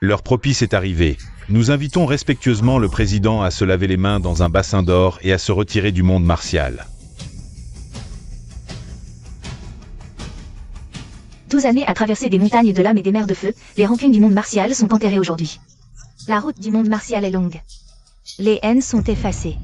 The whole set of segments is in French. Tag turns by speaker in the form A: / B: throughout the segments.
A: L'heure propice est arrivée. Nous invitons respectueusement le président à se laver les mains dans un bassin d'or et à se retirer du monde martial.
B: 12 années à traverser des montagnes de lames et des mers de feu, les rancunes du monde martial sont enterrées aujourd'hui. La route du monde martial est longue. Les haines sont effacées.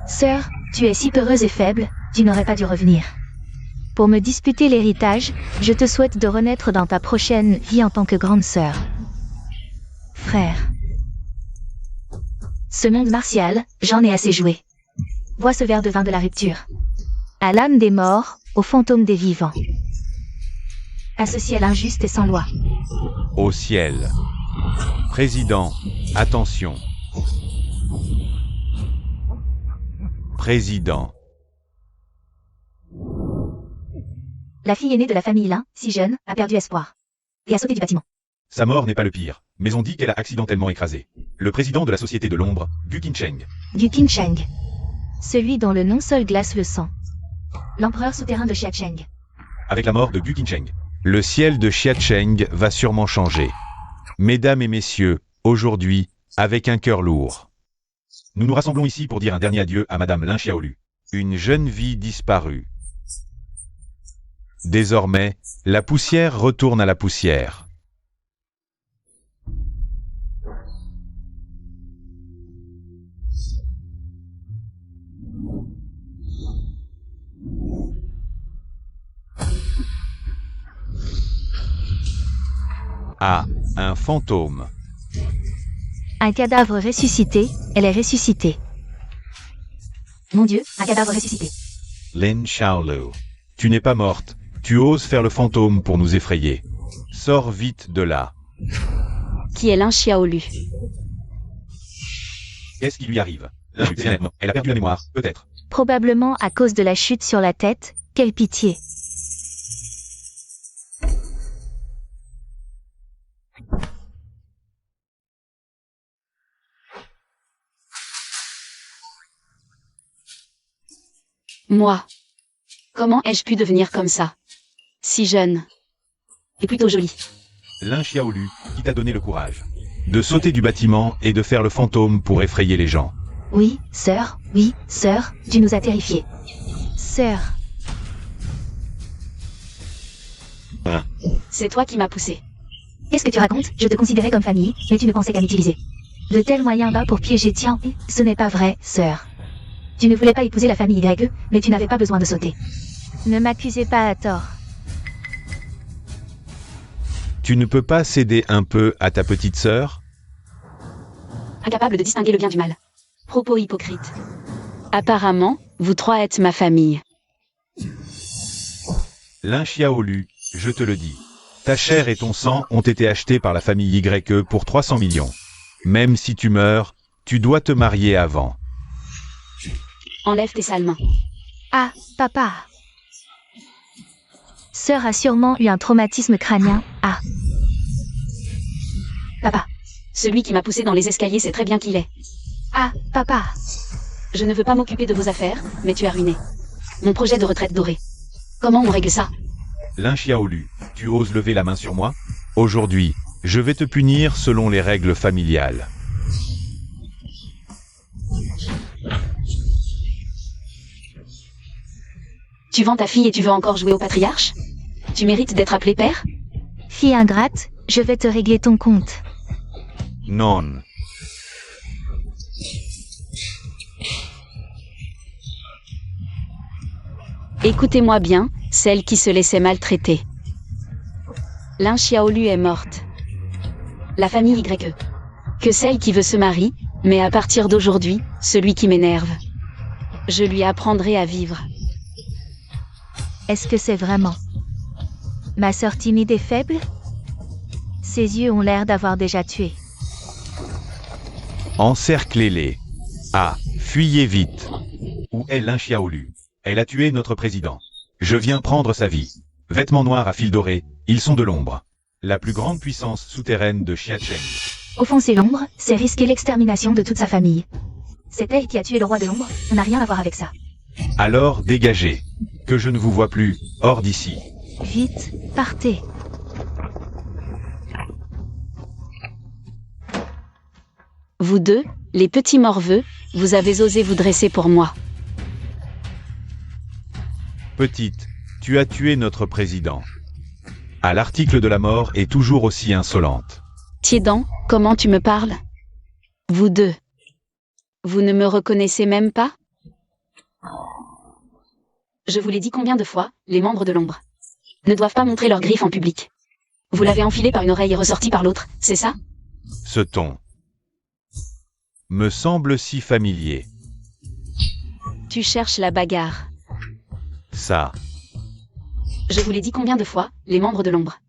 B: Sœur, tu es si peureuse et faible, tu n'aurais pas dû revenir. Pour me disputer l'héritage, je te souhaite de renaître dans ta prochaine vie en tant que grande sœur. Frère. Ce monde martial, j'en ai assez joué. Bois ce verre de vin de la rupture. À l'âme des morts, au fantôme des vivants. À ce ciel injuste et sans loi.
A: Au ciel. Président, attention. Président.
B: La fille aînée de la famille Lin, si jeune, a perdu espoir. Et a sauté du bâtiment.
C: Sa mort n'est pas le pire, mais on dit qu'elle a accidentellement écrasé le président de la Société de l'Ombre, Gu Qincheng.
B: Gu Qincheng. Celui dont le nom seul glace le sang. L'empereur souterrain de Xiacheng.
C: Avec la mort de Gu Qincheng,
A: Le ciel de Xiacheng va sûrement changer. Mesdames et messieurs, aujourd'hui, avec un cœur lourd.
C: nous nous rassemblons ici pour dire un dernier adieu à Madame Lin Xiaolu.
A: Une jeune vie disparue. Désormais, la poussière retourne à la poussière. Ah, un fantôme.
B: Un cadavre ressuscité, elle est ressuscitée. Mon Dieu, un cadavre ressuscité.
A: Lin Xiaolu. Tu n'es pas morte. Tu oses faire le fantôme pour nous effrayer. Sors vite de là.
D: Qui est Lin Xiaolu?
C: Qu'est-ce qui lui arrive? Elle a perdu la mémoire, peut-être.
B: Probablement à cause de la chute sur la tête, quelle pitié.
D: Moi. Comment ai-je pu devenir comme ça? Si jeune.
B: Et plutôt jolie.
C: Lin Xiaolu, qui t'a donné le courage
A: De sauter du bâtiment et de faire le fantôme pour effrayer les gens.
B: Oui, sœur, tu nous as terrifiés. Sœur.
D: C'est toi qui m'as poussé.
B: Qu'est-ce que tu racontes? Je te considérais comme famille, mais tu ne pensais qu'à m'utiliser. De tels moyens bas pour piéger Tian, ce n'est pas vrai, sœur. Tu ne voulais pas épouser la famille YE, mais tu n'avais pas besoin de sauter. Ne m'accusez pas à tort.
A: Tu ne peux pas céder un peu à ta petite sœur?
D: Incapable de distinguer le bien du mal. Propos hypocrite. Apparemment, vous trois êtes ma famille.
A: Lin Xiaolu, je te le dis. Ta chair et ton sang ont été achetés par la famille YE pour 300 millions. Même si tu meurs, tu dois te marier avant.
D: Enlève tes sales mains.
B: Ah, papa. Sœur a sûrement eu un traumatisme crânien. Ah. Papa.
D: Celui qui m'a poussé dans les escaliers sait très bien qui il est.
B: Ah, papa.
D: Je ne veux pas m'occuper de vos affaires, mais tu as ruiné mon projet de retraite dorée. Comment on règle ça?
C: Lin Xiaolu, tu oses lever la main sur moi?
A: Aujourd'hui, je vais te punir selon les règles familiales.
D: Tu vends ta fille et tu veux encore jouer au patriarche? Tu mérites d'être appelé père?
B: Fille ingrate, je vais te régler ton compte.
A: Non.
D: Écoutez-moi bien, celle qui se laissait maltraiter. Lin Xiaolu est morte. La famille YE. Que celle qui veut se marie, mais à partir d'aujourd'hui, celui qui m'énerve. Je lui apprendrai à vivre.
B: Est-ce que c'est vraiment ma sœur timide et faible? Ses yeux ont l'air d'avoir déjà tué.
A: Encerclez-les. Ah, fuyez vite.
C: Où est Lin Xiaolu? Elle a tué notre président. Je viens prendre sa vie. Vêtements noirs à fil doré, ils sont de l'ombre.
A: La plus grande puissance souterraine de Xiacheng.
B: Offenser l'ombre, c'est risquer l'extermination de toute sa famille. C'est elle qui a tué le roi de l'ombre, on n'a rien à voir avec ça.
A: Alors dégagez. Que je ne vous vois plus, hors d'ici.
B: Vite, partez.
D: Vous deux, les petits morveux, vous avez osé vous dresser pour moi.
A: Petite, tu as tué notre président. À l'article de la mort est toujours aussi insolente.
D: Tiédan, comment tu me parles? Vous deux. Vous ne me reconnaissez même pas? Je vous l'ai dit combien de fois, les membres de l'ombre ne doivent pas montrer leurs griffes en public. Vous l'avez enfilé par une oreille et ressorti par l'autre, c'est ça?
A: Ce ton me semble si familier.
D: Tu cherches la bagarre.
A: Ça,
D: Je vous l'ai dit combien de fois, les membres de l'ombre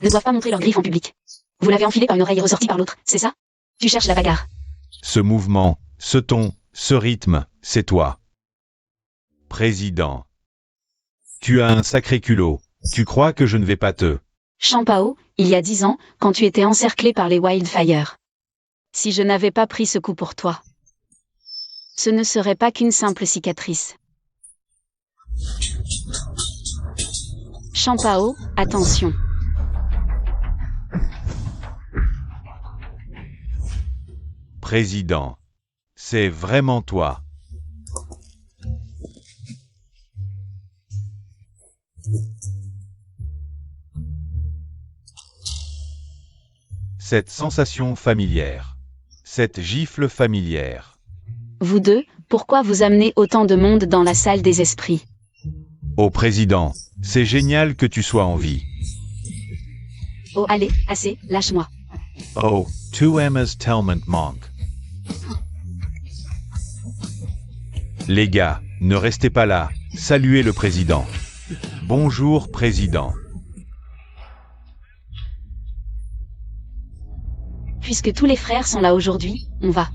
D: ne doivent pas montrer leurs griffes en public. Vous l'avez enfilé par une oreille et ressorti par l'autre, c'est ça? Tu cherches la bagarre.
A: ce mouvement, ce ton, ce rythme, c'est toi. Président. Tu as un sacré culot. Tu crois que je ne vais pas te...
D: Champao, il y a 10 ans, quand tu étais encerclé par les Wildfire. Si je n'avais pas pris ce coup pour toi, ce ne serait pas qu'une simple cicatrice. Champao, attention.
A: Président. C'est vraiment toi. Cette sensation familière. Cette gifle familière.
D: Vous deux, pourquoi vous amenez autant de monde dans la salle des esprits?
A: Ô président, c'est génial que tu sois en vie.
D: Oh allez, assez, lâche-moi.
A: Oh, tu Emma's Telment Monk. Les gars, ne restez pas là, saluez le président. Bonjour président.
D: Puisque tous les frères sont là aujourd'hui, on va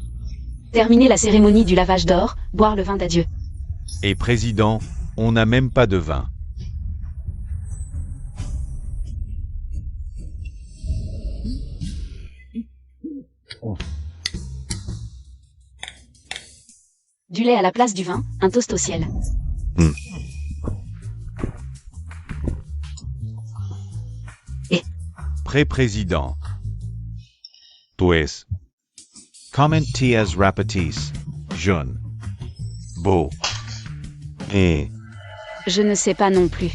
D: terminer la cérémonie du lavage d'or, boire le vin d'adieu.
A: Et président, on n'a même pas de vin.
D: Du lait à la place du vin, un toast au ciel.
A: Pré-président. Pues. Commentias rapatis. Jeune. Beau. Et.
D: Je ne sais pas non plus.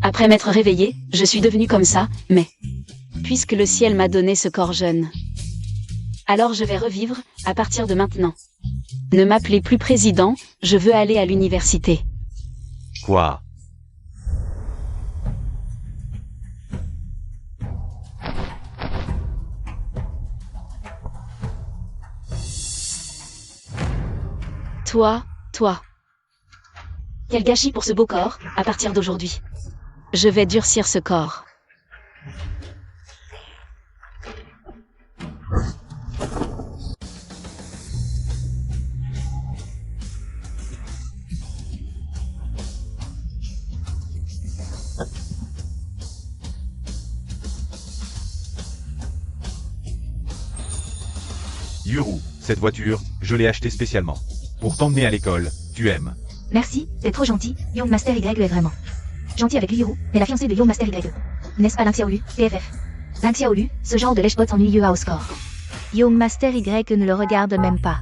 D: Après m'être réveillé, je suis devenu comme ça, mais puisque le ciel m'a donné ce corps jeune, alors je vais revivre, à partir de maintenant. Ne m'appelez plus président, je veux aller à l'université.
A: Quoi?
D: Toi. Quel gâchis pour ce beau corps, à partir d'aujourd'hui. Je vais durcir ce corps.
A: Yuru, cette voiture, je l'ai achetée spécialement. Pour t'emmener à l'école, tu aimes.
B: Merci, t'es trop gentil, Young Master YE est vraiment gentil avec Yuru, mais la fiancée de Young Master YE. N'est-ce pas Lynxiaolu, PFF? Lynxiaolu, ce genre de lèche-bot ennuyeux à au score. Young Master Y ne le regarde même pas.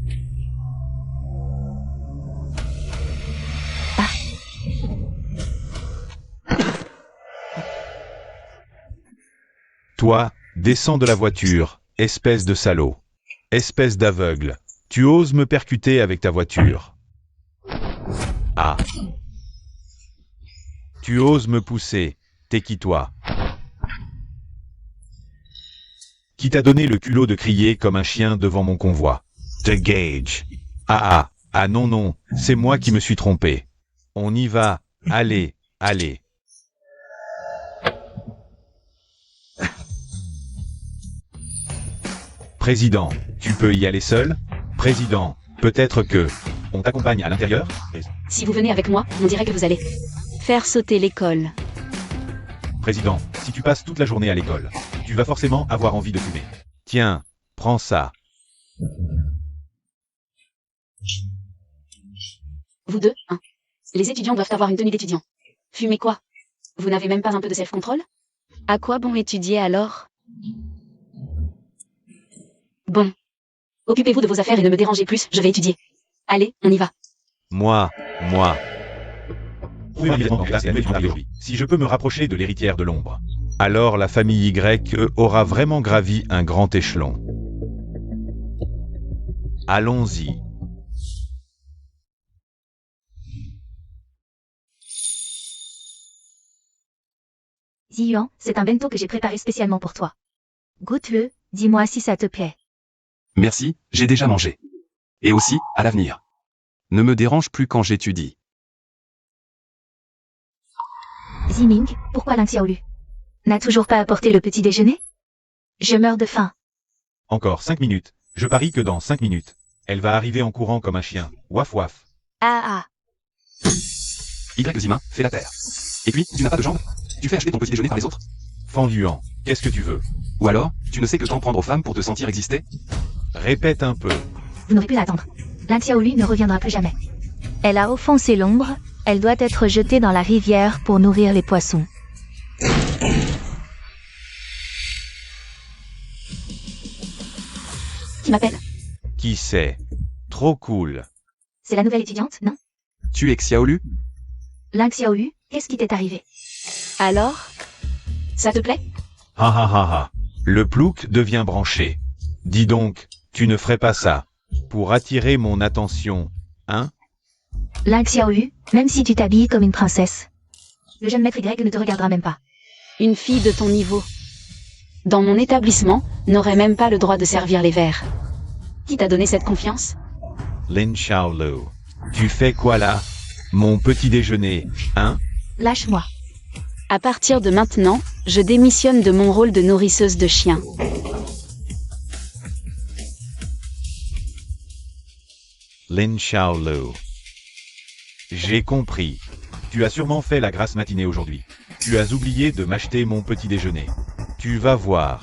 A: Toi, descends de la voiture, espèce de salaud. Espèce d'aveugle. Tu oses me percuter avec ta voiture. Ah. Tu oses me pousser. T'es qui toi? Qui t'a donné le culot de crier comme un chien devant mon convoi? The Gage. Ah non, c'est moi qui me suis trompé. On y va. Allez. Président, tu peux y aller seul? Président, peut-être que... On t'accompagne à l'intérieur?
D: Si vous venez avec moi, on dirait que vous allez faire sauter l'école.
A: Président, si
C: Si tu passes toute la journée à l'école, tu vas forcément avoir envie de fumer.
A: Tiens, prends ça.
D: Vous deux, hein. Les étudiants doivent avoir une tenue d'étudiant. Fumez quoi? Vous n'avez même pas un peu de self-control? À quoi bon étudier alors? Bon. Occupez-vous de vos affaires et ne me dérangez plus, je vais étudier. Allez, on y va.
A: Moi.
C: Trouvez immédiatement en classe et annuler aujourd'hui. Si je peux me rapprocher de l'héritière de l'ombre.
A: Alors la famille Y aura vraiment gravi un grand échelon. Allons-y.
B: Ziyuan, c'est un bento que j'ai préparé spécialement pour toi. Goûte-le, dis-moi si ça te plaît.
E: Merci, j'ai déjà mangé. Et aussi, à l'avenir. Ne me dérange plus quand j'étudie.
B: Ziming, pourquoi Ling Xiaolu n'a toujours pas apporté le petit déjeuner? Je meurs de faim.
C: Encore 5 minutes. Je parie que dans 5 minutes, elle va arriver en courant comme un chien. Waf waf.
B: Ah.
E: Y Zimin, fais la terre. Et puis, tu n'as pas de jambes? Tu fais acheter ton petit déjeuner par les autres?
C: Fenduan, qu'est-ce que tu veux?
E: Ou alors, tu ne sais que t'en prendre aux femmes pour te sentir exister?
A: Répète un peu.
B: Vous n'aurez plus à attendre. Ling Xiaolu ne reviendra plus jamais. Elle a offensé l'ombre, elle doit être jetée dans la rivière pour nourrir les poissons.
D: Qui m'appelle?
A: Qui c'est? Trop cool.
B: C'est la nouvelle étudiante, non?
E: Tu es Xiaolu?
B: Ling Xiaolu, qu'est-ce qui t'est arrivé?
D: Alors? Ça te plaît?
A: Ha. Le plouc devient branché. Dis donc, tu ne ferais pas ça. Pour attirer mon attention, hein?
B: Ling Xiaolu, même si tu t'habilles comme une princesse. Le jeune maître Y ne te regardera même pas.
D: Une fille de ton niveau, dans mon établissement, n'aurait même pas le droit de servir les verres. Qui t'a donné cette confiance?
A: Lin Xiaolu. Tu fais quoi là? Mon petit déjeuner, hein?
B: Lâche-moi.
D: À partir de maintenant, je démissionne de mon rôle de nourrisseuse de chiens.
A: Lin Xiaolu. J'ai compris.
C: Tu as sûrement fait la grasse matinée aujourd'hui. Tu as oublié de m'acheter mon petit déjeuner.
A: Tu vas voir.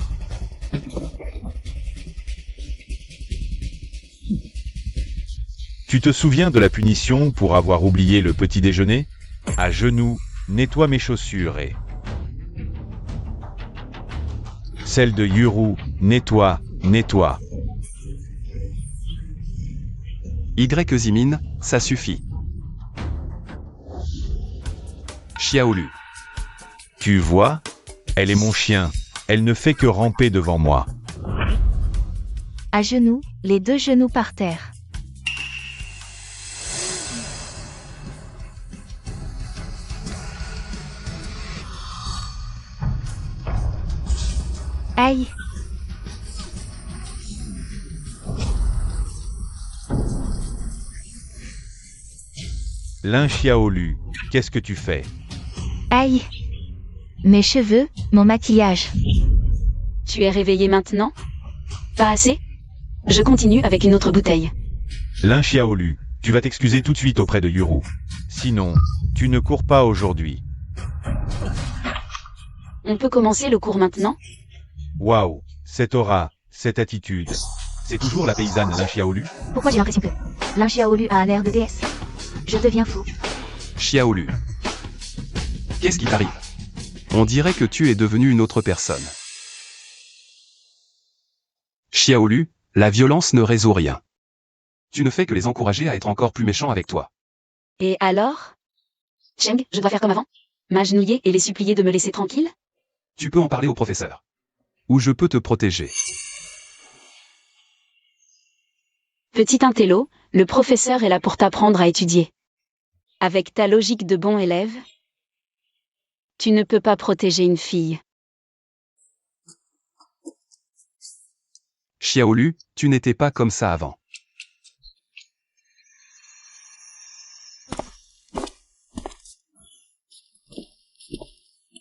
A: Tu te souviens de la punition pour avoir oublié le petit déjeuner? À genoux, nettoie mes chaussures et... Celle de Yuru, nettoie.
E: Y Zimin, ça suffit. Xiaolu.
A: Tu vois? Elle est mon chien. Elle ne fait que ramper devant moi.
B: À genoux, les deux genoux par terre. Aïe.
A: Lin Xiaolu, qu'est-ce que tu fais?
B: Aïe. Mes cheveux, mon maquillage.
D: Tu es réveillé maintenant? Pas assez? Je continue avec une autre bouteille.
C: Lin Xiaolu, tu vas t'excuser tout de suite auprès de Yuru.
A: Sinon, tu ne cours pas aujourd'hui.
D: On peut commencer le cours maintenant?
A: Waouh, cette aura, cette attitude.
C: C'est toujours la paysanne Lin Xiaolu?
B: Pourquoi j'ai l'impression que Ling Xiaolu a un air de déesse? Je deviens fou.
E: Xiaolu. Qu'est-ce qui t'arrive? On dirait que tu es devenu une autre personne. Xiaolu, la violence ne résout rien. Tu ne fais que les encourager à être encore plus méchants avec toi.
D: Et alors? Cheng, je dois faire comme avant? M'agenouiller et les supplier de me laisser tranquille?
E: Tu peux en parler au professeur. Ou je peux te protéger.
D: Petit intello, le professeur est là pour t'apprendre à étudier. Avec ta logique de bon élève, tu ne peux pas protéger une fille.
E: Xiaolu, tu n'étais pas comme ça avant.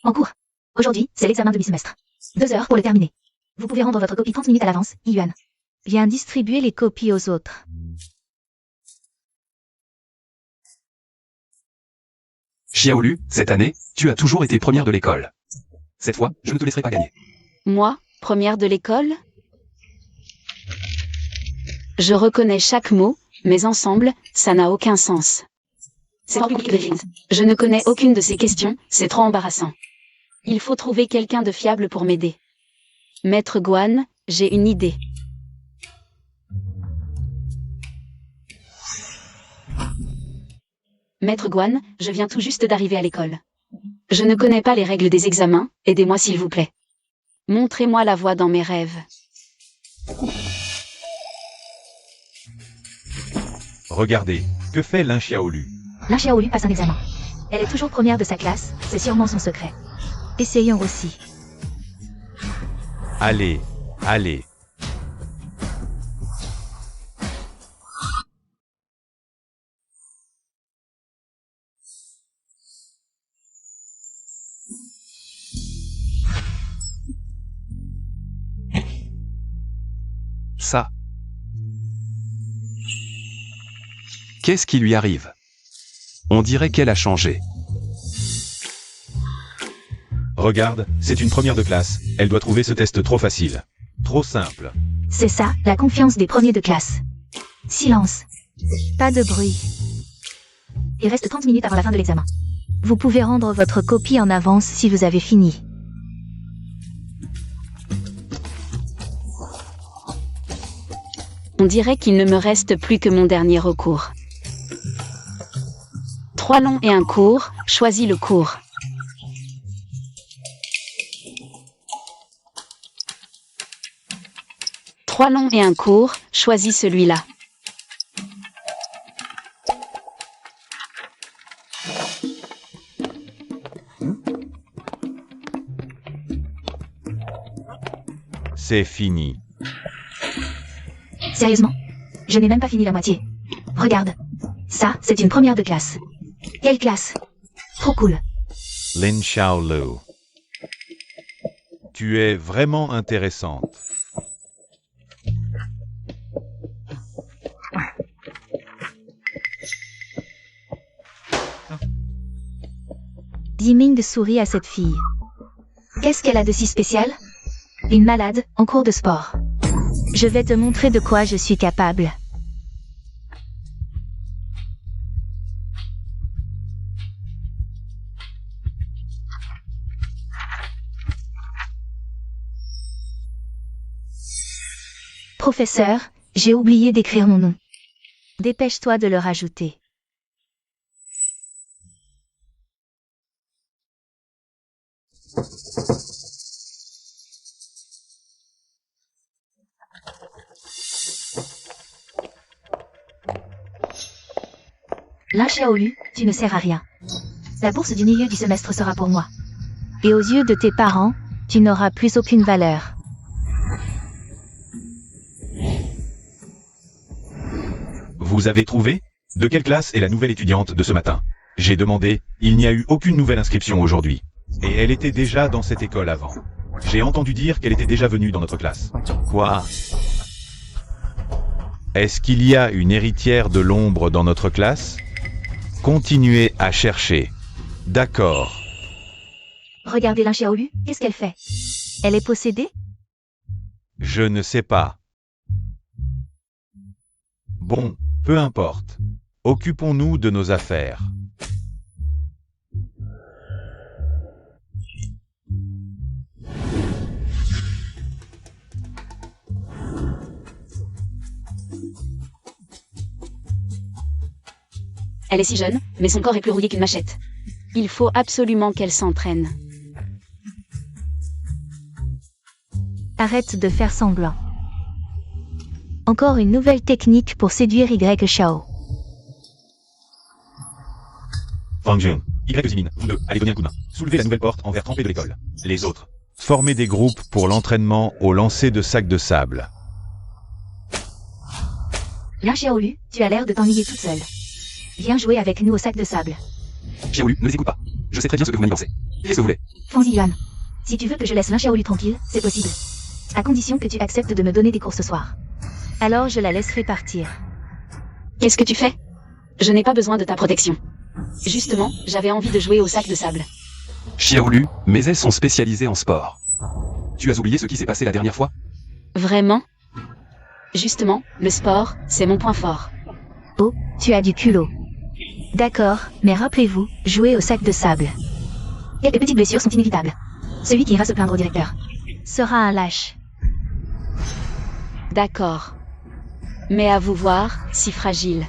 B: En cours. Aujourd'hui, c'est l'examen de mi-semestre. 2 heures pour le terminer. Vous pouvez rendre votre copie 30 minutes à l'avance, Yuan. Viens distribuer les copies aux autres.
E: Xiaolu, cette année, tu as toujours été première de l'école. Cette fois, je ne te laisserai pas gagner.
D: Moi, première de l'école? Je reconnais chaque mot, mais ensemble, ça n'a aucun sens. C'est hors public Griffith. Je ne connais aucune de ces questions, c'est trop embarrassant. Il faut trouver quelqu'un de fiable pour m'aider. Maître Guan, j'ai une idée. Maître Guan, je viens tout juste d'arriver à l'école. Je ne connais pas les règles des examens, aidez-moi s'il vous plaît. Montrez-moi la voie dans mes rêves.
A: Regardez, que fait Lin Xiaolu?
B: Lin Xiaolu passe un examen. Elle est toujours première de sa classe, c'est sûrement son secret. Essayons aussi.
A: Allez, allez.
E: Ça. Qu'est-ce qui lui arrive? On dirait qu'elle a changé.
A: Regarde, c'est une première de classe. Elle doit trouver ce test trop facile. Trop simple.
B: C'est ça, la confiance des premiers de classe. Silence. Pas de bruit. Il reste 30 minutes avant la fin de l'examen. Vous pouvez rendre votre copie en avance si vous avez fini.
D: On dirait qu'il ne me reste plus que mon dernier recours. 3 longs et un court, choisis le court. Trois longs et un court, choisis celui-là.
A: C'est fini.
B: Sérieusement? Je n'ai même pas fini la moitié. Regarde. Ça, c'est une première de classe. Quelle classe? Trop cool.
A: Lin Xiaolu. Tu es vraiment intéressante.
B: Yiming sourit à cette fille. Qu'est-ce qu'elle a de si spécial? Une malade, en cours de sport. Je vais te montrer de quoi je suis capable. Professeur, j'ai oublié d'écrire mon nom. Dépêche-toi de le rajouter. Lin Xiaolu, tu ne sers à rien. La bourse du milieu du semestre sera pour moi. Et aux yeux de tes parents, tu n'auras plus aucune valeur.
A: Vous avez trouvé? De quelle classe est la nouvelle étudiante de ce matin? J'ai demandé, il n'y a eu aucune nouvelle inscription aujourd'hui. Et elle était déjà dans cette école avant. J'ai entendu dire qu'elle était déjà venue dans notre classe. Quoi? Est-ce qu'il y a une héritière de l'ombre dans notre classe? Continuez à chercher. D'accord.
B: Regardez Lin Xiaolu, qu'est-ce qu'elle fait? Elle est possédée?
A: Je ne sais pas. Bon, peu importe. Occupons-nous de nos affaires.
D: Elle est si jeune, mais son corps est plus rouillé qu'une machette. Il faut absolument qu'elle s'entraîne.
B: Arrête de faire semblant. Encore une nouvelle technique pour séduire Y Xiao.
A: Fang Jun, Y Zimin, vous deux, allez donner un coup de main. Soulevez la nouvelle porte en verre trempé de l'école. Les autres, formez des groupes pour l'entraînement au lancer de sacs de sable.
B: Lin Xiaolu, tu as l'air de t'ennuyer toute seule. Viens jouer avec nous au sac de sable.
E: Xiaolu, ne les écoute pas. Je sais très bien ce que vous m'avez pensé. Qu'est-ce que vous voulez?
B: Fanzi Yuan. Si tu veux que je laisse Lin Xiaolu tranquille, c'est possible. À condition que tu acceptes de me donner des cours ce soir. Alors je la laisserai partir.
D: Qu'est-ce que tu fais? Je n'ai pas besoin de ta protection. Justement, j'avais envie de jouer au sac de sable.
E: Xiaolu, mes ailes sont spécialisées en sport. Tu as oublié ce qui s'est passé la dernière fois?
D: Vraiment? Justement, le sport, c'est mon point fort.
B: Oh, tu as du culot. D'accord, mais rappelez-vous, jouez au sac de sable. Quelques petites blessures sont inévitables. Celui qui ira se plaindre au directeur sera un lâche.
D: D'accord. Mais à vous voir, si fragile.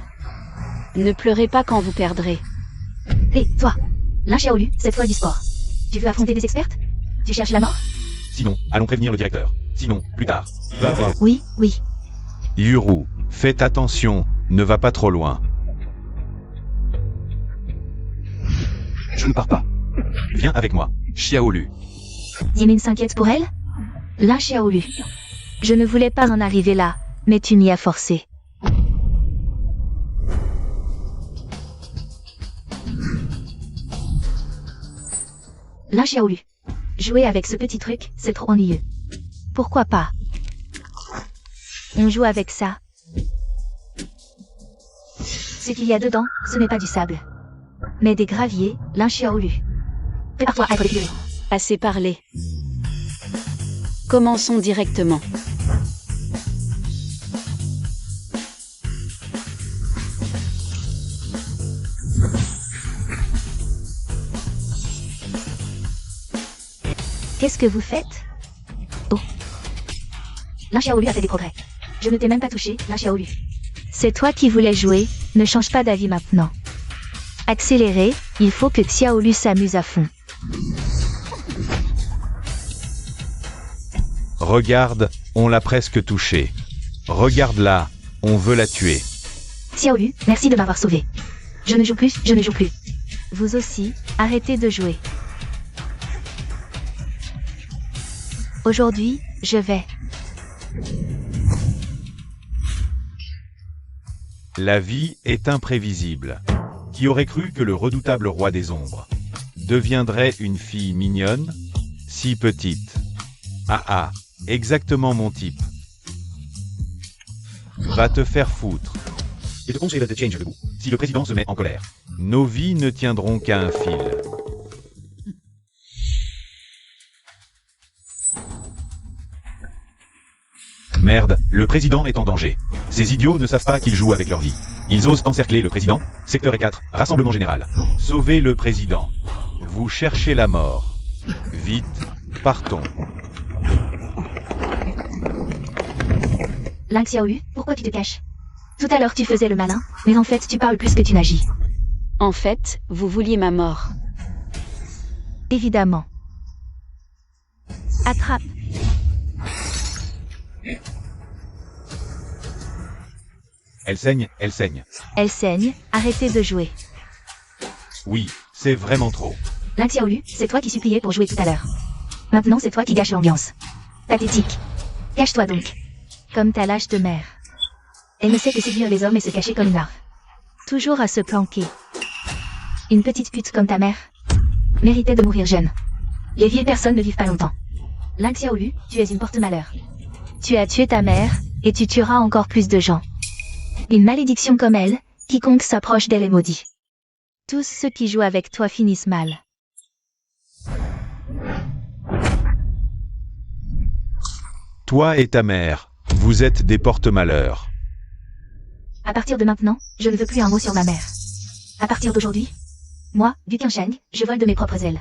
D: Ne pleurez pas quand vous perdrez.
B: Hé, toi, Lin Xiaolu, cette fois du sport. Tu veux affronter des expertes? Tu cherches la mort?
A: Sinon, allons prévenir le directeur. Sinon, plus tard. Va voir.
B: Oui, oui.
A: Yuru, faites attention, ne va pas trop loin.
E: Je ne pars pas.
A: Viens avec moi.
E: Xiaolu.
B: Yimin s'inquiète pour elle? Lin Xiaolu. Je ne voulais pas en arriver là, mais tu m'y as forcé. Lin Xiaolu. Jouer avec ce petit truc, c'est trop ennuyeux. Pourquoi pas? On joue avec ça. Ce qu'il y a dedans, ce n'est pas du sable, mais des graviers, Lin Xiaolu. Prépare-toi à être défiguré.
D: Assez parlé. Commençons directement.
B: Qu'est-ce que vous faites? Oh. Lin Xiaolu a fait des progrès. Je ne t'ai même pas touché, Lin Xiaolu. C'est toi qui voulais jouer, ne change pas d'avis maintenant. Accélérez, il faut que Xiaolu s'amuse à fond.
A: Regarde, on l'a presque touchée. Regarde-la, on veut la tuer.
B: Xiaolu, merci de m'avoir sauvé. Je ne joue plus, je ne joue plus. Vous aussi, arrêtez de jouer. Aujourd'hui, je vais.
A: La vie est imprévisible. Qui aurait cru que le redoutable roi des ombres deviendrait une fille mignonne, si petite? Ah ah, exactement mon type. Va te faire foutre. Et te conseille de change debout, si le président se met en colère. Nos vies ne tiendront qu'à un fil. Merde, le président est en danger. Ces idiots ne savent pas qu'ils jouent avec leur vie. Ils osent encercler le président. Secteur E4, rassemblement général. Sauvez le président. Vous cherchez la mort. Vite, partons.
B: Lin Xiaolu, pourquoi tu te caches? Tout à l'heure tu faisais le malin, mais en fait tu parles plus que tu n'agis.
D: En fait, vous vouliez ma mort.
B: Évidemment. Attrape.
A: Elle saigne, elle saigne.
B: Elle saigne, arrêtez de jouer.
A: Oui, c'est vraiment trop.
B: Lin Xiaolu, c'est toi qui suppliais pour jouer tout à l'heure. Maintenant c'est toi qui gâches l'ambiance. Pathétique. Cache-toi donc. Comme ta lâche de mère. Elle ne sait que séduire les hommes et se cacher comme une larve. Toujours à se planquer. Une petite pute comme ta mère méritait de mourir jeune. Les vieilles personnes ne vivent pas longtemps. Lin Xiaolu, tu es une porte-malheur. Tu as tué ta mère, et tu tueras encore plus de gens. Une malédiction comme elle, quiconque s'approche d'elle est maudit. Tous ceux qui jouent avec toi finissent mal.
A: Toi et ta mère, vous êtes des porte-malheurs.
B: À partir de maintenant, je ne veux plus un mot sur ma mère. À partir d'aujourd'hui, moi, du Qiansheng, je vole de mes propres ailes.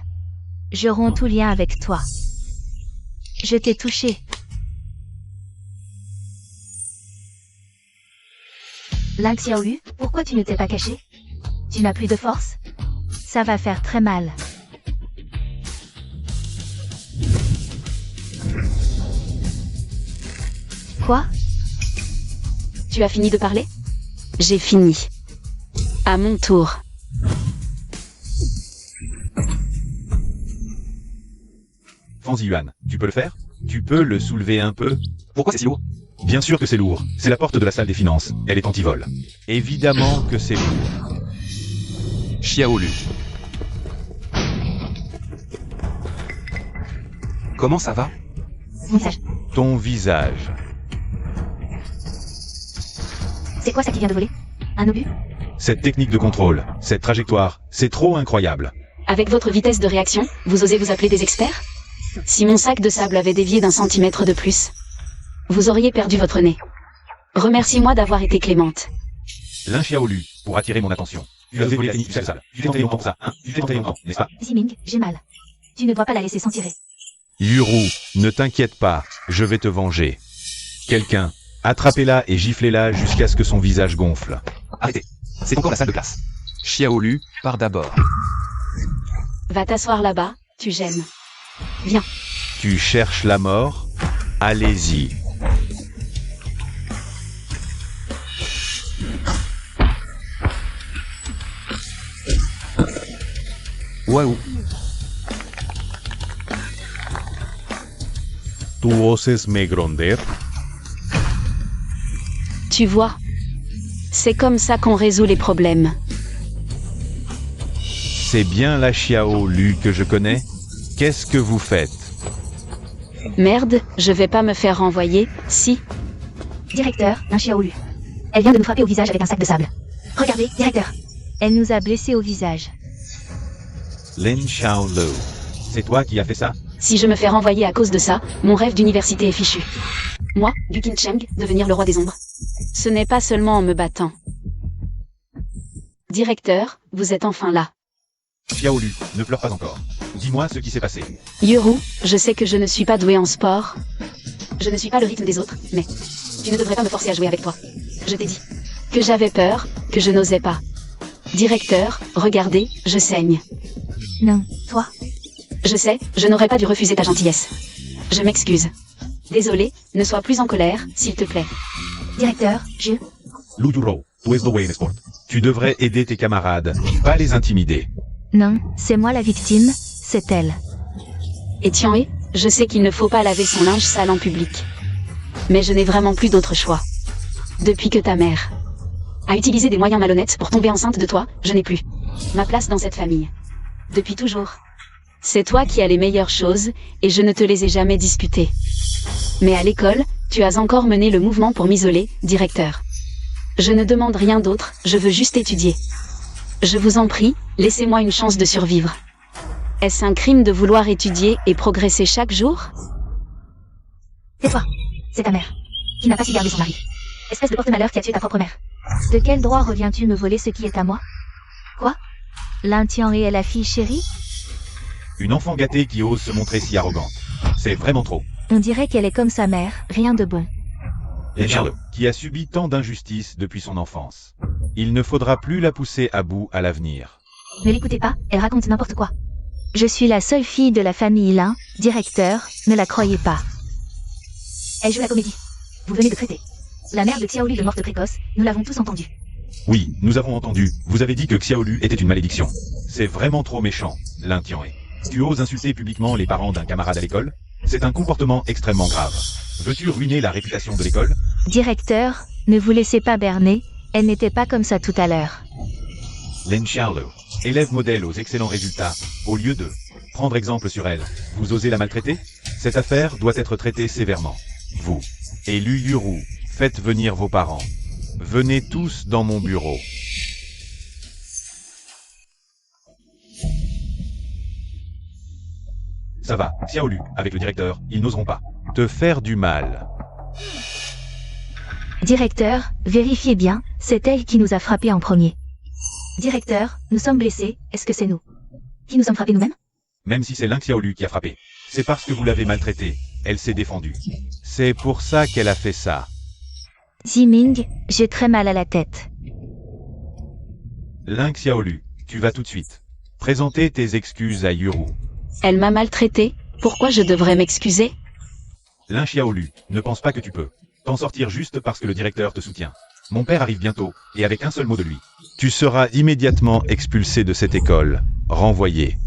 B: Je romps tout lien avec toi. Je t'ai touché. Lin Xiaolu, pourquoi tu ne t'es pas caché? Tu n'as plus de force? Ça va faire très mal. Quoi?
D: Tu as fini de parler? J'ai fini. À mon tour.
A: Fanzi Yuan, tu peux le faire? Tu peux le soulever un peu?
E: Pourquoi c'est si lourd?
A: Bien sûr que c'est lourd. C'est la porte de la salle des finances. Elle est anti-vol. Évidemment que c'est lourd.
E: Xiaolu. Comment ça va?
B: Mon visage.
A: Ton visage.
B: C'est quoi ça qui vient de voler? Un obus?
A: Cette technique de contrôle, cette trajectoire, c'est trop incroyable.
D: Avec votre vitesse de réaction, vous osez vous appeler des experts? Si mon sac de sable avait dévié d'1 centimètre de plus, vous auriez perdu votre nez. Remercie-moi d'avoir été clémente.
A: Lin Xiaolu, pour attirer mon attention. Tu as volé la technique du sable. Tu t'es tenté longtemps pour ça, hein? Tu t'es tenté longtemps, n'est-ce pas?
B: Ziming, j'ai mal. Tu ne dois pas la laisser s'en tirer.
A: Yuru, ne t'inquiète pas, je vais te venger. Quelqu'un, attrapez-la et giflez-la jusqu'à ce que son visage gonfle.
E: Arrêtez. C'est encore la salle de classe. Xiaolu, pars d'abord.
D: Va t'asseoir là-bas, tu gênes. Viens.
A: Tu cherches la mort? Allez-y.
E: Waouh.
A: ¿Tu oses me gronder?
D: Tu vois, c'est comme ça qu'on résout les problèmes.
A: C'est bien la Xiaolu que je connais? Qu'est-ce que vous faites?
D: Merde, je vais pas me faire renvoyer, si.
B: Directeur, Lin Xiaolu. Elle vient de nous frapper au visage avec un sac de sable. Regardez, directeur. Elle nous a blessés au visage.
A: Lin Xiaolu. C'est toi qui as fait ça?
D: Si je me fais renvoyer à cause de ça, mon rêve d'université est fichu. Moi, du Qincheng, devenir le roi des ombres. Ce n'est pas seulement en me battant. Directeur, vous êtes enfin là.
A: Xiaolu, ne pleure pas encore. Dis-moi ce qui s'est passé.
D: Yuru, je sais que je ne suis pas doué en sport. Je ne suis pas le rythme des autres, mais tu ne devrais pas me forcer à jouer avec toi. Je t'ai dit que j'avais peur, que je n'osais pas. Directeur, regardez, je saigne.
B: Non, toi.
D: Je sais, je n'aurais pas dû refuser ta gentillesse. Je m'excuse. Désolé, ne sois plus en colère, s'il te plaît.
B: Directeur, je...
A: Lu Yuro, tu es the way in sport. Tu devrais aider tes camarades, pas les intimider.
B: Non, c'est moi la victime, c'est elle.
D: Et Tianhe, je sais qu'il ne faut pas laver son linge sale en public. Mais je n'ai vraiment plus d'autre choix. Depuis que ta mère a utilisé des moyens malhonnêtes pour tomber enceinte de toi, je n'ai plus ma place dans cette famille. Depuis toujours. C'est toi qui as les meilleures choses, et je ne te les ai jamais disputées. Mais à l'école, tu as encore mené le mouvement pour m'isoler, directeur. Je ne demande rien d'autre, je veux juste étudier. Je vous en prie, laissez-moi une chance de survivre. Est-ce un crime de vouloir étudier et progresser chaque jour?
B: C'est toi. C'est ta mère. Qui n'a pas su garder son mari. Espèce de porte-malheur qui a tué ta propre mère. De quel droit reviens-tu me voler ce qui est à moi? Quoi? Lin Tianhe est la fille chérie?
A: Une enfant gâtée qui ose se montrer si arrogante. C'est vraiment trop.
B: On dirait qu'elle est comme sa mère, rien de bon.
A: Et Charles, qui a subi tant d'injustices depuis son enfance. Il ne faudra plus la pousser à bout à l'avenir.
B: Ne l'écoutez pas, elle raconte n'importe quoi. Je suis la seule fille de la famille Lin, directeur, ne la croyez pas. Elle joue la comédie. Vous venez de traiter. La mère de Xiaolu de morte précoce, nous l'avons tous entendu.
A: Oui, nous avons entendu. Vous avez dit que Xiaolu était une malédiction. C'est vraiment trop méchant, Lin Tianhe. Tu oses insulter publiquement les parents d'un camarade à l'école? C'est un comportement extrêmement grave. Veux-tu ruiner la réputation de l'école?
B: Directeur, ne vous laissez pas berner, elle n'était pas comme ça tout à l'heure.
A: Lin Xiaolu, élève modèle aux excellents résultats, au lieu de prendre exemple sur elle, vous osez la maltraiter? Cette affaire doit être traitée sévèrement. Vous et Lu Yuru, faites venir vos parents. Venez tous dans mon bureau. Ça va, Xiaolu, avec le directeur, ils n'oseront pas te faire du mal.
B: Directeur, vérifiez bien, c'est elle qui nous a frappés en premier. Directeur, nous sommes blessés, est-ce que c'est nous qui nous sommes frappés nous-mêmes?
A: Même si c'est Lin Xiaolu qui a frappé, c'est parce que vous l'avez maltraitée, elle s'est défendue. C'est pour ça qu'elle a fait ça.
B: Ziming, j'ai très mal à la tête.
A: Lin Xiaolu, tu vas tout de suite présenter tes excuses à Yuru.
D: Elle m'a maltraité, pourquoi je devrais m'excuser?
A: Lin Xiaolu, ne pense pas que tu peux t'en sortir juste parce que le directeur te soutient. Mon père arrive bientôt, et avec un seul mot de lui, tu seras immédiatement expulsé de cette école, renvoyé.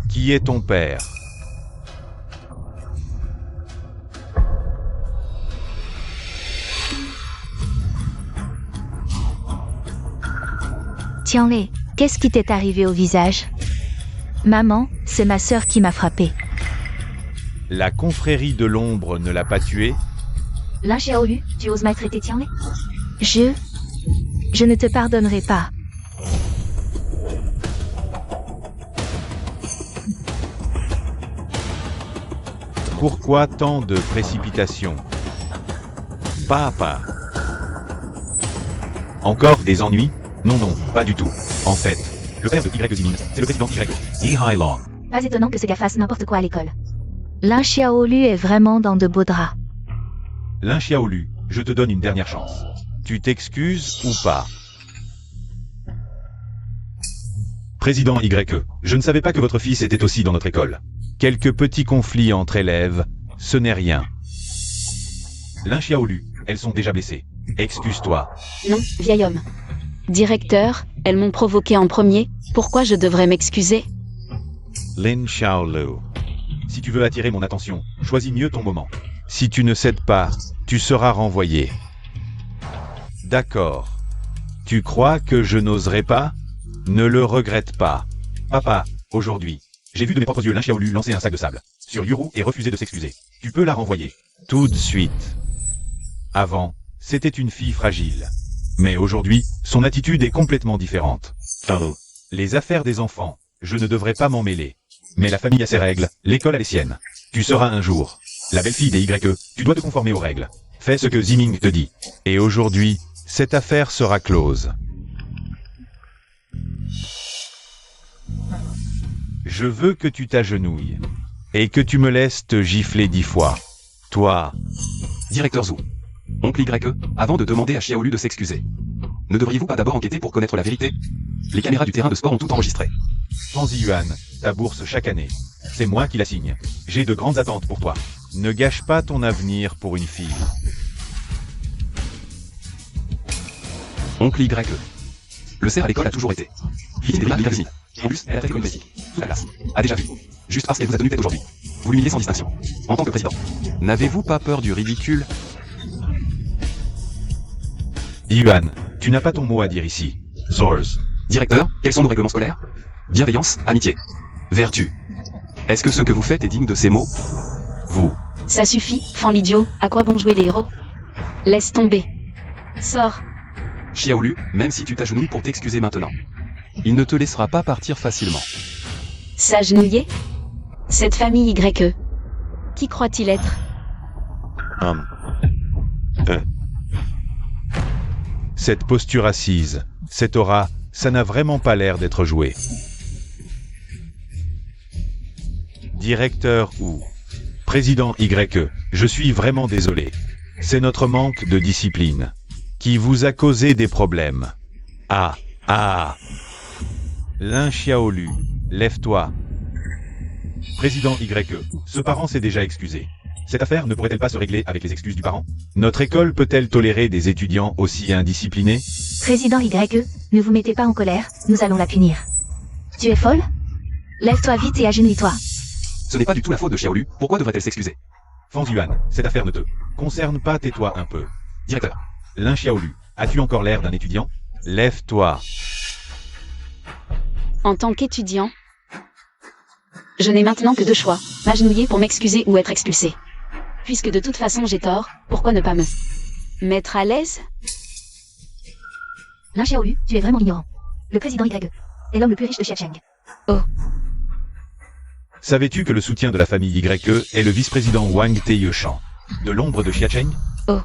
A: Qui est ton père?
B: Tianhe, qu'est-ce qui t'est arrivé au visage? Maman, c'est ma sœur qui m'a frappé.
A: La confrérie de l'ombre ne l'a pas tué?
B: Lin Xiaolu, tu oses maltraiter Tianhe? Je ne te pardonnerai pas.
A: Pourquoi tant de précipitation? Papa. Encore des ennuis? Non, non, pas du tout. En fait, le père de Y Zimin, c'est le président Y. Yi Hailong.
B: Pas étonnant que ce gars fasse n'importe quoi à l'école. Lin Xiaolu est vraiment dans de beaux draps.
A: Lin Xiaolu, je te donne une dernière chance. Tu t'excuses ou pas? Président YE, je ne savais pas que votre fils était aussi dans notre école. Quelques petits conflits entre élèves, ce n'est rien. Lin Xiaolu, elles sont déjà blessées. Excuse-toi.
D: Non, vieil homme. Directeur, elles m'ont provoqué en premier, pourquoi je devrais m'excuser?
A: Lin Xiaolu. Si tu veux attirer mon attention, choisis mieux ton moment. Si tu ne cèdes pas, tu seras renvoyé. D'accord. Tu crois que je n'oserais pas? Ne le regrette pas. Papa, aujourd'hui, j'ai vu de mes propres yeux Lin Xiaolu lancer un sac de sable sur Yuru et refuser de s'excuser. Tu peux la renvoyer. Tout de suite. Avant, c'était une fille fragile. Mais aujourd'hui, son attitude est complètement différente. Les affaires des enfants, je ne devrais pas m'en mêler. Mais la famille a ses règles, l'école a les siennes. Tu seras un jour la belle-fille des YE, tu dois te conformer aux règles. Fais ce que Ziming te dit. Et aujourd'hui, cette affaire sera close. Je veux que tu t'agenouilles. Et que tu me laisses te gifler 10 fois. Toi.
E: Directeur Zhu. Oncle YE, avant de demander à Xiaolu de s'excuser. Ne devriez-vous pas d'abord enquêter pour connaître la vérité? Les caméras du terrain de sport ont tout enregistré.
A: Fanzi Yuan, ta bourse chaque année. C'est moi qui la signe. J'ai de grandes attentes pour toi. Ne gâche pas ton avenir pour une fille.
E: Oncle YE. Le cerf à l'école a toujours été. Fils des Rimac Gravesine. En plus, elle a fait comme une sous la classe. A déjà vu. Juste parce qu'elle vous a tenu tête aujourd'hui. Vous l'humiliez sans distinction. En tant que président.
A: N'avez-vous pas peur du ridicule? Yuan, tu n'as pas ton mot à dire ici. Source.
E: Directeur, quels sont nos règlements scolaires? Bienveillance, amitié. Vertu. Est-ce que ce que vous faites est digne de ces mots?
A: Vous.
D: Ça suffit, fan l'idiot, à quoi bon jouer les héros? Laisse tomber. Sors.
E: Xiaolu, même si tu t'agenouilles pour t'excuser maintenant, il ne te laissera pas partir facilement.
D: S'agenouiller? Cette famille YE. Qui croit-il être?
A: Cette posture assise, cette aura, ça n'a vraiment pas l'air d'être joué. Directeur ou président YE, je suis vraiment désolé. C'est notre manque de discipline qui vous a causé des problèmes. Lin Xiaolu, lève-toi. Président YE, ce parent s'est déjà excusé. Cette affaire ne pourrait-elle pas se régler avec les excuses du parent? Notre école peut-elle tolérer des étudiants aussi indisciplinés?
B: Président YE, ne vous mettez pas en colère, nous allons la punir. Tu es folle? Lève-toi vite et agenouille-toi.
E: Ce n'est pas du tout la faute de Xiaolu, pourquoi devrait-elle s'excuser?
A: Fanzi Yuan, cette affaire ne te concerne pas, tais-toi un peu.
E: Directeur.
A: Lin Xiaolu, as-tu encore l'air d'un étudiant? Lève-toi.
D: En tant qu'étudiant, je n'ai maintenant que deux choix, m'agenouiller pour m'excuser ou être expulsé. Puisque de toute façon j'ai tort, pourquoi ne pas me mettre à l'aise?
B: Lin Xiaolu, tu es vraiment ignorant. Le président YE est l'homme le plus riche de Xiacheng.
D: Oh.
A: Savais-tu que le soutien de la famille YE est le vice-président Wang Taiyushan, de l'ombre de Xiacheng?
D: Oh.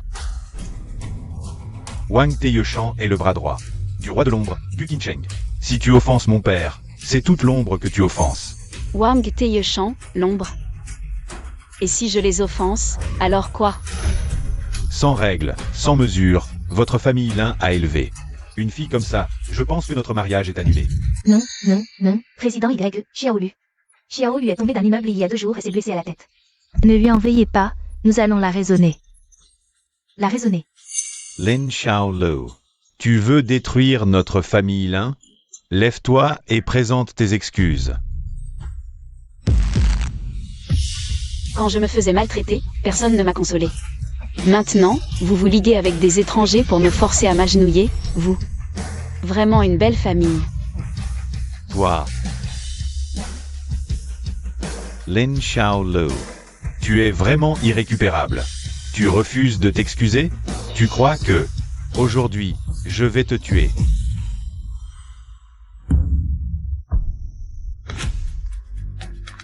A: Wang Taiyushan est le bras droit du roi de l'ombre, du Qincheng. Si tu offenses mon père, c'est toute l'ombre que tu offenses.
D: Wang Taiyushan, l'ombre. Et si je les offense, alors quoi?
A: Sans règles, sans mesure, votre famille Lin a élevé. Une fille comme ça, je pense que notre mariage est annulé.
B: Non, président YE, Xiaolu. Xiaolu est tombé d'un immeuble il y a 2 jours et s'est blessé à la tête. Ne lui en veuillez pas, nous allons la raisonner. La raisonner.
A: Lin Xiaolu, tu veux détruire notre famille Lin? Lève-toi et présente tes excuses.
D: Quand je me faisais maltraiter, personne ne m'a consolé. Maintenant, vous vous liguez avec des étrangers pour me forcer à m'agenouiller, vous. Vraiment une belle famille.
A: Toi. Lin Xiaolu, tu es vraiment irrécupérable. Tu refuses de t'excuser? Tu crois que, aujourd'hui, je vais te tuer.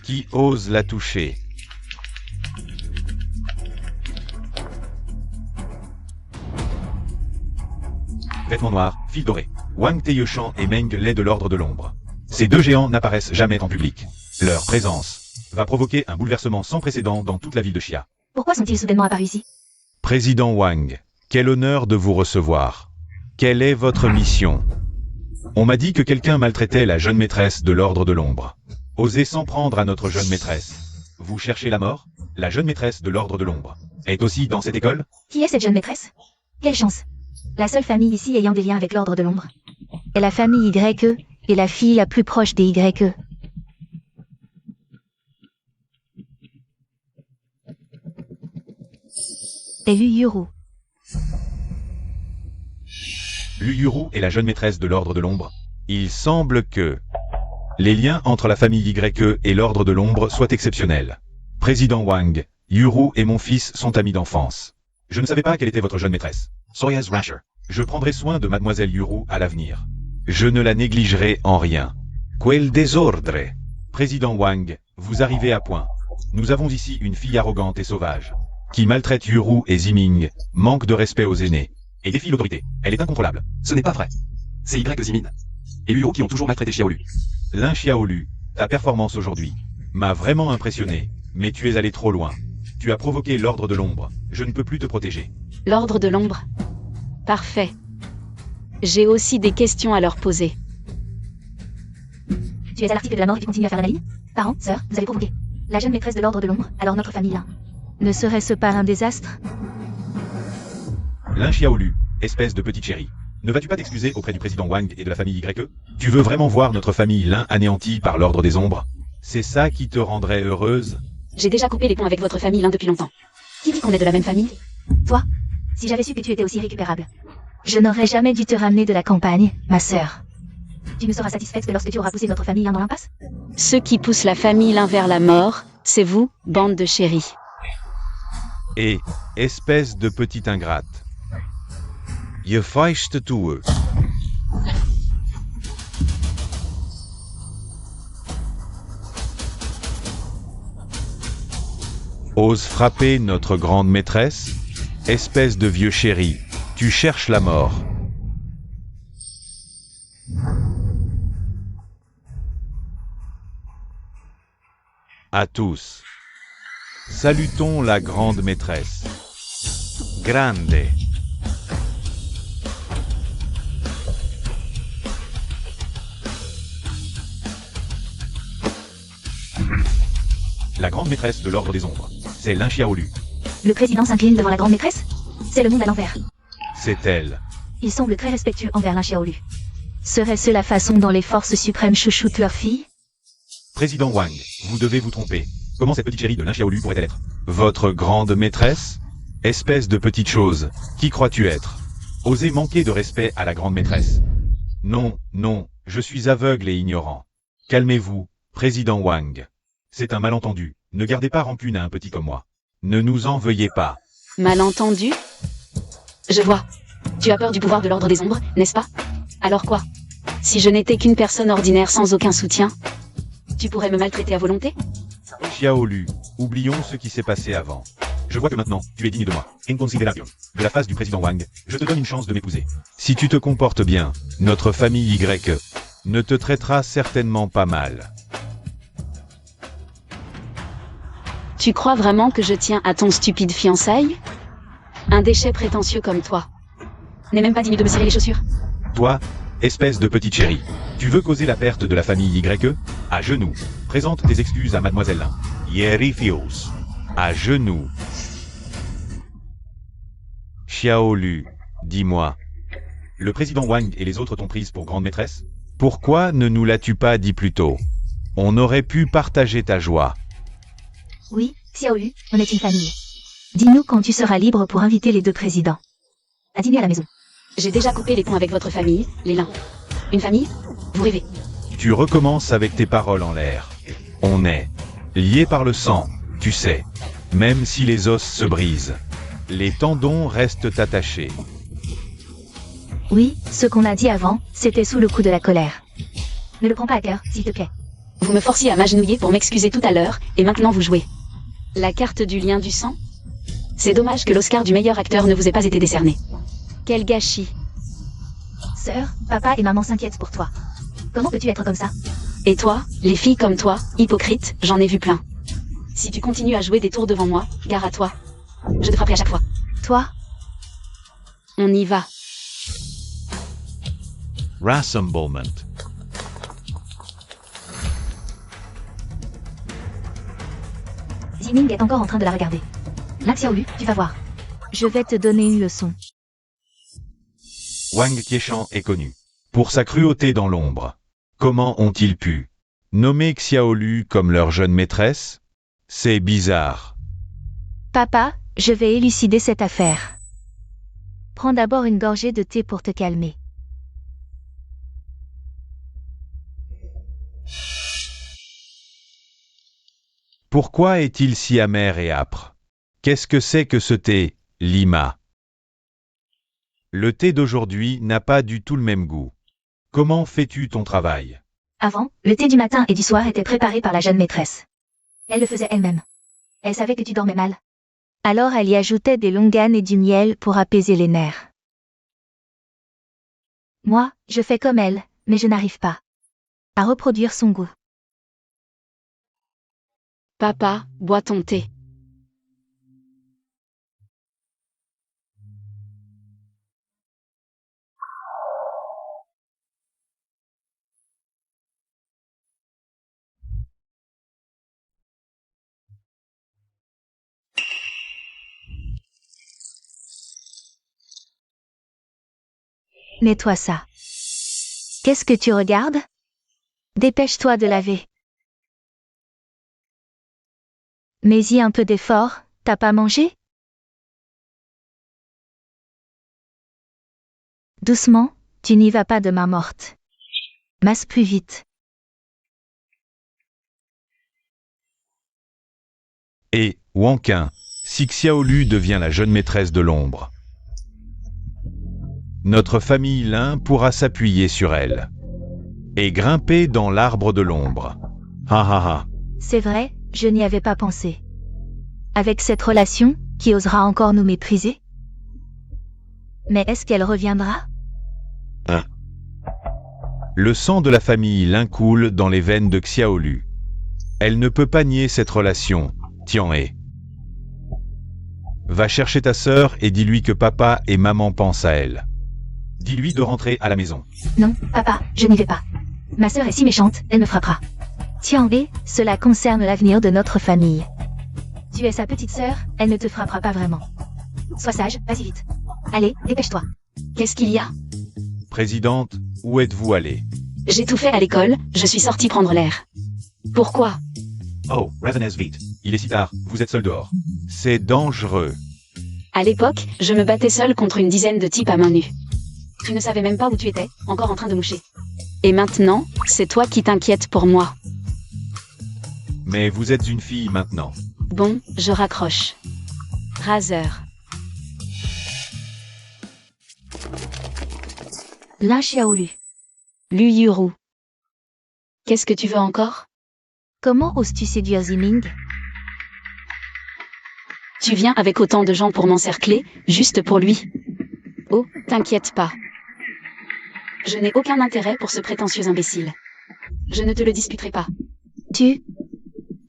A: Qui ose la toucher? vêtements noirs, fil doré. Wang Taiyushan et Meng Lei de l'Ordre de l'Ombre. Ces deux géants n'apparaissent jamais en public. Leur présence va provoquer un bouleversement sans précédent dans toute la ville de Xia.
B: Pourquoi sont-ils soudainement apparus ici?
A: Président Wang, quel honneur de vous recevoir. Quelle est votre mission? On m'a dit que quelqu'un maltraitait la jeune maîtresse de l'Ordre de l'Ombre. Osez s'en prendre à notre jeune maîtresse. Vous cherchez la mort? La jeune maîtresse de l'Ordre de l'Ombre est aussi dans cette école?
B: Qui est cette jeune maîtresse? Quelle chance! La seule famille ici ayant des liens avec l'Ordre de l'Ombre est la famille YE, et la fille la plus proche des YE. Et Lu Yuru.
A: Lu Yuru est la jeune maîtresse de l'Ordre de l'Ombre. Il semble que les liens entre la famille YE et l'Ordre de l'Ombre soient exceptionnels. Président Wang, Yuru et mon fils sont amis d'enfance. Je ne savais pas quelle était votre jeune maîtresse. Soyez Rasher. Je prendrai soin de mademoiselle Yuru à l'avenir. Je ne la négligerai en rien. Quel désordre! Président Wang, vous arrivez à point. Nous avons ici une fille arrogante et sauvage, qui maltraite Yuru et Ziming, manque de respect aux aînés, et défie l'autorité. Elle est incontrôlable.
E: Ce n'est pas vrai. C'est Y Zimin et Lu Yuru qui ont toujours maltraité Xiaolu.
A: Lin Xiaolu, ta performance aujourd'hui m'a vraiment impressionné, mais tu es allé trop loin. Tu as provoqué l'Ordre de l'Ombre. Je ne peux plus te protéger.
D: L'Ordre de l'Ombre. Parfait. J'ai aussi des questions à leur poser.
B: Tu es à l'article de la mort et tu continues à faire la maline? Parents, sœurs, vous avez provoqué la jeune maîtresse de l'Ordre de l'Ombre, alors notre famille là. Ne serait-ce pas un désastre?
A: Lin Xiaolu, espèce de petite chérie. Ne vas-tu pas t'excuser auprès du président Wang et de la famille YE? Tu veux vraiment voir notre famille Lin anéantie par l'Ordre des Ombres? C'est ça qui te rendrait heureuse?
D: J'ai déjà coupé les ponts avec votre famille Lin depuis longtemps. Qui dit qu'on est de la même famille?
B: Toi, si j'avais su que tu étais aussi récupérable, je n'aurais jamais dû te ramener de la campagne, ma sœur. Tu ne seras satisfaite que lorsque tu auras poussé notre famille Lin dans l'impasse?
D: Ceux qui poussent la famille Lin vers la mort, c'est vous, bande de chéris.
A: Et, espèce de petite ingrate. Je feiste tout. Ose frapper notre grande maîtresse? Espèce de vieux chéri, tu cherches la mort. À tous. Salutons la grande maîtresse. Grande. La grande maîtresse de l'Ordre des Ombres, c'est Lin Xiaolu.
B: Le président s'incline devant la grande maîtresse? C'est le monde à l'envers.
A: C'est elle.
B: Il semble très respectueux envers Lin Xiaolu. Serait-ce la façon dont les forces suprêmes chouchoutent leur fille?
A: Président Wang, vous devez vous tromper. Comment cette petite chérie de Lin Xiaolu pourrait-elle être votre grande maîtresse? Espèce de petite chose, qui crois-tu être? Osez manquer de respect à la grande maîtresse. Non, non, je suis aveugle et ignorant. Calmez-vous, président Wang. C'est un malentendu, ne gardez pas rancune à un petit comme moi. Ne nous en veuillez pas.
D: Malentendu? Je vois. Tu as peur du pouvoir de l'Ordre des Ombres, n'est-ce pas? Alors quoi? Si je n'étais qu'une personne ordinaire sans aucun soutien, tu pourrais me maltraiter à volonté?
A: Xiaolu, oublions ce qui s'est passé avant. Je vois que maintenant, tu es digne de moi. En considération de la face du président Wang, je te donne une chance de m'épouser. Si tu te comportes bien, notre famille YE ne te traitera certainement pas mal.
D: Tu crois vraiment que je tiens à ton stupide fiançaille? Un déchet prétentieux comme toi n'est même pas digne de me cirer les chaussures.
A: Toi, espèce de petite chérie, tu veux causer la perte de la famille YE? À genoux. Présente tes excuses à mademoiselle Lin. Yerifios. À genoux. Xiaolu, dis-moi. Le président Wang et les autres t'ont prise pour grande maîtresse? Pourquoi ne nous l'as-tu pas dit plus tôt? On aurait pu partager ta joie.
B: Oui, Xiaolu, on est une famille. Dis-nous quand tu seras libre pour inviter les deux présidents à dîner à la maison.
D: J'ai déjà coupé les ponts avec votre famille, les Lin. Une famille? Vous rêvez.
A: Tu recommences avec tes paroles en l'air. On est liés par le sang, tu sais. Même si les os se brisent, les tendons restent attachés.
B: Oui, ce qu'on a dit avant, c'était sous le coup de la colère. Ne le prends pas à cœur, s'il te plaît.
D: Vous me forciez à m'agenouiller pour m'excuser tout à l'heure, et maintenant vous jouez. La carte du lien du sang? C'est dommage que l'Oscar du meilleur acteur ne vous ait pas été décerné. Quel gâchis.
B: Sœur, papa et maman s'inquiètent pour toi. Comment peux-tu être comme ça?
D: Et toi, les filles comme toi, hypocrite, j'en ai vu plein. Si tu continues à jouer des tours devant moi, gare à toi. Je te frapperai à chaque fois.
B: Toi?
D: On y va.
A: Rassemblement.
B: Ziming est encore en train de la regarder. Lin Xiaolu, tu vas voir. Je vais te donner une leçon.
A: Wang Qieshan est connu pour sa cruauté dans l'ombre. Comment ont-ils pu nommer Xiaolu comme leur jeune maîtresse? C'est bizarre.
B: Papa, je vais élucider cette affaire. Prends d'abord une gorgée de thé pour te calmer.
A: Pourquoi est-il si amer et âpre? Qu'est-ce que c'est que ce thé, Lima? Le thé d'aujourd'hui n'a pas du tout le même goût. Comment fais-tu ton travail?
B: Avant, le thé du matin et du soir était préparé par la jeune maîtresse. Elle le faisait elle-même. Elle savait que tu dormais mal. Alors elle y ajoutait des longanes et du miel pour apaiser les nerfs. Moi, je fais comme elle, mais je n'arrive pas à reproduire son goût.
D: Papa, bois ton thé.
B: Nettoie ça. Qu'est-ce que tu regardes? Dépêche-toi de laver. Mais-y un peu d'effort, t'as pas mangé? Doucement, tu n'y vas pas de main morte. Masse plus vite.
A: Et, Wanqin, si Xiaolu devient la jeune maîtresse de l'ombre, notre famille Lin pourra s'appuyer sur elle et grimper dans l'arbre de l'ombre. Ha ha ha.
B: C'est vrai, je n'y avais pas pensé. Avec cette relation, qui osera encore nous mépriser? Mais est-ce qu'elle reviendra?
A: Le sang de la famille Lin coule dans les veines de Xiaolu. Elle ne peut pas nier cette relation, Tian-He. Va chercher ta sœur et dis-lui que papa et maman pensent à elle. Dis-lui de rentrer à la maison.
B: Non, papa, je n'y vais pas. Ma sœur est si méchante, elle me frappera. Tian-He, cela concerne l'avenir de notre famille. Tu es sa petite sœur, elle ne te frappera pas vraiment. Sois sage, vas-y vite. Allez, dépêche-toi.
D: Qu'est-ce qu'il y a?
A: Présidente, où êtes-vous allée?
D: J'ai tout fait à l'école, je suis sortie prendre l'air. Pourquoi?
A: Oh, revenez vite. Il est si tard, vous êtes seul dehors. C'est dangereux.
D: À l'époque, je me battais seule contre une dizaine de types à main nue. Tu ne savais même pas où tu étais, encore en train de moucher. Et maintenant, c'est toi qui t'inquiètes pour moi.
A: Mais vous êtes une fille maintenant.
D: Bon, je raccroche. Razer.
B: Lin Xiaolu.
D: Lu Yuru. Qu'est-ce que tu veux encore?
B: Comment oses-tu séduire Ziming?
D: Tu viens avec autant de gens pour m'encercler, juste pour lui. Oh, t'inquiète pas. Je n'ai aucun intérêt pour ce prétentieux imbécile. Je ne te le disputerai pas.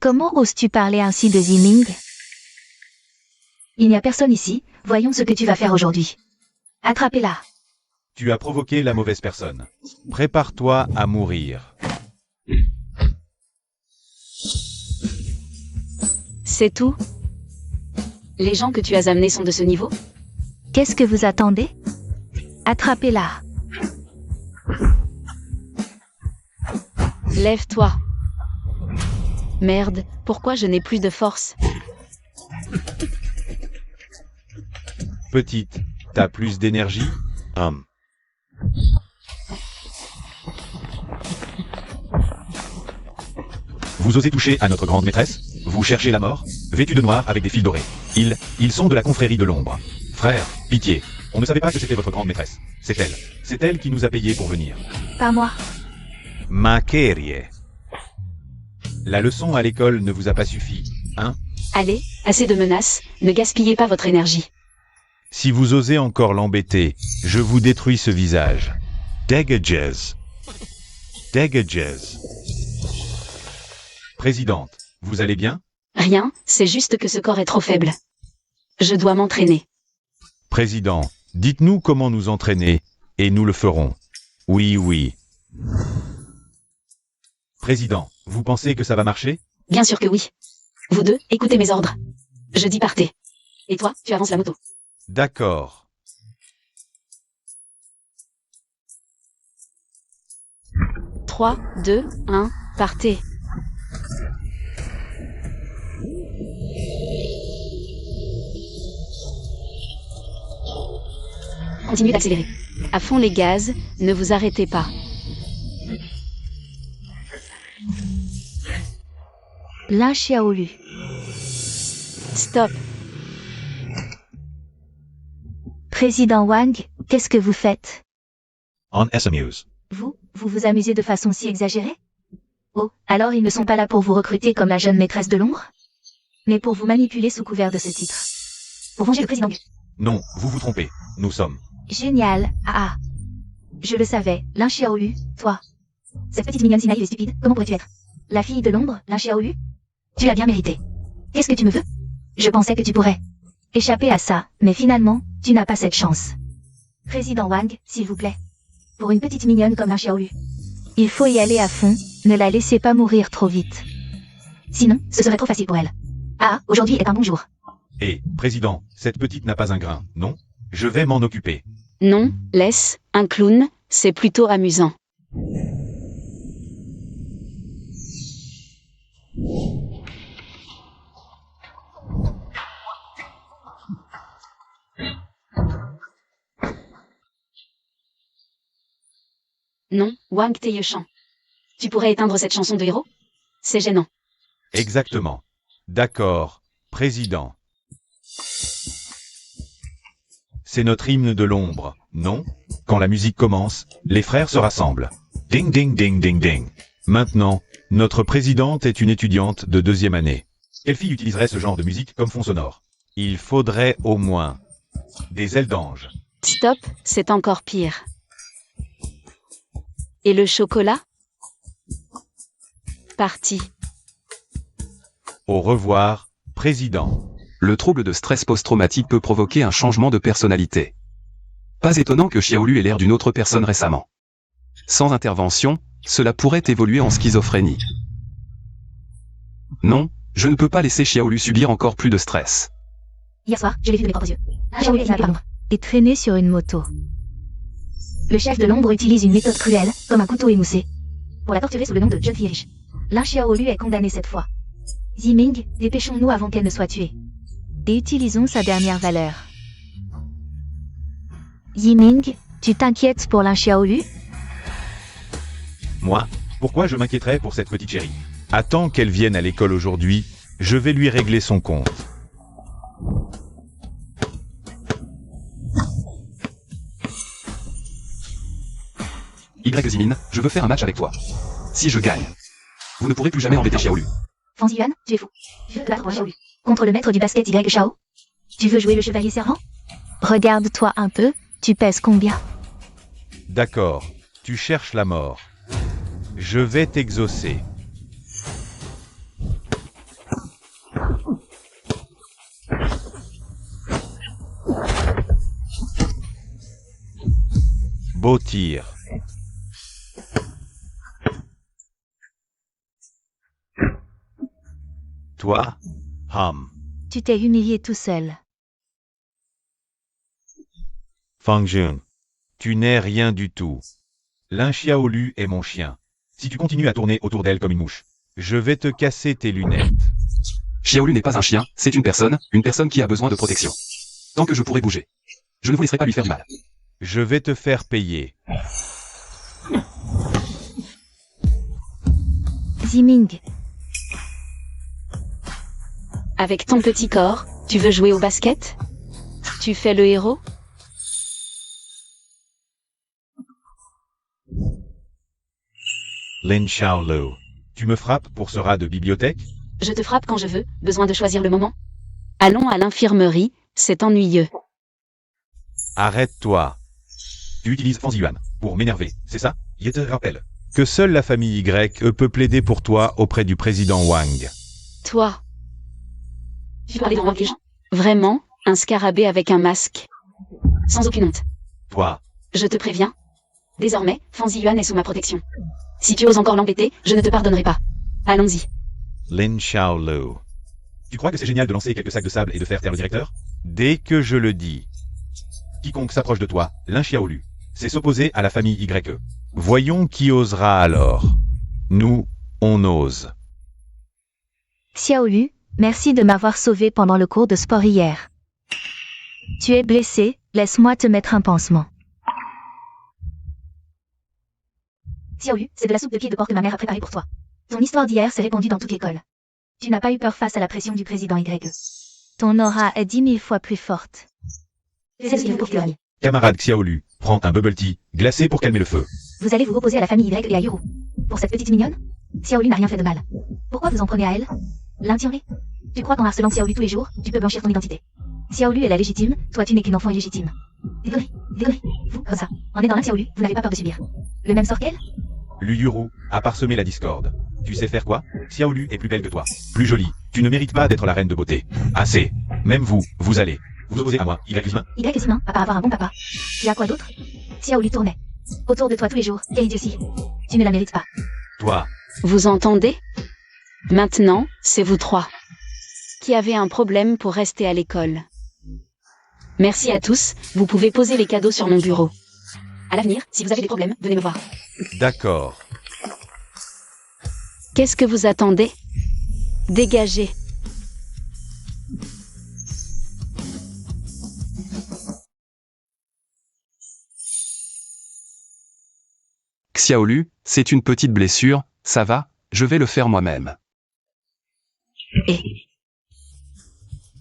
B: Comment oses-tu parler ainsi de Ziming? Il n'y a personne ici, voyons ce que tu vas faire aujourd'hui. Attrapez-la.
A: Tu as provoqué la mauvaise personne. Prépare-toi à mourir.
D: C'est tout? Les gens que tu as amenés sont de ce niveau?
B: Qu'est-ce que vous attendez? Attrapez-la.
D: Lève-toi. Merde, pourquoi je n'ai plus de force?
A: Petite, t'as plus d'énergie? Vous osez toucher à notre grande maîtresse? Vous cherchez la mort? Vêtus de noir avec des fils dorés. Ils sont de la confrérie de l'ombre. Frère, pitié. On ne savait pas que c'était votre grande maîtresse. C'est elle. C'est elle qui nous a payés pour venir.
B: Pas moi.
A: Makerie. La leçon à l'école ne vous a pas suffi, hein?
D: Allez, assez de menaces, ne gaspillez pas votre énergie.
A: Si vous osez encore l'embêter, je vous détruis ce visage. Dégagez. Dégagez. Présidente, vous allez bien?
D: Rien, c'est juste que ce corps est trop faible. Je dois m'entraîner.
A: Président, dites-nous comment nous entraîner, et nous le ferons. Oui, oui. Président, vous pensez que ça va marcher?
D: Bien sûr que oui. Vous deux, écoutez mes ordres. Je dis partez. Et toi, tu avances la moto.
A: D'accord.
D: Trois, 2, 1, partez. Continuez d'accélérer. À fond les gaz, ne vous arrêtez pas.
B: Lin Xiaolu.
D: Stop.
B: Président Wang, qu'est-ce que vous faites?
A: On s'amuse.
B: Vous vous amusez de façon si exagérée? Oh, alors ils ne sont pas là pour vous recruter comme la jeune maîtresse de l'ombre? Mais pour vous manipuler sous couvert de ce titre. Pour venger le président.
A: Non, vous vous trompez. Nous sommes.
B: Génial, ah. Je le savais, Lin Xiaolu, toi. Cette petite mignonne si naïve et stupide, comment pourrais-tu être? La fille de l'ombre, Lin Xiaolu? Tu l'as bien mérité. Qu'est-ce que tu me veux? Je pensais que tu pourrais échapper à ça, mais finalement, tu n'as pas cette chance. Président Wang, s'il vous plaît. Pour une petite mignonne comme Lin Xiaolu. Il faut y aller à fond, ne la laissez pas mourir trop vite. Sinon, ce serait trop facile pour elle. Ah, aujourd'hui est un bon jour.
A: Et, président, cette petite n'a pas un grain, non? Je vais m'en occuper.
D: Non, laisse, un clown, c'est plutôt amusant. Non, Wang Taeyechan. Tu pourrais éteindre cette chanson de héros? C'est gênant.
A: Exactement. D'accord, président. C'est notre hymne de l'ombre, non? Quand la musique commence, les frères se rassemblent. Ding ding ding ding ding. Maintenant, notre présidente est une étudiante de 2e année. Quelle fille utiliserait ce genre de musique comme fond sonore? Il faudrait au moins des ailes d'ange.
D: Stop, c'est encore pire. Et le chocolat? Parti.
A: Au revoir, président.
E: Le trouble de stress post-traumatique peut provoquer un changement de personnalité. Pas étonnant que Xiaolu ait l'air d'une autre personne récemment. Sans intervention, cela pourrait évoluer en schizophrénie. Non, je ne peux pas laisser Xiaolu subir encore plus de stress.
B: Hier soir, je l'ai vu de mes propres yeux. Xiaolu est par l'ombre. Et traîné sur une moto. Le chef de l'ombre utilise une méthode cruelle, comme un couteau émoussé, pour la torturer sous le nom de jeune fille riche. Lin Xiaolu est condamné cette fois. Ziming, dépêchons-nous avant qu'elle ne soit tuée. Et utilisons sa dernière valeur. Yiming, tu t'inquiètes pour Lin Xiaolu?
A: Moi? Pourquoi je m'inquiéterais pour cette petite chérie? Attends qu'elle vienne à l'école aujourd'hui, je vais lui régler son compte.
E: Y Zimin, je veux faire un match avec toi. Si je gagne, vous ne pourrez plus jamais embêter Xiaolu.
B: Fan Ziyuan, tu es fou. Tu veux te battre pour Xiaolu contre le maître du basket Y Shao? Tu veux jouer le chevalier servant? Regarde-toi un peu, tu pèses combien?
A: D'accord, tu cherches la mort. Je vais t'exaucer. Beau tir. Toi, Ham.
B: Tu t'es humilié tout seul.
A: Fang Jun. Tu n'es rien du tout. Lin Xiaolu est mon chien. Si tu continues à tourner autour d'elle comme une mouche, je vais te casser tes lunettes.
E: Xiaolu n'est pas un chien, c'est une personne qui a besoin de protection. Tant que je pourrai bouger, je ne vous laisserai pas lui faire du mal.
A: Je vais te faire payer.
B: Ziming,
D: Avec ton petit corps, tu veux jouer au basket? Tu fais le héros?
A: Lin Xiaolu. Tu me frappes pour ce rat de bibliothèque?
D: Je te frappe quand je veux, besoin de choisir le moment? Allons à l'infirmerie, c'est ennuyeux.
A: Arrête-toi. Tu utilises Fan Ziyuan. Pour m'énerver, c'est ça? Je te rappelle que seule la famille Y peut plaider pour toi auprès du président Wang.
D: Toi. Tu parlais devant les gens. Vraiment, un scarabée avec un masque. Sans aucune honte.
A: Toi,
D: Je te préviens. Désormais, Fanzi Yuan est sous ma protection. Si tu oses encore l'embêter, je ne te pardonnerai pas. Allons-y.
A: Lin Xiaolu. Tu crois que c'est génial de lancer quelques sacs de sable et de faire taire le directeur? Dès que je le dis. Quiconque s'approche de toi, Lin Xiaolu, c'est s'opposer à la famille YE. Voyons qui osera alors. Nous, on ose.
B: Xiaolu, merci de m'avoir sauvé pendant le cours de sport hier. Tu es blessé, laisse-moi te mettre un pansement. Xiaolu, c'est de la soupe de pied de porc que ma mère a préparée pour toi. Ton histoire d'hier s'est répandue dans toute l'école. Tu n'as pas eu peur face à la pression du président YE. Ton aura est 10 000 fois plus forte. C'est ce qu'il faut pour t'éloigner.
A: Camarade Xiaolu, prends un bubble tea, glacé pour calmer le feu.
B: Vous allez vous opposer à la famille Y et à Yuru. Pour cette petite mignonne, Xiaolu n'a rien fait de mal. Pourquoi vous en prenez à elle? L'intimider? Tu crois qu'en harcelant Xiaolu tous les jours, tu peux blanchir ton identité? Xiaolu est la légitime, toi tu n'es qu'une enfant illégitime. Décoré, vous, comme ça, en aidant la Xiaolu, vous n'avez pas peur de subir le même sort qu'elle?
A: Luyuru a parsemé la discorde. Tu sais faire quoi? Xiaolu est plus belle que toi. Plus jolie. Tu ne mérites pas d'être la reine de beauté. Assez. Même vous, vous allez. Vous opposez à moi, Y humain?
B: Y est humain, à part avoir un bon papa. Tu as quoi d'autre? Xiaolu tournait autour de toi tous les jours. Quelle idiotie. Tu ne la mérites pas.
A: Toi.
D: Vous entendez? Maintenant, c'est vous trois qui avez un problème pour rester à l'école. Merci à tous, vous pouvez poser les cadeaux sur mon bureau. À l'avenir, si vous avez des problèmes, venez me voir.
A: D'accord.
D: Qu'est-ce que vous attendez? Dégagez.
E: Xiaolu, c'est une petite blessure, ça va, je vais le faire moi-même.
D: Et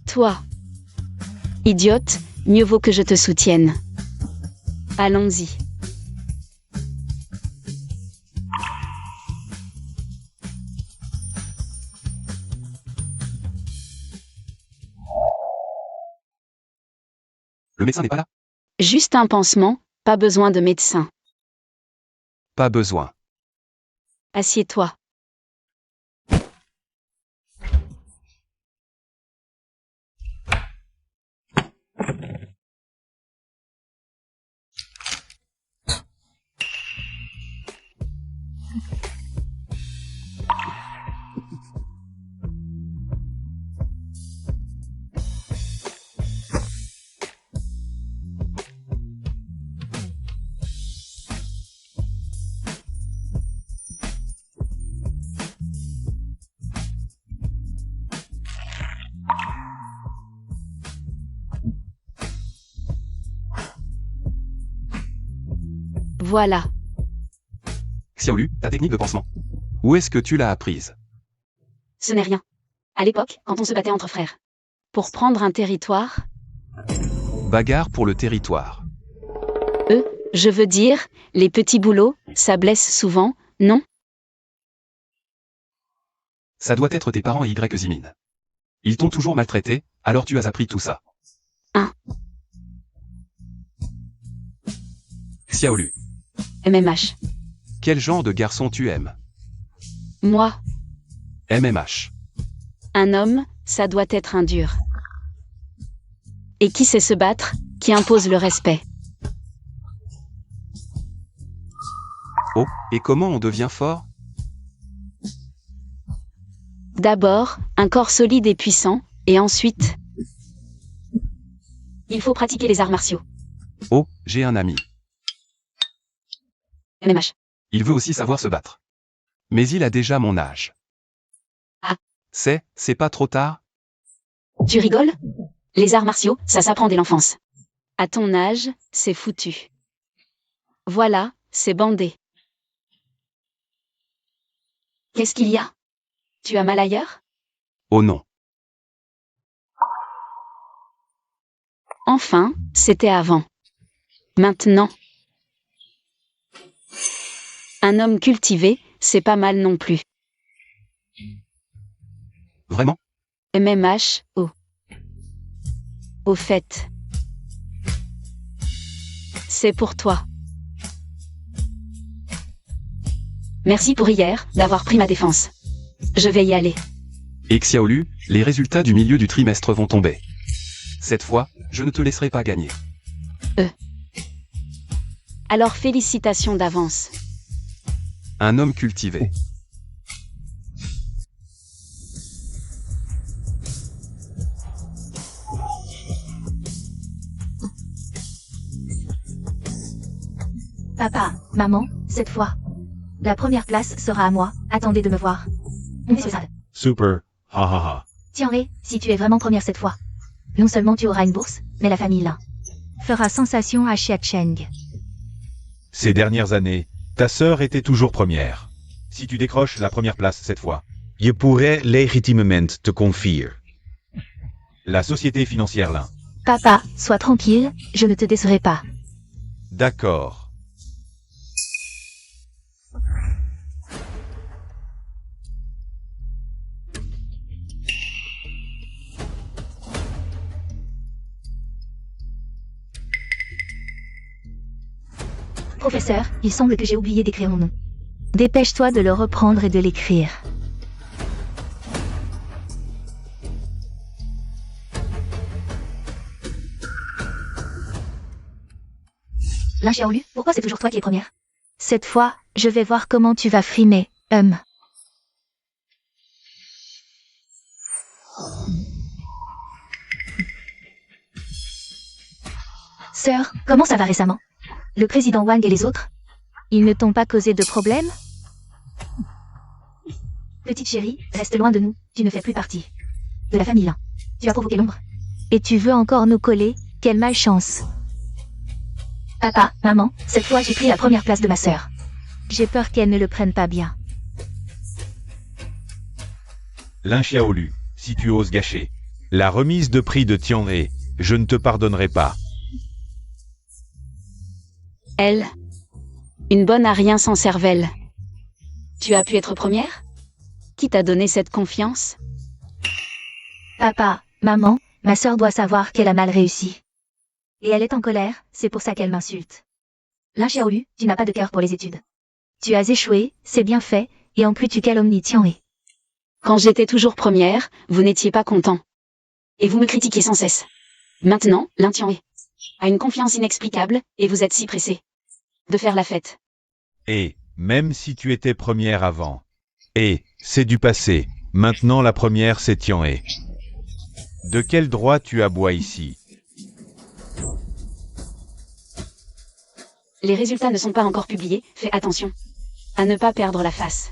D: toi, idiote, mieux vaut que je te soutienne. Allons-y.
E: Le médecin n'est pas là?
D: Juste un pansement, pas besoin de médecin.
E: Pas besoin.
D: Assieds-toi. Voilà.
E: Xiaolu, ta technique de pansement. Où est-ce que tu l'as apprise?
D: Ce n'est rien. À l'époque, quand on se battait entre frères. Pour prendre un territoire,
E: Bagarre pour le territoire.
D: je veux dire, les petits boulots, ça blesse souvent, non?
E: Ça doit être tes parents Y Zimin. Ils t'ont toujours maltraité, alors tu as appris tout ça. Xiaolu,
D: MMH.
E: quel genre de garçon tu aimes?
D: Moi,
E: MMH.
D: un homme, ça doit être un dur. Et qui sait se battre, qui impose le respect.
E: Oh, et comment on devient fort?
D: D'abord, un corps solide et puissant, et ensuite... Il faut pratiquer les arts martiaux.
E: Oh, j'ai un ami.
D: MMH.
E: Il veut aussi savoir se battre. Mais il a déjà mon âge.
D: Ah.
E: C'est pas trop tard?
D: Tu rigoles? Les arts martiaux, ça s'apprend dès l'enfance. À ton âge, c'est foutu. Voilà, c'est bandé. Qu'est-ce qu'il y a? Tu as mal ailleurs?
E: Oh non.
D: Enfin, c'était avant. Maintenant. Un homme cultivé, c'est pas mal non plus.
E: Vraiment?
D: MMH, oh. Au fait. C'est pour toi. Merci pour hier, d'avoir pris ma défense. Je vais y aller.
E: Et Xiaolu, les résultats du milieu du trimestre vont tomber. Cette fois, je ne te laisserai pas gagner.
D: Alors félicitations d'avance.
E: Un homme cultivé.
B: Papa, maman, cette fois. La première place sera à moi, attendez de me voir.
A: Super, ha ha ha.
B: Tiens-les, si tu es vraiment première cette fois. Non seulement tu auras une bourse, mais la famille là fera sensation à Xiacheng.
A: Ces dernières années, ta sœur était toujours première. Si tu décroches la première place cette fois,
C: Je pourrais légitimement te confier.
A: la société financière là.
B: Papa, sois tranquille, je ne te décerai pas.
A: D'accord.
B: Professeur, il semble que j'ai oublié d'écrire mon nom. Dépêche-toi de le reprendre et de l'écrire. Lin Xiaolu, pourquoi c'est toujours toi qui es première? Cette fois, je vais voir comment tu vas frimer, Sœur, comment ça va récemment? Le président Wang et les autres? Ils ne t'ont pas causé de problème? Petite chérie, reste loin de nous, tu ne fais plus partie de la famille là. Tu as provoqué l'ombre. Et tu veux encore nous coller? Quelle malchance. Papa, maman, cette fois j'ai pris la première place de ma sœur. J'ai peur qu'elle ne le prenne pas bien.
A: Lin Xiaolu, si tu oses gâcher la remise de prix de Tianhe, je ne te pardonnerai pas.
D: Elle. Une bonne à rien sans cervelle. Tu as pu être première? Qui t'a donné cette confiance?
B: Papa, maman, ma sœur doit savoir qu'elle a mal réussi. Et elle est en colère, c'est pour ça qu'elle m'insulte. Lin Xiaolu, tu n'as pas de cœur pour les études. Tu as échoué, c'est bien fait, et en plus tu calomnies Tianhe.
D: Quand j'étais toujours première, vous n'étiez pas content. Et vous me critiquiez sans cesse. Maintenant, Lin Tianhe a une confiance inexplicable, et vous êtes si pressé de faire la fête.
A: Et, même si tu étais première avant, et, c'est du passé, maintenant la première c'est Tianhe. De quel droit tu aboies ici?
D: Les résultats ne sont pas encore publiés, fais attention à ne pas perdre la face.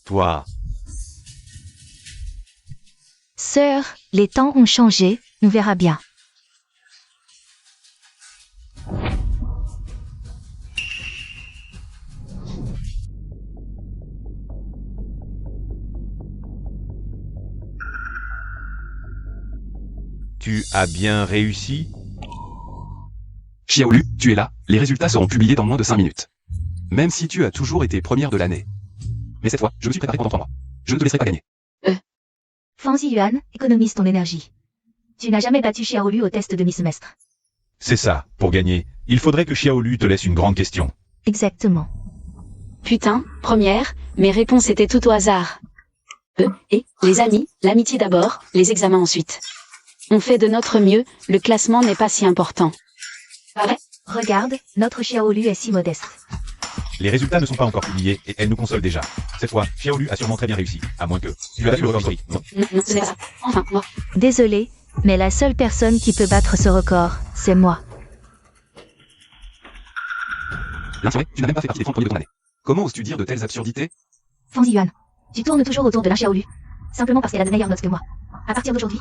A: Toi,
B: Sœur, les temps ont changé, nous verra bien.
A: tu as bien réussi?
E: Xiaolu, tu es là, les résultats seront publiés dans moins de 5 minutes. Même si tu as toujours été première de l'année. Mais cette fois, je me suis préparé pendant 3 mois. Je ne te laisserai pas gagner.
B: Fanzi Yuan, économise ton énergie. Tu n'as jamais battu Xiaolu au test de mi-semestre.
A: C'est ça, pour gagner, il faudrait que Xiaolu te laisse une grande question.
B: Exactement.
D: Putain, première, mes réponses étaient tout au hasard. Et, les amis, l'amitié d'abord, les examens ensuite. On fait de notre mieux, le classement n'est pas si important. Pas vrai?
B: Regarde, notre Xiaolu est si modeste.
A: Les résultats ne sont pas encore publiés et elle nous console déjà. Cette fois, Xiaolu a sûrement très bien réussi, à moins que tu as battu le record historique. Non.
D: Non, ce n'est pas ça. Enfin, moi.
B: Désolé, mais la seule personne qui peut battre ce record, c'est moi.
E: Lin Tianhe, tu n'as même pas fait partie des 30 premiers de ton année. Comment oses-tu dire de telles absurdités?
B: Fanzi Yuan, tu tournes toujours autour de Lin Xiaolu. Simplement parce qu'elle a de meilleures notes que moi. À partir d'aujourd'hui,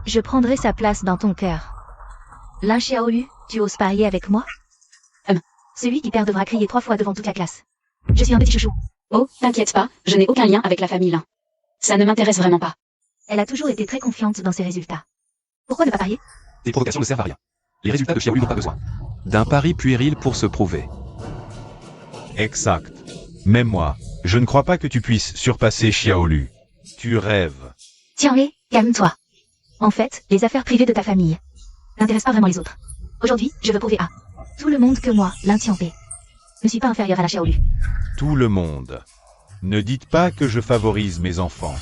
B: je prendrai sa place dans ton cœur. Lin Xiaolu, tu oses parier avec moi? Celui qui perd devra crier 3 fois devant toute la classe. Je suis un petit chouchou.
D: Oh, t'inquiète pas, je n'ai aucun lien avec la famille Lin. Ça ne m'intéresse vraiment pas.
B: Elle a toujours été très confiante dans ses résultats. Pourquoi ne pas parier?
E: Tes provocations ne servent à rien. Les résultats de Xiaolu n'ont pas besoin d'un pari puéril pour se prouver.
A: Exact. Même moi, je ne crois pas que tu puisses surpasser Xiaolu. Tu rêves.
B: Tiens-les, calme-toi. En fait, les affaires privées de ta famille n'intéressent pas vraiment les autres. Aujourd'hui, je veux prouver à tout le monde que moi, Lin Tianhe, ne suis pas inférieur à la Xiaolu.
A: Tout le monde. Ne dites pas que je favorise mes enfants.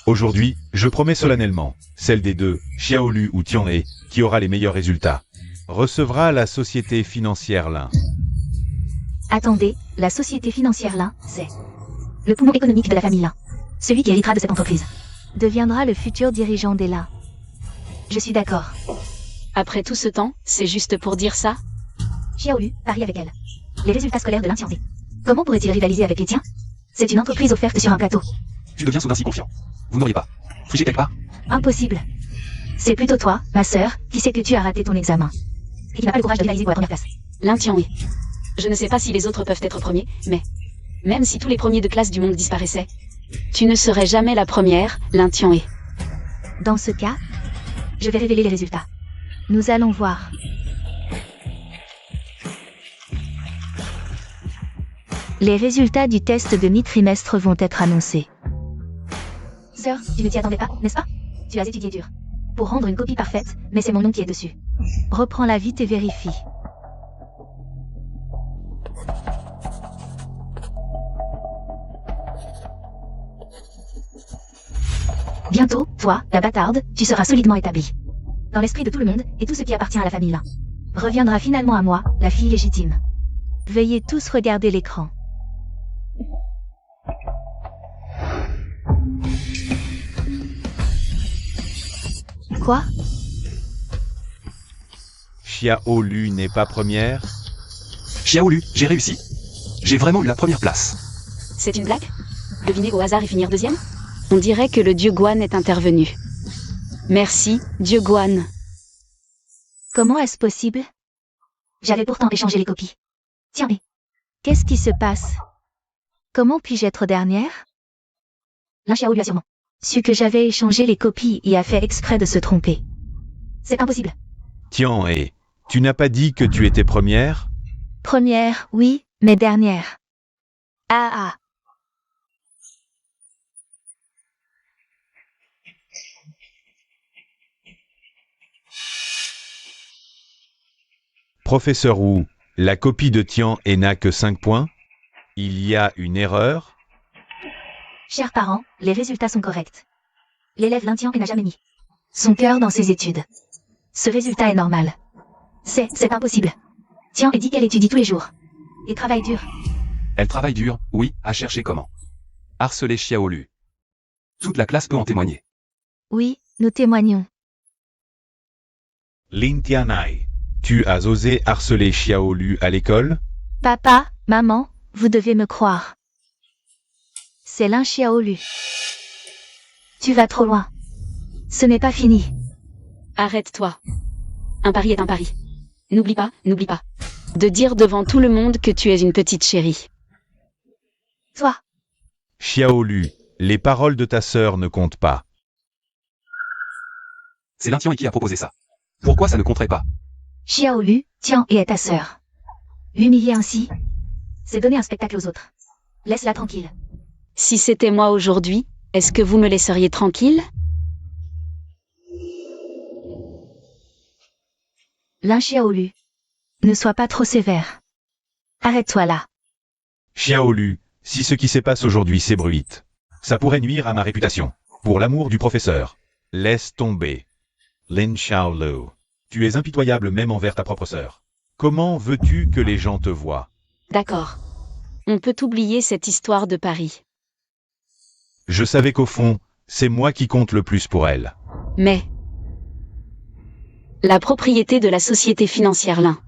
A: Aujourd'hui, je promets solennellement, celle des deux, Xiaolu ou Tianhe, qui aura les meilleurs résultats, recevra la société financière Lin.
B: Attendez, la société financière Lin, c'est le poumon économique de la famille Lin. Celui qui héritera de cette entreprise deviendra le futur dirigeant des Lin. Je suis d'accord.
D: Après tout ce temps, c'est juste pour dire ça?
B: Xiaolu, parie avec elle. Les résultats scolaires de Lin Tianhe. Comment pourrait-il rivaliser avec les tiens? C'est une entreprise offerte sur un plateau.
E: Tu deviens soudain si confiant. Vous n'auriez pas triché quelque part?
B: Impossible. C'est plutôt toi, ma sœur, qui sait que tu as raté ton examen. Et qui n'a pas le courage de rivaliser pour la première place.
D: Lin Tianhe. Je ne sais pas si les autres peuvent être premiers, mais même si tous les premiers de classe du monde disparaissaient, tu ne serais jamais la première, Lin Tianhe.
B: Dans ce cas, je vais révéler les résultats. Nous allons voir. Les résultats du test de mi-trimestre vont être annoncés. Sœur, tu ne t'y attendais pas, n'est-ce pas? Tu as étudié dur. Pour rendre une copie parfaite, mais c'est mon nom qui est dessus. Reprends-la vite et vérifie. Bientôt, toi, la bâtarde, tu seras solidement établie. Dans l'esprit de tout le monde, et tout ce qui appartient à la famille Lin reviendra finalement à moi, la fille légitime. Veuillez tous regarder l'écran. Quoi?
A: Xiaolu n'est pas première?
E: Xiaolu, j'ai réussi. J'ai vraiment eu la première place.
D: C'est une blague? Deviner au hasard et finir deuxième? On dirait que le dieu Guan est intervenu. Merci, dieu Guan.
B: Comment est-ce possible? J'avais pourtant échangé les copies. Tiens, mais qu'est-ce qui se passe? Comment puis-je être dernière? Lin Xiaolu a sûrement su que j'avais échangé les copies et a fait exprès de se tromper. C'est impossible.
A: Tianhe, tu n'as pas dit que tu étais première?
B: Première, oui, mais dernière. Ah.
A: Professeur Wu, la copie de Tianhe n'a que 5 points? Il y a une erreur?
B: Chers parents, les résultats sont corrects. L'élève Lin Tianhe n'a jamais mis son cœur dans ses études. Ce résultat est normal. C'est impossible. Tianhe dit qu'elle étudie tous les jours. Et travaille dur.
E: Elle travaille dur, oui, à chercher comment harceler Xiaolu. Toute la classe peut en témoigner.
B: Oui, nous témoignons.
A: Lin Tianhe, tu as osé harceler Xiaolu à l'école?
B: Papa, maman, vous devez me croire. C'est Lin Xiaolu. Tu vas trop loin. Ce n'est pas fini.
D: Arrête-toi. Un pari est un pari. N'oublie pas, de dire devant tout le monde que tu es une petite chérie.
B: Toi,
A: Xiaolu, les paroles de ta sœur ne comptent pas.
E: C'est Lin Tianhe qui a proposé ça. Pourquoi ça ne compterait pas?
B: Xiaolu, Tianhe est ta sœur. L'humilier ainsi, c'est donner un spectacle aux autres. Laisse-la tranquille.
D: Si c'était moi aujourd'hui, est-ce que vous me laisseriez tranquille?
B: Lin Xiaolu, ne sois pas trop sévère. Arrête-toi là.
A: Xiaolu, si ce qui se passe aujourd'hui s'ébruite, ça pourrait nuire à ma réputation. Pour l'amour du professeur, laisse tomber. Lin Xiaolu, tu es impitoyable même envers ta propre sœur. Comment veux-tu que les gens te voient?
D: D'accord. On peut oublier cette histoire de Paris.
A: Je savais qu'au fond, c'est moi qui compte le plus pour elle.
D: Mais la propriété de la société financière Lin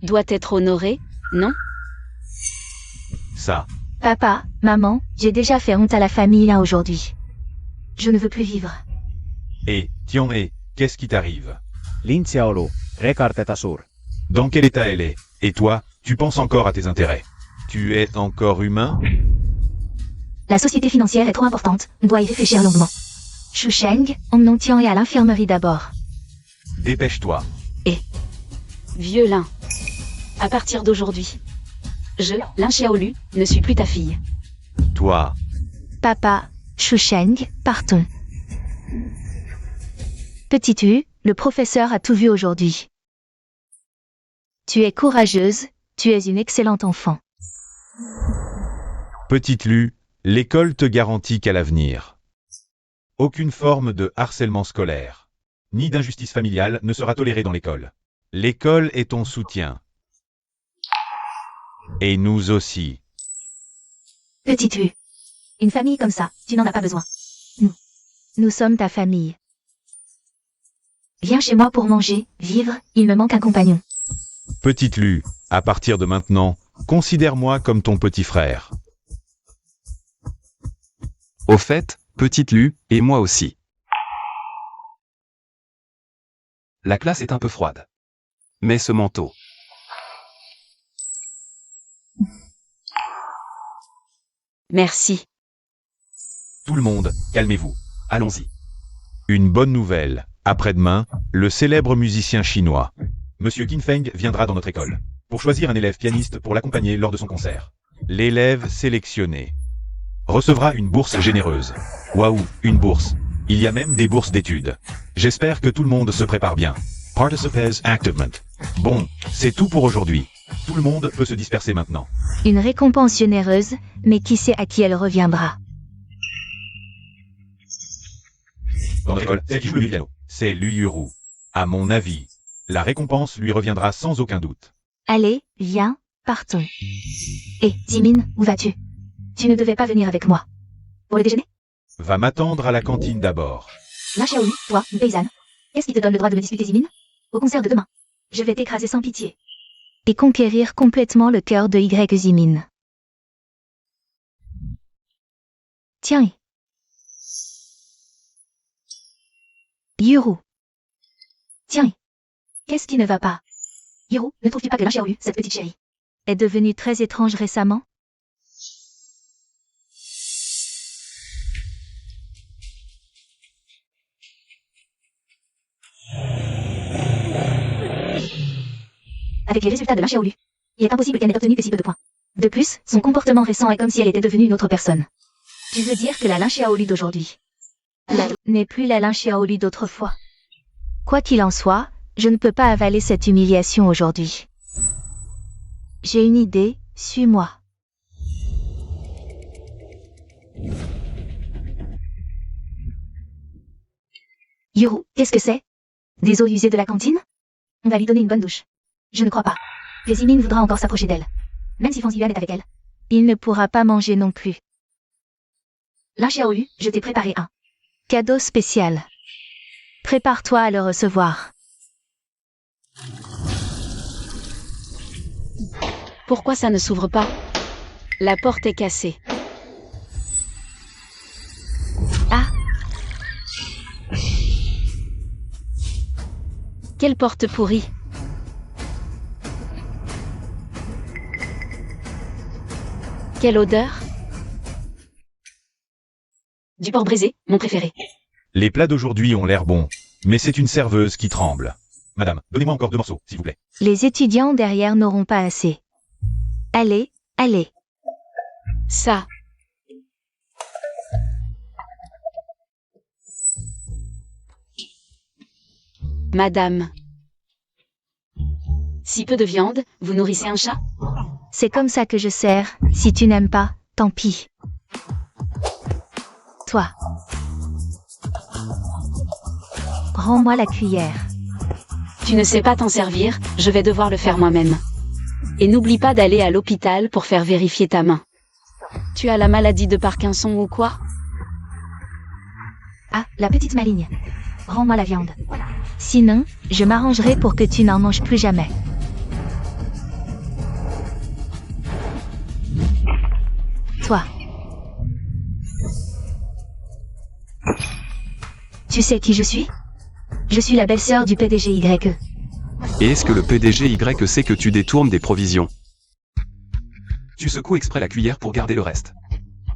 D: doit être honorée, non?
A: Ça,
B: Papa, maman, j'ai déjà fait honte à la famille là aujourd'hui. Je ne veux plus vivre.
A: et, Tianhe, qu'est-ce qui t'arrive?
F: Lin Xiaolu, rekarteta suur.
A: Dans quel état elle est? Et toi, tu penses encore à tes intérêts? Tu es encore humain?
B: La société financière est trop importante, on doit y réfléchir longuement. Shu Sheng, emmenons Tianhe à l'infirmerie d'abord.
A: Dépêche-toi.
D: Vieux Lin. À partir d'aujourd'hui, je, Lin Xiaolu, ne suis plus ta fille.
A: Toi,
B: Papa, Shu Sheng, partons. Petit U, le professeur a tout vu aujourd'hui. Tu es courageuse, Tu es une excellente enfant.
A: Petite Lu, l'école te garantit qu'à l'avenir, aucune forme de harcèlement scolaire, ni d'injustice familiale ne sera tolérée dans l'école. L'école est ton soutien. Et nous aussi.
B: Petite Lu. Une famille comme ça, tu n'en as pas besoin. Nous sommes ta famille. Viens chez moi pour manger, vivre, il me manque un compagnon.
A: Petite Lu, à partir de maintenant, considère-moi comme ton petit frère.
E: Au fait, petite Lu, et moi aussi. La classe est un peu froide. Mais ce manteau.
D: Merci.
A: Tout le monde, calmez-vous.
E: Allons-y.
A: Une bonne nouvelle. Après-demain, le célèbre musicien chinois, Monsieur Qin Feng, viendra dans notre école, pour choisir un élève pianiste pour l'accompagner lors de son concert. L'élève sélectionné recevra une bourse généreuse. Waouh, une bourse. Il y a même des bourses d'études. J'espère que tout le monde se prépare bien. Participants Activement. Bon, c'est tout pour aujourd'hui. Tout le monde peut se disperser maintenant.
B: Une récompense généreuse, mais qui sait à qui elle reviendra.
A: Dans notre école, celle qui joue le piano, c'est Lu Yuru. À mon avis, la récompense lui reviendra sans aucun doute.
B: Allez, viens, partons. Hé, Zimin, où vas-tu? Tu ne devais pas venir avec moi. Pour le déjeuner?
A: Va m'attendre à la cantine d'abord.
B: Là, Xiaolu, toi, une paysanne. Qu'est-ce qui te donne le droit de me disputer, Zimin? Au concert de demain. Je vais t'écraser sans pitié. Et conquérir complètement le cœur de Y Zimin. Tiens. Yuru. Tiens. Qu'est-ce qui ne va pas? Yuru, ne trouves-tu pas que Lin Xiaolu, cette petite chérie, est devenue très étrange récemment? Avec les résultats de Lin Xiaolu, il est impossible qu'elle n'ait obtenu que si peu de points. De plus, son comportement récent est comme si elle était devenue une autre personne. Tu veux dire que la Lin Xiaolu d'aujourd'hui n'est plus la Lin Xiaolu d'autrefois? Quoi qu'il en soit, je ne peux pas avaler cette humiliation aujourd'hui. J'ai une idée, suis-moi. Yuru, qu'est-ce que c'est? Des eaux usées de la cantine? On va lui donner une bonne douche. Je ne crois pas. Que Zimin voudra encore s'approcher d'elle. Même si Fanziluan est avec elle. Il ne pourra pas manger non plus. Lin Xiaolu, je t'ai préparé un cadeau spécial. Prépare-toi à le recevoir.
D: Pourquoi ça ne s'ouvre pas? La porte est cassée.
B: Ah!
D: Quelle porte pourrie! Quelle odeur!
B: Du porc braisé, mon préféré.
A: Les plats d'aujourd'hui ont l'air bons, mais c'est une serveuse qui tremble. Madame, donnez-moi encore 2 morceaux, s'il vous plaît.
B: Les étudiants derrière n'auront pas assez. Allez, allez.
D: Ça. Madame. Si peu de viande, vous nourrissez un chat?
B: C'est comme ça que je sers. Si tu n'aimes pas, tant pis. Toi. Rends-moi la cuillère.
D: Tu ne sais pas t'en servir, je vais devoir le faire moi-même. Et n'oublie pas d'aller à l'hôpital pour faire vérifier ta main. Tu as la maladie de Parkinson ou quoi?
B: Ah, la petite maligne. Rends-moi la viande. Sinon, je m'arrangerai pour que tu n'en manges plus jamais. Toi. Tu sais qui je suis? Je suis la belle-sœur du PDG YE.
E: Et est-ce que le PDG Y sait que tu détournes des provisions? Tu secoues exprès la cuillère pour garder le reste.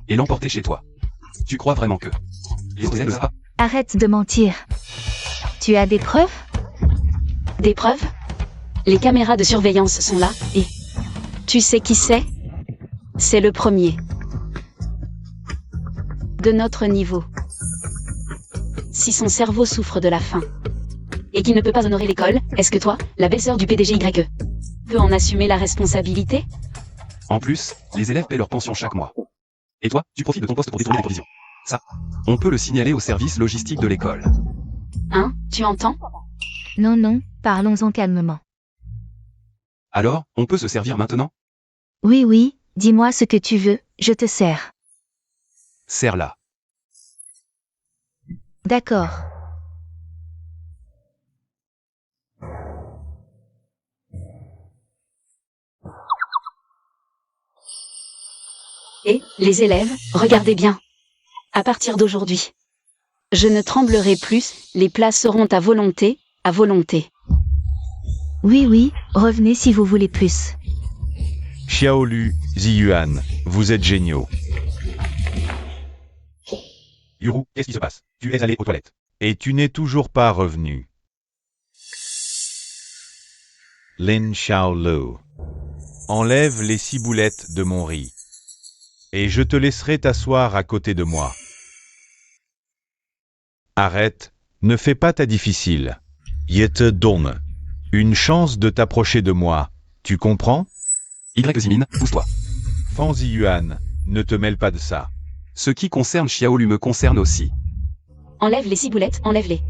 E: Et l'emporter chez toi. Tu crois vraiment que... Les autres n'aiment pas?
B: Arrête de mentir. Tu as des preuves?
D: Des preuves? Les caméras de surveillance sont là, et... Tu sais qui c'est? C'est le premier. De notre niveau. Si son cerveau souffre de la faim, et qu'il ne peut pas honorer l'école, est-ce que toi, la belle-sœur du PDG YE, peux en assumer la responsabilité?
E: En plus, les élèves paient leur pension chaque mois. Et toi, tu profites de ton poste pour détourner les provisions. Ça, on peut le signaler au service logistique de l'école.
D: Hein, tu entends?
B: Non, non, parlons-en calmement.
E: Alors, on peut se servir maintenant?
B: Oui, oui, dis-moi ce que tu veux, je te sers.
E: Serre-la.
B: D'accord.
D: Et, les élèves, regardez bien. À partir d'aujourd'hui, je ne tremblerai plus, les places seront à volonté, à volonté.
B: Oui, oui, revenez si vous voulez plus.
A: Xiaolu, Ziyuan, vous êtes géniaux.
C: Yuru, qu'est-ce qui se passe? Tu es allé aux toilettes.
A: Et tu n'es toujours pas revenu. Lin Xiaolu. Enlève les ciboulettes de mon riz. Et je te laisserai t'asseoir à côté de moi. Arrête, ne fais pas ta difficile. Je te donne une chance de t'approcher de moi, tu comprends?
E: Zimin, pousse-toi.
A: Fan Ziyuan, ne te mêle pas de ça.
E: Ce qui concerne Xiaolu me concerne aussi.
D: Enlève les ciboulettes, enlève-les.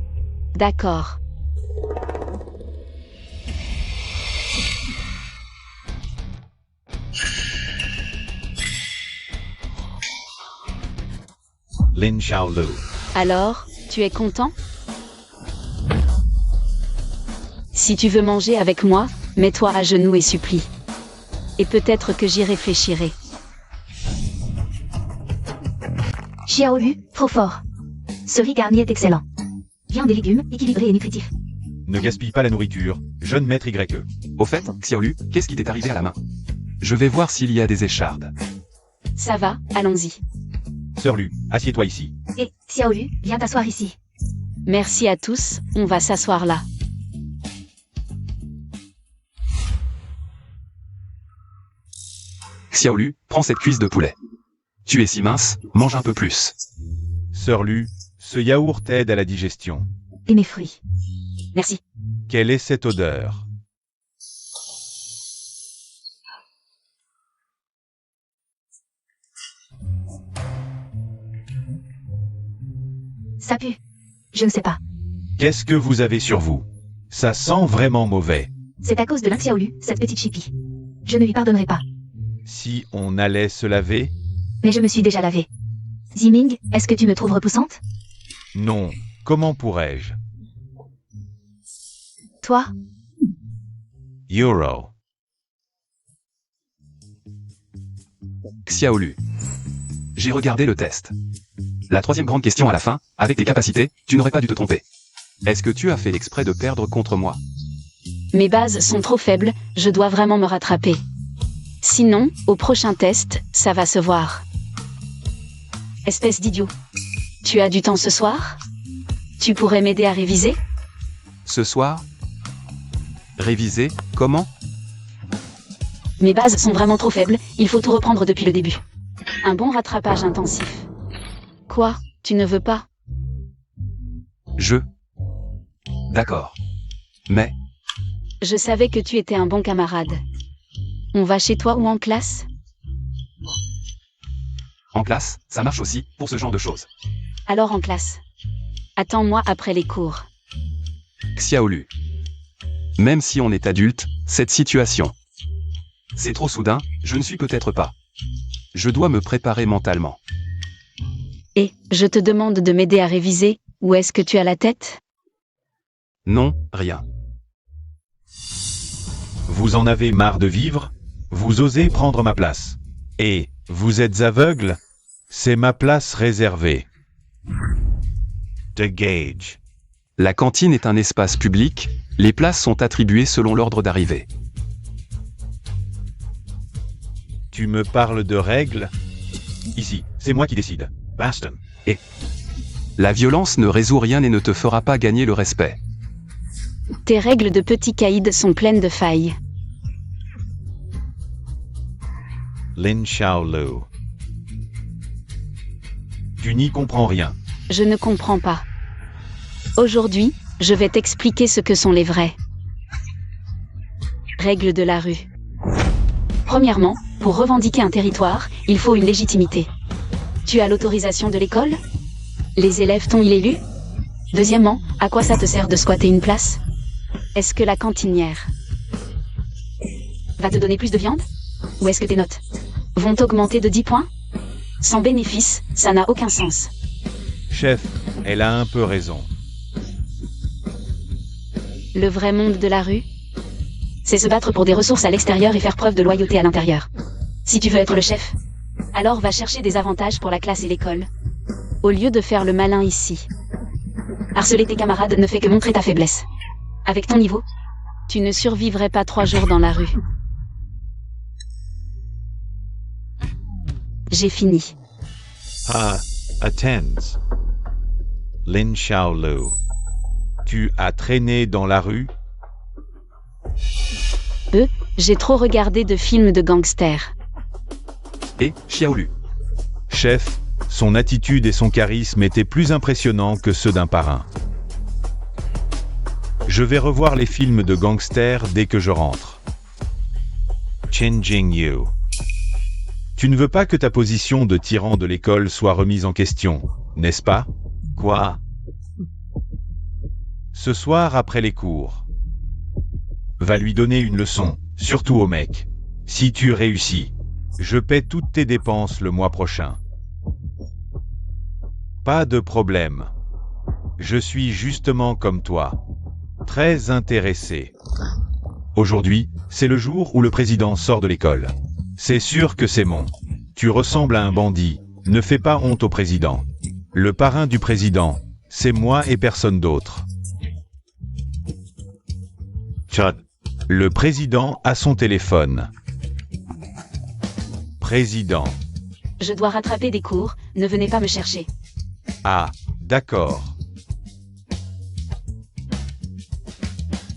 D: D'accord.
A: Lin Xiaolu.
D: Alors, tu es content? Si tu veux manger avec moi, mets-toi à genoux et supplie. Et peut-être que j'y réfléchirai.
B: Xiaolu, trop fort. Ce riz garni est excellent. Viande et légumes, équilibré et nutritif.
C: Ne gaspille pas la nourriture, jeune maître YE.
E: Au fait, Xiaolu, qu'est-ce qui t'est arrivé à la main? Je vais voir s'il y a des échardes.
D: Ça va, allons-y.
C: Sœur Lu, assieds-toi ici.
B: Et, Xiaolu, viens t'asseoir ici.
D: Merci à tous, on va s'asseoir là.
E: Xiaolu, prends cette cuisse de poulet. Tu es si mince, mange un peu plus.
A: Sœur Lu, ce yaourt aide à la digestion.
B: Et mes fruits. Merci.
A: Quelle est cette odeur?
B: Ça pue. Je ne sais pas.
A: Qu'est-ce que vous avez sur vous? Ça sent vraiment mauvais.
B: C'est à cause de Xiaolu, cette petite chipie. Je ne lui pardonnerai pas.
A: Si on allait se laver?
B: Mais je me suis déjà lavée. Ziming, est-ce que tu me trouves repoussante?
A: Non, comment pourrais-je?
B: Toi?
A: Euro.
E: Xiaolu. J'ai regardé le test. La troisième grande question à la fin, avec tes capacités, tu n'aurais pas dû te tromper. Est-ce que tu as fait exprès de perdre contre moi?
D: Mes bases sont trop faibles, je dois vraiment me rattraper. Sinon, au prochain test, ça va se voir. Espèce d'idiot. Tu as du temps ce soir? Tu pourrais m'aider à réviser?
E: Ce soir? Réviser, comment?
D: Mes bases sont vraiment trop faibles, il faut tout reprendre depuis le début. Un bon rattrapage intensif. Quoi? Tu ne veux pas?
E: D'accord. Mais,
D: Je savais que tu étais un bon camarade. On va chez toi ou en classe?
E: en classe, ça marche aussi, pour ce genre de choses.
D: Alors en classe. Attends-moi après les cours.
E: Xiaolu. Même si on est adulte, cette situation. C'est trop soudain, je ne suis peut-être pas. Je dois me préparer mentalement.
D: Et, je te demande de m'aider à réviser, où est-ce que tu as la tête?
E: Non, rien.
A: Vous en avez marre de vivre? Vous osez prendre ma place. Et, vous êtes aveugle? C'est ma place réservée. The Gage.
E: La cantine est un espace public, les places sont attribuées selon l'ordre d'arrivée.
A: Tu me parles de règles?
C: Ici, c'est moi qui décide. Baston.
E: La violence ne résout rien et ne te fera pas gagner le respect.
D: Tes règles de petit caïd sont pleines de failles.
A: Lin Xiaolu.
C: Tu n'y comprends rien.
D: Je ne comprends pas. Aujourd'hui, je vais t'expliquer ce que sont les vrais Règles de la rue. Premièrement, pour revendiquer un territoire, il faut une légitimité. Tu as l'autorisation de l'école? Les élèves t'ont élu? Deuxièmement, à quoi ça te sert de squatter une place? Est-ce que la cantinière va te donner plus de viande? Ou est-ce que tes notes vont augmenter de 10 points? Sans bénéfice, ça n'a aucun sens.
A: Chef, elle a un peu raison.
D: Le vrai monde de la rue, c'est se battre pour des ressources à l'extérieur et faire preuve de loyauté à l'intérieur. Si tu veux être le chef, alors va chercher des avantages pour la classe et l'école, au lieu de faire le malin ici. Harceler tes camarades ne fait que montrer ta faiblesse. Avec ton niveau, tu ne survivrais pas 3 jours dans la rue. J'ai fini.
A: Attends. Lin Xiaolu. Tu as traîné dans la rue?
D: J'ai trop regardé de films de gangsters.
E: Et Xiaolu.
A: Chef, son attitude et son charisme étaient plus impressionnants que ceux d'un parrain. Je vais revoir les films de gangsters dès que je rentre. Chen Jingyu. Tu ne veux pas que ta position de tyran de l'école soit remise en question, n'est-ce pas? Quoi? Ce soir après les cours. Va lui donner une leçon, surtout au mec. Si tu réussis, je paie toutes tes dépenses le mois prochain. Pas de problème. Je suis justement comme toi. Très intéressé. Aujourd'hui, c'est le jour où le président sort de l'école. C'est sûr que c'est mon. Tu ressembles à un bandit, ne fais pas honte au président. Le parrain du président, c'est moi et personne d'autre. Tchad. Le président a son téléphone. Président.
D: Je dois rattraper des cours, ne venez pas me chercher.
A: Ah, d'accord.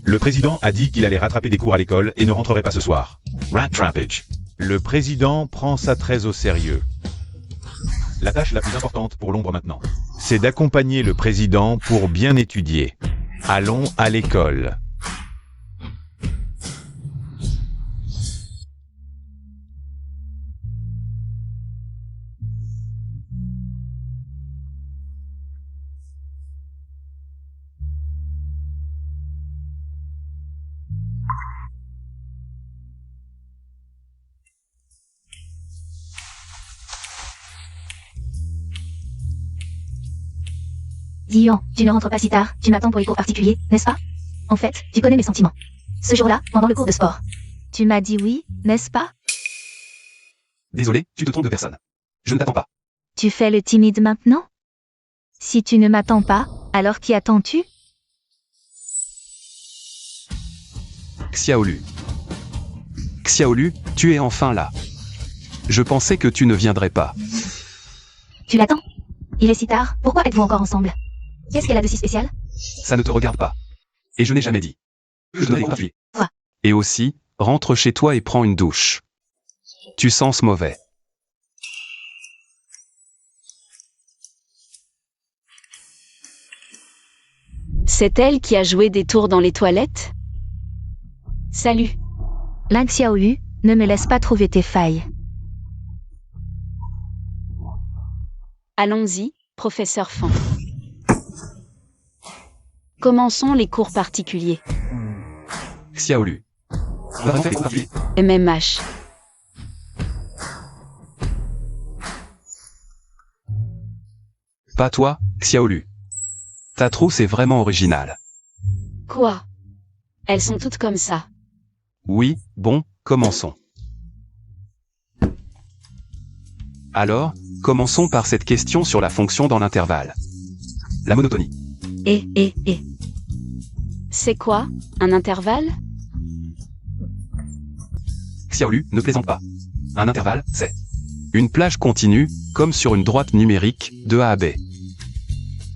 A: Le président a dit qu'il allait rattraper des cours à l'école et ne rentrerait pas ce soir. Rattrapage. Le président prend ça très au sérieux. La tâche la plus importante pour l'ombre maintenant, c'est d'accompagner le président pour bien étudier. Allons à l'école.
B: Dion, tu ne rentres pas si tard, tu m'attends pour les cours particuliers, n'est-ce pas? En fait, tu connais mes sentiments. Ce jour-là, pendant le cours de sport. Tu m'as dit oui, n'est-ce pas?
E: Désolé, tu te trompes de personne. Je ne t'attends pas.
B: Tu fais le timide maintenant? Si tu ne m'attends pas, alors qui attends-tu?
E: Xiaolu. Xiaolu, tu es enfin là. Je pensais que tu ne viendrais pas.
B: Tu l'attends? Il est si tard, pourquoi êtes-vous encore ensemble? Qu'est-ce qu'elle a de si spécial?
E: Ça ne te regarde pas. Et je n'ai jamais dit. Je te l'ai gratuit.
B: Quoi?
E: Et aussi, rentre chez toi et prends une douche. Tu sens mauvais.
D: C'est elle qui a joué des tours dans les toilettes? Salut.
B: Lin Xiaolu, ne me laisse pas trouver tes failles.
D: Allons-y, professeur Fan. Commençons les cours particuliers.
E: Xiaolu. Va refaire les cours particuliers.
D: MMH.
E: Pas toi, Xiaolu. Ta trousse est vraiment originale.
D: Quoi? Elles sont toutes comme ça.
E: Oui, bon, commençons. Alors, commençons par cette question sur la fonction dans l'intervalle. La monotonie.
D: C'est quoi, un intervalle?
E: Xiaolu, ne plaisante pas. Un intervalle, c'est une plage continue, comme sur une droite numérique, de A à B.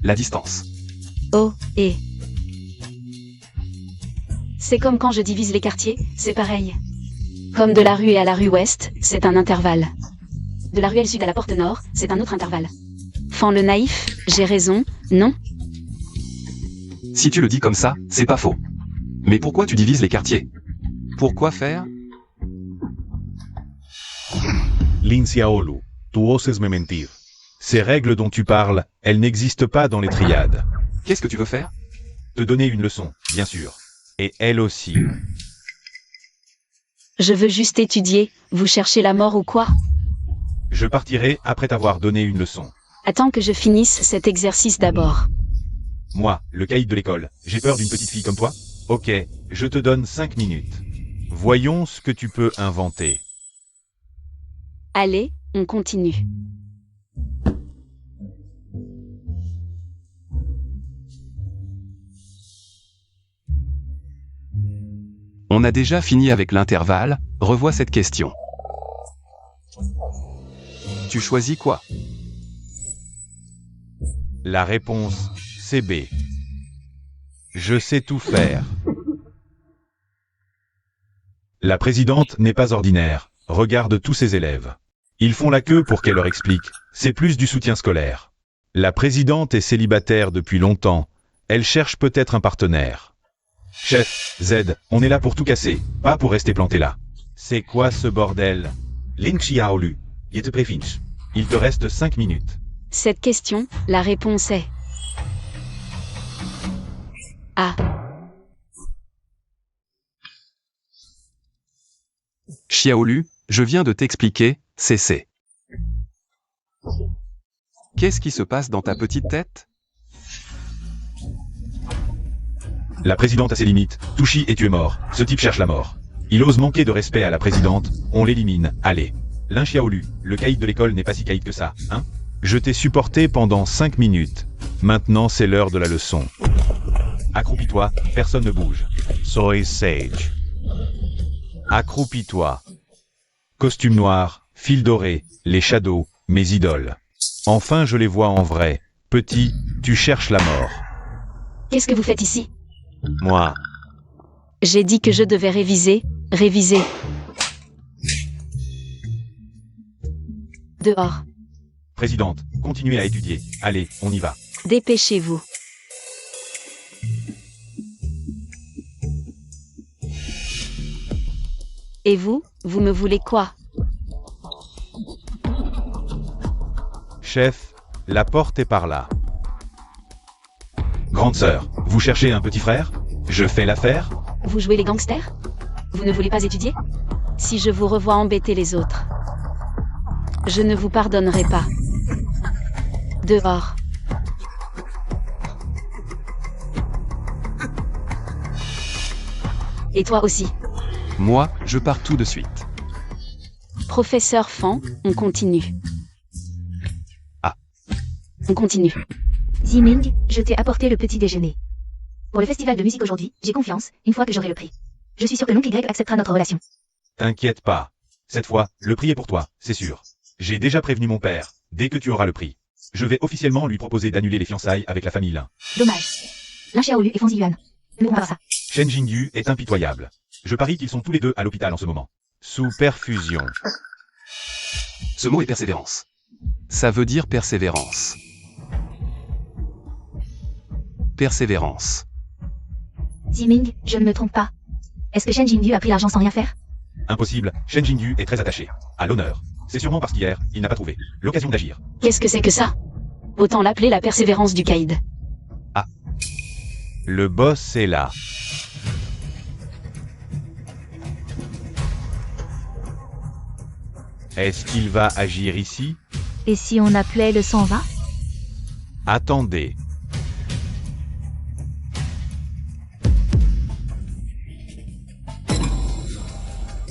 E: La distance.
D: Oh, et. C'est comme quand je divise les quartiers, c'est pareil. Comme de la rue à la rue ouest, c'est un intervalle. De la ruelle sud à la porte nord, c'est un autre intervalle. Fan le naïf, j'ai raison, non?
E: Si tu le dis comme ça, c'est pas faux. Mais pourquoi tu divises les quartiers? Pourquoi faire?
A: Lin Xiaolu, tu oses me mentir. Ces règles dont tu parles, elles n'existent pas dans les triades.
E: Qu'est-ce que tu veux faire?
A: Te donner une leçon, bien sûr. Et elle aussi.
D: Je veux juste étudier, vous cherchez la mort ou quoi?
A: Je partirai après t'avoir donné une leçon.
D: Attends que je finisse cet exercice d'abord.
A: Moi, le caïd de l'école, j'ai peur d'une petite fille comme toi? Ok, je te donne 5 minutes. Voyons ce que tu peux inventer.
D: Allez, on continue.
E: On a déjà fini avec l'intervalle, revois cette question. Tu choisis quoi?
A: La réponse, c'est B. Je sais tout faire. La présidente n'est pas ordinaire. Regarde tous ses élèves. Ils font la queue pour qu'elle leur explique. C'est plus du soutien scolaire. La présidente est célibataire depuis longtemps. Elle cherche peut-être un partenaire. Chef, Z, on est là pour tout casser, pas pour rester planté là. C'est quoi ce bordel? Lin Xiaolu, il te reste 5 minutes.
D: Cette question, la réponse est A.
E: Xiaolu, je viens de t'expliquer, c'est C. Qu'est-ce qui se passe dans ta petite tête?
A: La présidente a ses limites. Touchi et tu es mort. Ce type cherche la mort. Il ose manquer de respect à la présidente. On l'élimine. Allez. Lin Xiaolu, le caïd de l'école n'est pas si caïd que ça, hein? Je t'ai supporté pendant 5 minutes. Maintenant, c'est l'heure de la leçon. Accroupis-toi, personne ne bouge. Soy sage. Accroupis-toi. Costume noir, fil doré, les shadows, mes idoles. Enfin, je les vois en vrai. Petit, tu cherches la mort.
D: Qu'est-ce que vous faites ici?
A: Moi.
D: J'ai dit que je devais réviser. Dehors.
A: Présidente, continuez à étudier. Allez, on y va.
D: Dépêchez-vous. Et vous me voulez quoi?
A: Chef, la porte est par là. Grande sœur, vous cherchez un petit frère? Je fais l'affaire?
D: Vous jouez les gangsters? Vous ne voulez pas étudier? Si je vous revois embêter les autres, je ne vous pardonnerai pas. Dehors. Et toi aussi.
E: Moi, je pars tout de suite.
D: Professeur Fan, on continue.
E: Ah.
D: On continue.
B: Ziming, je t'ai apporté le petit déjeuner. Pour le festival de musique aujourd'hui, j'ai confiance, une fois que j'aurai le prix. Je suis sûr que l'oncle Y acceptera notre relation.
A: T'inquiète pas. Cette fois, le prix est pour toi, c'est sûr. J'ai déjà prévenu mon père. Dès que tu auras le prix, je vais officiellement lui proposer d'annuler les fiançailles avec la famille Lin.
B: Dommage. Lin Xiaolu et Fan Ziyuan. Nous pourrons pas ça.
A: Shen Jingyu est impitoyable. Je parie qu'ils sont tous les deux à l'hôpital en ce moment. Sous perfusion.
E: Ce mot est persévérance. Ça veut dire persévérance. Persévérance.
B: Ziming, je ne me trompe pas. Est-ce que Shen Jingyu a pris l'argent sans rien faire?
A: Impossible, Shen Jingyu est très attaché. À l'honneur. C'est sûrement parce qu'hier, il n'a pas trouvé l'occasion d'agir.
D: Qu'est-ce que c'est que ça? Autant l'appeler la persévérance du caïd.
A: Ah. Le boss est là. Est-ce qu'il va agir ici?
B: Et si on appelait le 120?
A: Attendez.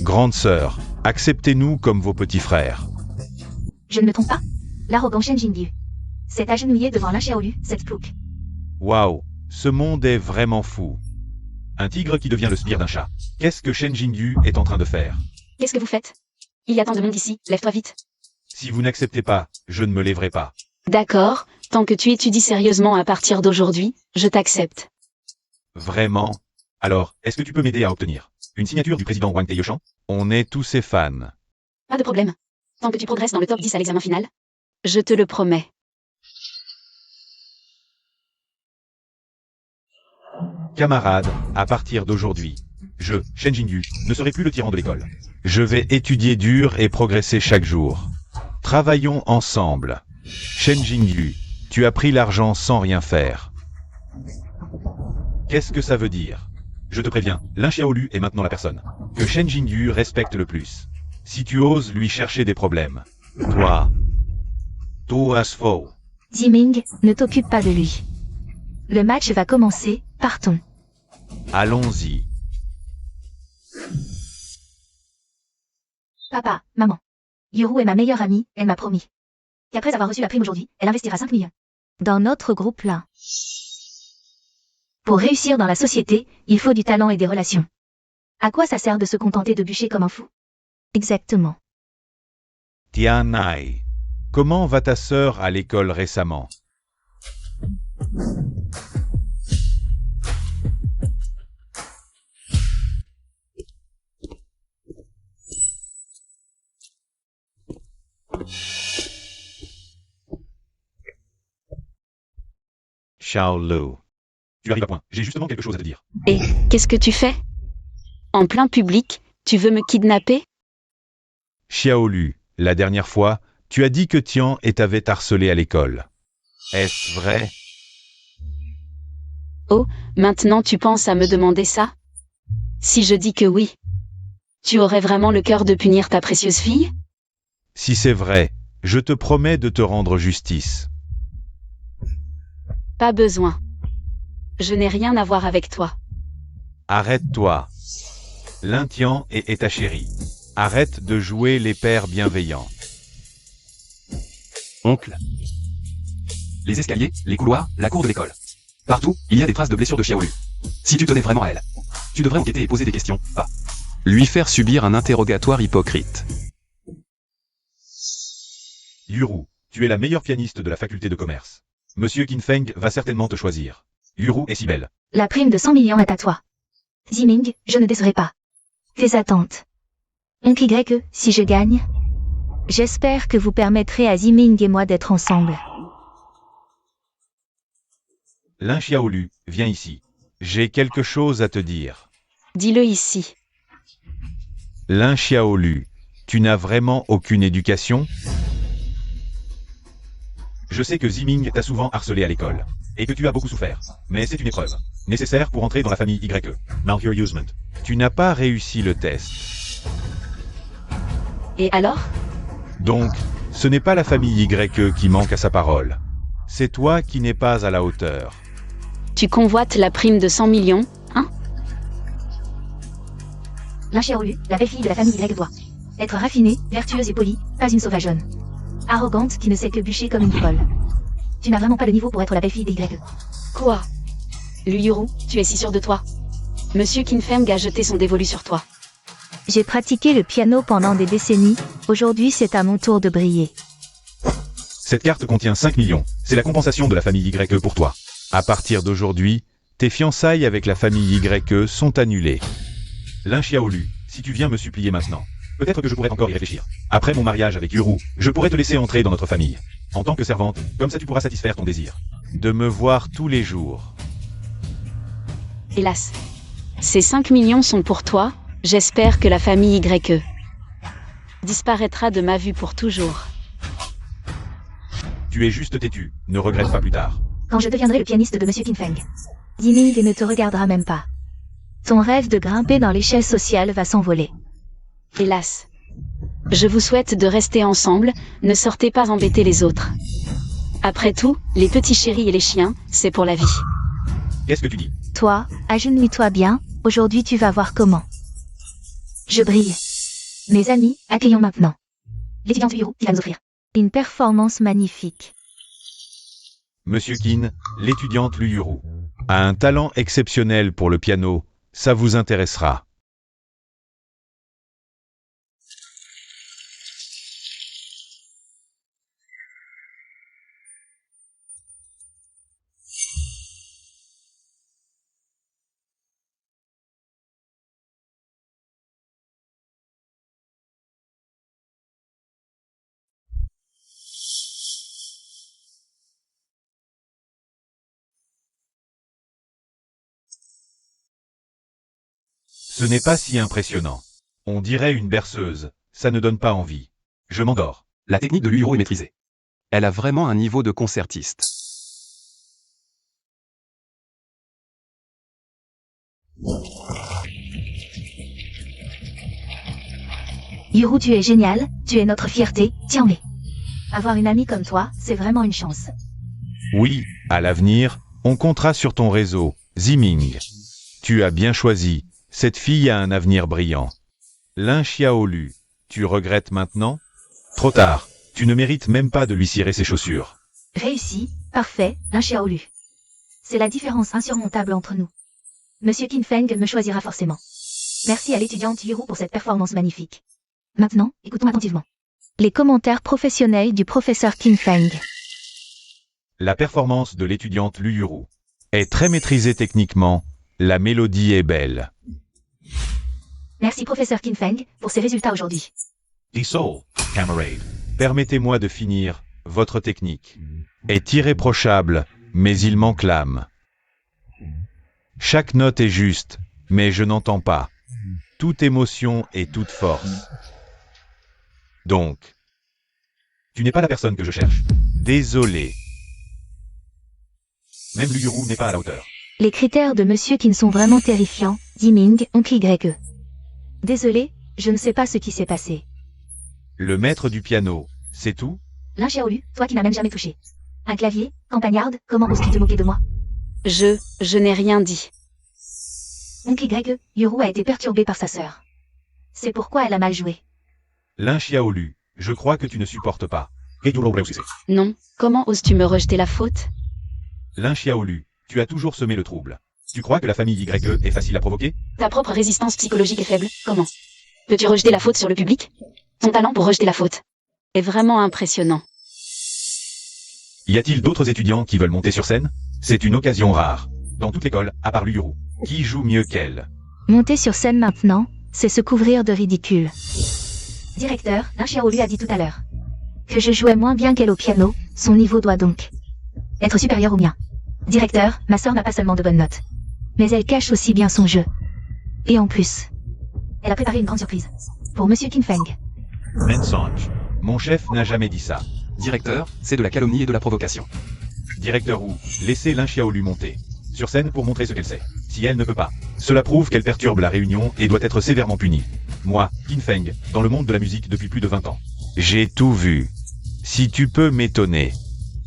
A: Grande sœur, acceptez-nous comme vos petits frères.
B: Je ne me trompe pas? L'arrogant Shen Jingyu s'est agenouillé devant Lin Xiaolu, cette plouc.
A: Waouh, ce monde est vraiment fou. Un tigre qui devient le sbire d'un chat. Qu'est-ce que Shen Jingyu est en train de faire?
D: Qu'est-ce que vous faites? Il y a tant de monde ici, lève-toi vite.
A: Si vous n'acceptez pas, je ne me lèverai pas.
D: D'accord, tant que tu étudies sérieusement à partir d'aujourd'hui, je t'accepte.
A: Vraiment? Alors, est-ce que tu peux m'aider à obtenir une signature du président Wang Taiyoshan? On est tous ses fans.
D: Pas de problème. Tant que tu progresses dans le top 10 à l'examen final, je te le promets.
A: Camarades, à partir d'aujourd'hui, Je, Shen Jingyu, ne serai plus le tyran de l'école. Je vais étudier dur et progresser chaque jour. Travaillons ensemble. Shen Jingyu, tu as pris l'argent sans rien faire. Qu'est-ce que ça veut dire? Je te préviens, Lin Xiaolu est maintenant la personne que Shen Jingyu respecte le plus. Si tu oses lui chercher des problèmes, toi Asfo.
B: Ziming, ne t'occupe pas de lui. Le match va commencer, partons.
A: Allons-y.
B: Papa, maman. Yuru est ma meilleure amie, elle m'a promis qu'après avoir reçu la prime aujourd'hui, elle investira 5 millions. Dans notre groupe là. Pour réussir dans la société, il faut du talent et des relations. À quoi ça sert de se contenter de bûcher comme un fou? Exactement.
A: Tianai. Comment va ta sœur à l'école récemment? Xiaolu. Tu arrives à point. J'ai justement quelque chose à te dire.
D: Et qu'est-ce que tu fais? En plein public, tu veux me kidnapper?
A: Xiaolu, la dernière fois, tu as dit que Tian t'avait harcelé à l'école. Est-ce vrai?
D: Oh, maintenant tu penses à me demander ça? Si je dis que oui, tu aurais vraiment le cœur de punir ta précieuse fille?
A: Si c'est vrai, je te promets de te rendre justice.
D: Pas besoin. Je n'ai rien à voir avec toi.
A: Arrête-toi. Lin Tian est ta chérie. Arrête de jouer les pères bienveillants.
E: Oncle. Les escaliers, les couloirs, la cour de l'école. Partout, il y a des traces de blessures de Xiaolu. Si tu tenais vraiment à elle, tu devrais enquêter et poser des questions, pas lui faire subir un interrogatoire hypocrite.
A: Yuru, tu es la meilleure pianiste de la faculté de commerce. Monsieur Qinfeng va certainement te choisir. Yuru est si belle.
B: La prime de 100 millions est à toi. Ziming, je ne décerai pas tes attentes. Oncle Y, si je gagne, j'espère que vous permettrez à Ziming et moi d'être ensemble.
A: Lin Xiaolu, viens ici. J'ai quelque chose à te dire.
D: Dis-le ici.
A: Lin Xiaolu, tu n'as vraiment aucune éducation? Je sais que Ziming t'a souvent harcelé à l'école, et que tu as beaucoup souffert, mais c'est une épreuve nécessaire pour entrer dans la famille YE. Malheureusement. Tu n'as pas réussi le test.
D: Et alors?
A: Donc, ce n'est pas la famille YE qui manque à sa parole. C'est toi qui n'es pas à la hauteur.
D: Tu convoites la prime de 100 millions, hein?
B: Lin Xiaolu, la belle-fille de la famille Y doit être raffinée, vertueuse et polie, pas une sauvageonne. Arrogante qui ne sait que bûcher comme une folle. Tu n'as vraiment pas le niveau pour être la belle-fille des YE.
D: Quoi? Yuru, tu es si sûr de toi? Monsieur Qinfeng a jeté son dévolu sur toi.
B: J'ai pratiqué le piano pendant des décennies, aujourd'hui c'est à mon tour de briller.
A: Cette carte contient 5 millions. C'est la compensation de la famille YE pour toi. À partir d'aujourd'hui, tes fiançailles avec la famille YE sont annulées. Lin Xiaolu, si tu viens me supplier maintenant, peut-être que je pourrais encore y réfléchir. Après mon mariage avec Yuru, je pourrais te laisser entrer dans notre famille. En tant que servante, comme ça tu pourras satisfaire ton désir. De me voir tous les jours.
D: Hélas. Ces 5 millions sont pour toi, j'espère que la famille YE disparaîtra de ma vue pour toujours.
A: Tu es juste têtu, ne regrette pas plus tard.
B: Quand je deviendrai le pianiste de Monsieur Qinfeng, Ziming ne te regardera même pas. Ton rêve de grimper dans l'échelle sociale va s'envoler.
D: Hélas. Je vous souhaite de rester ensemble, ne sortez pas embêter les autres. Après tout, les petits chéris et les chiens, c'est pour la vie.
A: Qu'est-ce que tu dis?
B: Toi, agenouille-toi bien, aujourd'hui tu vas voir comment. Je brille. Mes amis, accueillons maintenant l'étudiante Yuru qui va nous offrir une performance magnifique.
A: Monsieur Qin, l'étudiante Lu Yuru, a un talent exceptionnel pour le piano, ça vous intéressera. Ce n'est pas si impressionnant. On dirait une berceuse, ça ne donne pas envie. Je m'endors.
E: La technique de l'Uyuro est maîtrisée. Elle a vraiment un niveau de concertiste.
B: Yuru, tu es génial, tu es notre fierté, tiens-les. Avoir une amie comme toi, c'est vraiment une chance.
A: Oui, à l'avenir, on comptera sur ton réseau, Ziming. Tu as bien choisi, cette fille a un avenir brillant. Lin Xiaolu, tu regrettes maintenant? Trop tard, tu ne mérites même pas de lui cirer ses chaussures.
B: Réussi, parfait, Lin Xiaolu. C'est la différence insurmontable entre nous. Monsieur Qin Feng me choisira forcément. Merci à l'étudiante Yuru pour cette performance magnifique. Maintenant, écoutons attentivement. Les commentaires professionnels du professeur Qin Feng.
A: La performance de l'étudiante Lu Yuru est très maîtrisée techniquement, la mélodie est belle.
B: Merci professeur Qin Feng pour ces résultats aujourd'hui.
A: Soul, camarade. Permettez-moi de finir, votre technique est irréprochable, mais il manque l'âme. Chaque note est juste, mais je n'entends pas. Toute émotion et toute force. Donc, tu n'es pas la personne que je cherche. Désolé. Même Lu Yuru n'est pas à la hauteur.
B: Les critères de Monsieur Qin sont vraiment terrifiants, dit Ming, oncle YE. Désolé, je ne sais pas ce qui s'est passé.
A: Le maître du piano, c'est tout?
B: Lin Xiaolu, toi qui n'as même jamais touché. Un clavier, campagnarde, comment oses-tu te moquer de moi?
D: Je n'ai rien dit.
B: Oncle YE, Yuru a été perturbée par sa sœur. C'est pourquoi elle a mal joué.
A: Lin Xiaolu, je crois que tu ne supportes pas.
D: Non, comment oses-tu me rejeter la faute?
A: Lin Xiaolu, tu as toujours semé le trouble. Tu crois que la famille YE est facile à provoquer?
D: Ta propre résistance psychologique est faible, comment? Peux-tu rejeter la faute sur le public? Ton talent pour rejeter la faute est vraiment impressionnant.
A: Y a-t-il d'autres étudiants qui veulent monter sur scène? C'est une occasion rare. Dans toute l'école, à part Lu Yuru. Qui joue mieux qu'elle?
B: Monter sur scène maintenant, c'est se couvrir de ridicule. Directeur, Lin Xiaolu a dit tout à l'heure que je jouais moins bien qu'elle au piano, son niveau doit donc être supérieur au mien. Directeur, ma sœur n'a pas seulement de bonnes notes, mais elle cache aussi bien son jeu. Et en plus, elle a préparé une grande surprise pour Monsieur Qin Feng.
A: Mensonge. Mon chef n'a jamais dit ça.
E: Directeur, c'est de la calomnie et de la provocation.
A: Directeur Wu, laissez Lin Xiaolu monter sur scène pour montrer ce qu'elle sait. Si elle ne peut pas, cela prouve qu'elle perturbe la réunion et doit être sévèrement punie. Moi, Qin Feng, dans le monde de la musique depuis plus de 20 ans. J'ai tout vu. Si tu peux m'étonner.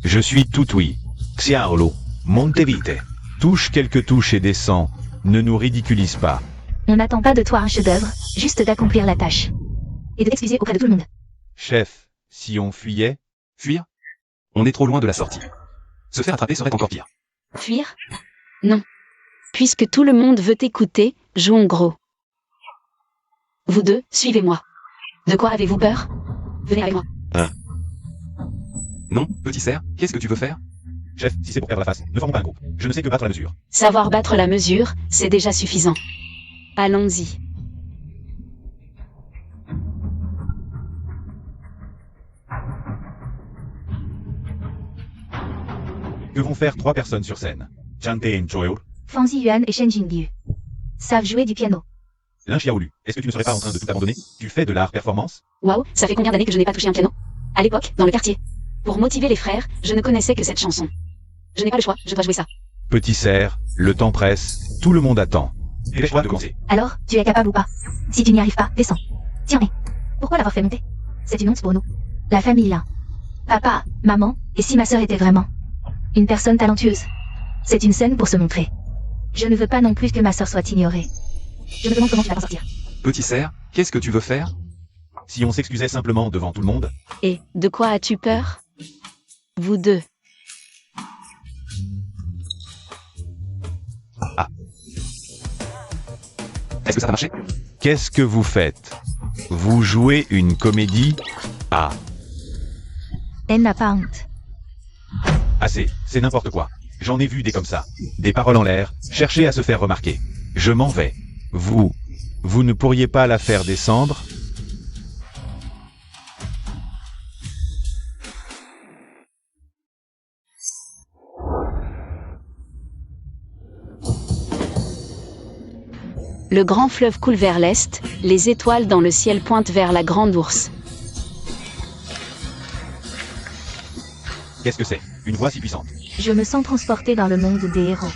A: Je suis tout oui. Xiaolu, monte vite. Touche quelques touches et descends. Ne nous ridiculise pas.
B: On n'attend pas de toi un chef-d'œuvre, juste d'accomplir la tâche. Et de t'excuser auprès de tout le monde.
A: Chef, si on fuyait?
E: Fuir? On est trop loin de la sortie. Se faire attraper serait encore pire.
D: Fuir? Non. Puisque tout le monde veut écouter, jouons gros. Vous deux, suivez-moi. De quoi avez-vous peur? Venez avec moi.
E: Non, petit cerf, qu'est-ce que tu veux faire?
A: Chef, si c'est pour perdre la face, ne formons pas un groupe. Je ne sais que battre la mesure.
D: Savoir battre la mesure, c'est déjà suffisant. Allons-y.
A: Que vont faire 3 personnes sur scène? Chante et Joel,
B: Fang Ziyuan et Shen Jingyu savent jouer du piano.
A: Lin Xiaolu, est-ce que tu ne serais pas en train de tout abandonner? Tu fais de l'art performance?
D: Waouh, ça fait combien d'années que je n'ai pas touché un piano? À l'époque, dans le quartier. Pour motiver les frères, je ne connaissais que cette chanson. Je n'ai pas le choix, je dois jouer ça.
A: Petit cerf, le temps presse, tout le monde attend. Dépêche-toi de commencer.
B: Alors, tu es capable ou pas? Si tu n'y arrives pas, descends. Tiens, mais pourquoi l'avoir fait monter? C'est une honte pour nous. La famille là. Papa, maman, et si ma sœur était vraiment une personne talentueuse? C'est une scène pour se montrer. Je ne veux pas non plus que ma sœur soit ignorée. Je me demande comment tu vas t'en sortir.
E: Petit cerf, qu'est-ce que tu veux faire?
A: Si on s'excusait simplement devant tout le monde?
D: Et, de quoi as-tu peur? Vous deux.
E: Est-ce que ça va marcher?
A: Qu'est-ce que vous faites? Vous jouez une comédie? Ah,
B: Elle n'a pas honte.
A: assez, c'est n'importe quoi. J'en ai vu des comme ça. Des paroles en l'air, chercher à se faire remarquer. Je m'en vais. Vous ne pourriez pas la faire descendre?
D: Le grand fleuve coule vers l'est, les étoiles dans le ciel pointent vers la grande ours.
A: Qu'est-ce que c'est? Une voix si puissante.
B: Je me sens transporté dans le monde des héros.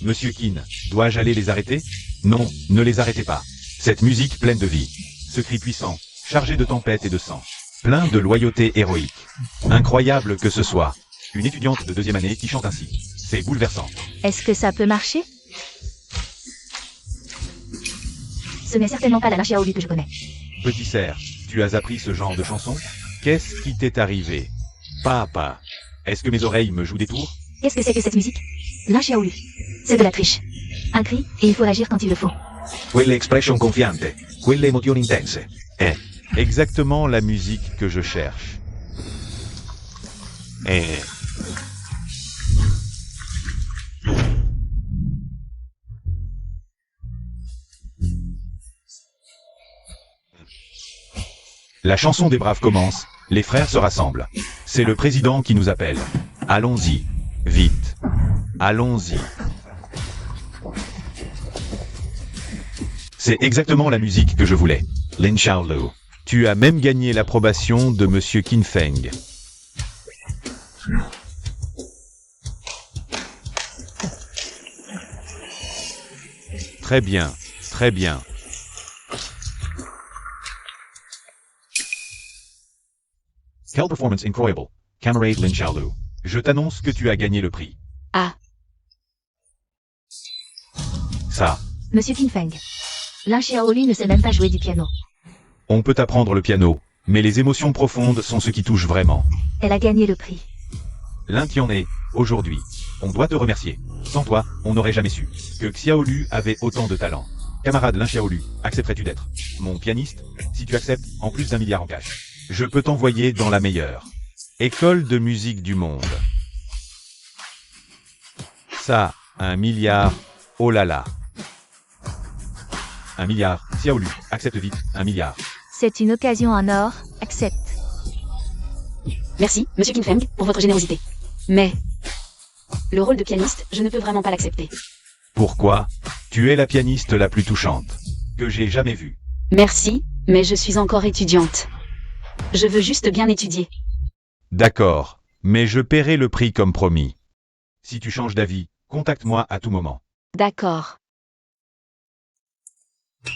A: Monsieur Keane, dois-je aller les arrêter? Non, ne les arrêtez pas. Cette musique pleine de vie. Ce cri puissant, chargé de tempête et de sang. Plein de loyauté héroïque. Incroyable que ce soit. Une étudiante de 2e année qui chante ainsi. C'est bouleversant.
B: Est-ce que ça peut marcher? Ce n'est certainement pas la Xiaolu que je connais.
A: Petit cerf, tu as appris ce genre de chanson? Qu'est-ce qui t'est arrivé? Papa, est-ce que mes oreilles me jouent des tours?
B: Qu'est-ce que c'est que cette musique? La Xiaolu. C'est de la triche. Un cri, et il faut agir quand il le faut.
C: Quelle expression confiante, quelle emozioni intense.
A: Exactement la musique que je cherche. La chanson des braves commence, les frères se rassemblent. C'est le président qui nous appelle. Allons-y, vite. Allons-y. C'est exactement la musique que je voulais. Lin Xiaolu. Tu as même gagné l'approbation de Monsieur Qin Feng. Très bien, très bien. Quelle performance incroyable, camarade Lin Xiaolu. Je t'annonce que tu as gagné le prix.
D: Ah,
A: Ça,
B: Monsieur Qin Feng. La Xiaolu ne sait même pas jouer du piano.
A: on peut apprendre le piano, mais les émotions profondes sont ce qui touche vraiment.
B: Elle a gagné le prix.
A: Lin Tianhe, aujourd'hui, on doit te remercier. Sans toi, on n'aurait jamais su que Xiaolu avait autant de talent. Camarade Lin Xiaolu, accepterais-tu d'être mon pianiste? Si tu acceptes, en plus d'1 milliard en cash, je peux t'envoyer dans la meilleure école de musique du monde. Ça, 1 milliard, oh là là. 1 milliard, Xiaolu, accepte vite, 1 milliard.
B: C'est une occasion en or, accepte.
D: merci, Monsieur Qin Feng, pour votre générosité. Mais le rôle de pianiste, je ne peux vraiment pas l'accepter.
A: Pourquoi? Tu es la pianiste la plus touchante que j'ai jamais vue.
D: Merci, mais je suis encore étudiante. Je veux juste bien étudier.
A: D'accord, mais je paierai le prix comme promis. Si tu changes d'avis, contacte-moi à tout moment.
D: D'accord.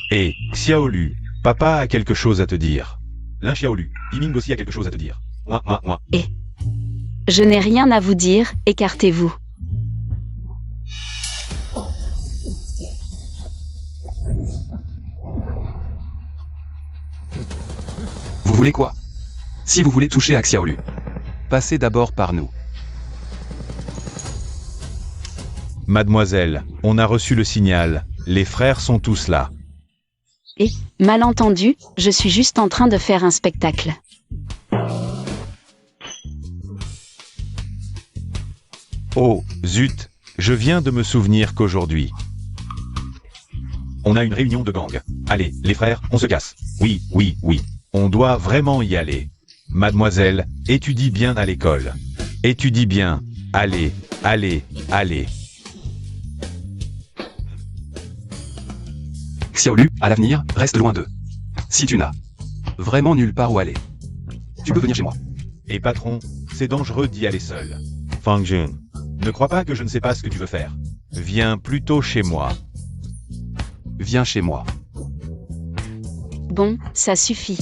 A: Et, Xiaolu, papa a quelque chose à te dire. Lin Xiaolu, Yiming aussi a quelque chose à te dire. Moi.
D: Je n'ai rien à vous dire, écartez-vous.
E: Vous voulez quoi? Si vous voulez toucher à Xiaolu, passez d'abord par nous.
A: Mademoiselle, on a reçu le signal, les frères sont tous là.
D: Et, malentendu, je suis juste en train de faire un spectacle.
A: Oh, zut, je viens de me souvenir qu'aujourd'hui, on a une réunion de gang. Allez, les frères, on se casse. Oui. On doit vraiment y aller. Mademoiselle, étudie bien à l'école. Étudie bien. Allez.
E: Xiaolu, à l'avenir, reste loin d'eux. Si tu n'as vraiment nulle part où aller, tu peux venir chez moi.
A: Et patron, c'est dangereux d'y aller seul. Fang Jun, ne crois pas que je ne sais pas ce que tu veux faire. Viens plutôt chez moi.
E: Viens chez moi.
D: Bon, ça suffit.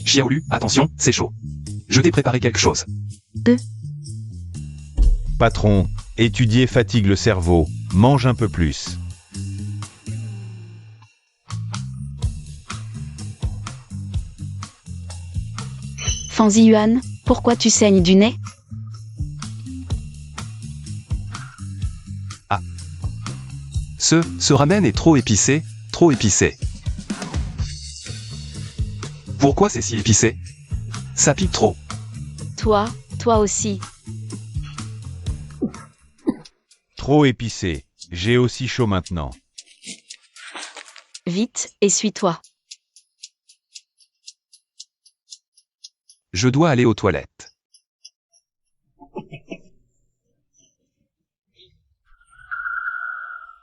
E: Xiaolu, attention, c'est chaud. Je t'ai préparé quelque chose.
A: Patron, étudier fatigue le cerveau. Mange un peu plus.
D: Fanzi Yuan, pourquoi tu saignes du nez?
E: Ce ramen est trop épicé, trop épicé. Pourquoi c'est si épicé? Ça pique trop.
D: Toi aussi.
A: Trop épicé. J'ai aussi chaud maintenant.
D: Vite, essuie-toi.
E: je dois aller aux toilettes.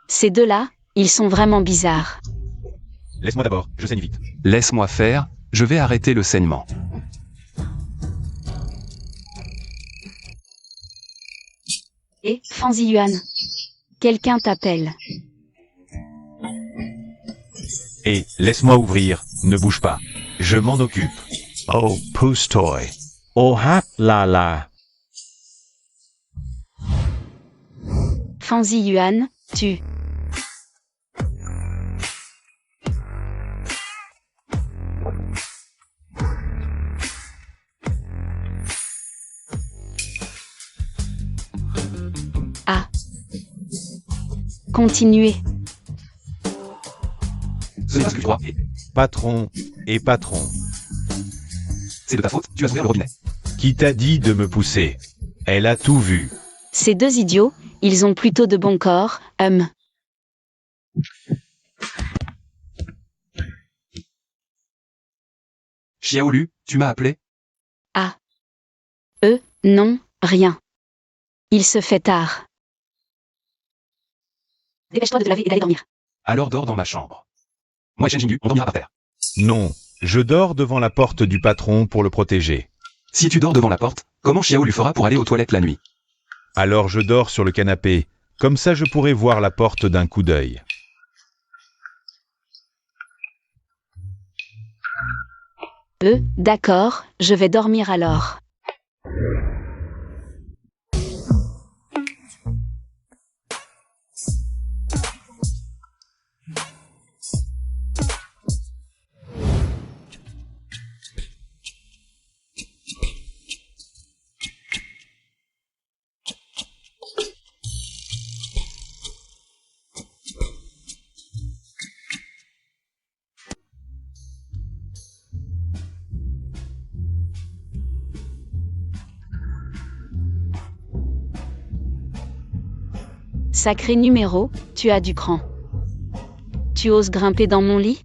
D: Ces deux-là, ils sont vraiment bizarres.
A: Laisse-moi d'abord, je saigne vite.
E: Laisse-moi faire, je vais arrêter le saignement.
D: Et, Fanzi Yuan. Quelqu'un t'appelle.
A: Et, laisse-moi ouvrir, ne bouge pas. Je m'en occupe.
F: Oh, Poustoy. Oh, hap la la.
D: Fanzi Yuan, tu. Ah. Continuez.
E: Ce n'est pas ce que je crois, et
A: Patron et patron.
E: c'est de ta faute, tu as ouvert le robinet.
A: Qui t'a dit de me pousser? Elle a tout vu.
D: Ces deux idiots, ils ont plutôt de bons corps,
E: Xiaolu, tu m'as appelé?
D: Ah. Non, rien. Il se fait tard. Dépêche-toi de te laver et d'aller dormir.
E: Alors dors dans ma chambre. Moi et Shen Jingyu, on dormira par terre.
A: Non, je dors devant la porte du patron pour le protéger.
E: Si tu dors devant la porte, comment Xiaolu fera pour aller aux toilettes la nuit?
A: Alors je dors sur le canapé, comme ça je pourrai voir la porte d'un coup d'œil.
D: D'accord, je vais dormir alors. Sacré numéro, tu as du cran. Tu oses grimper dans mon lit?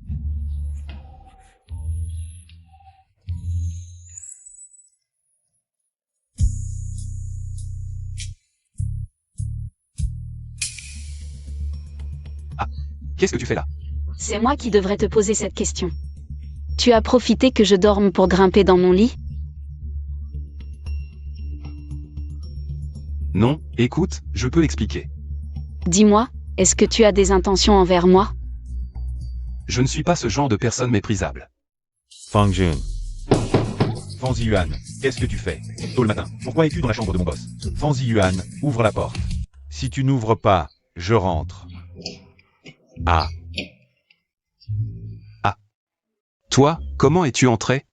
E: Qu'est-ce que tu fais là?
D: C'est moi qui devrais te poser cette question. Tu as profité que je dorme pour grimper dans mon lit?
E: Non, écoute, je peux expliquer.
D: Dis-moi, est-ce que tu as des intentions envers moi?
E: Je ne suis pas ce genre de personne méprisable.
F: Fang Jun.
A: Fanzi Yuan, qu'est-ce que tu fais? Tôt le matin, pourquoi es-tu dans la chambre de mon boss? Fanzi Yuan, ouvre la porte. Si tu n'ouvres pas, je rentre. Ah.
E: Toi, comment es-tu entré?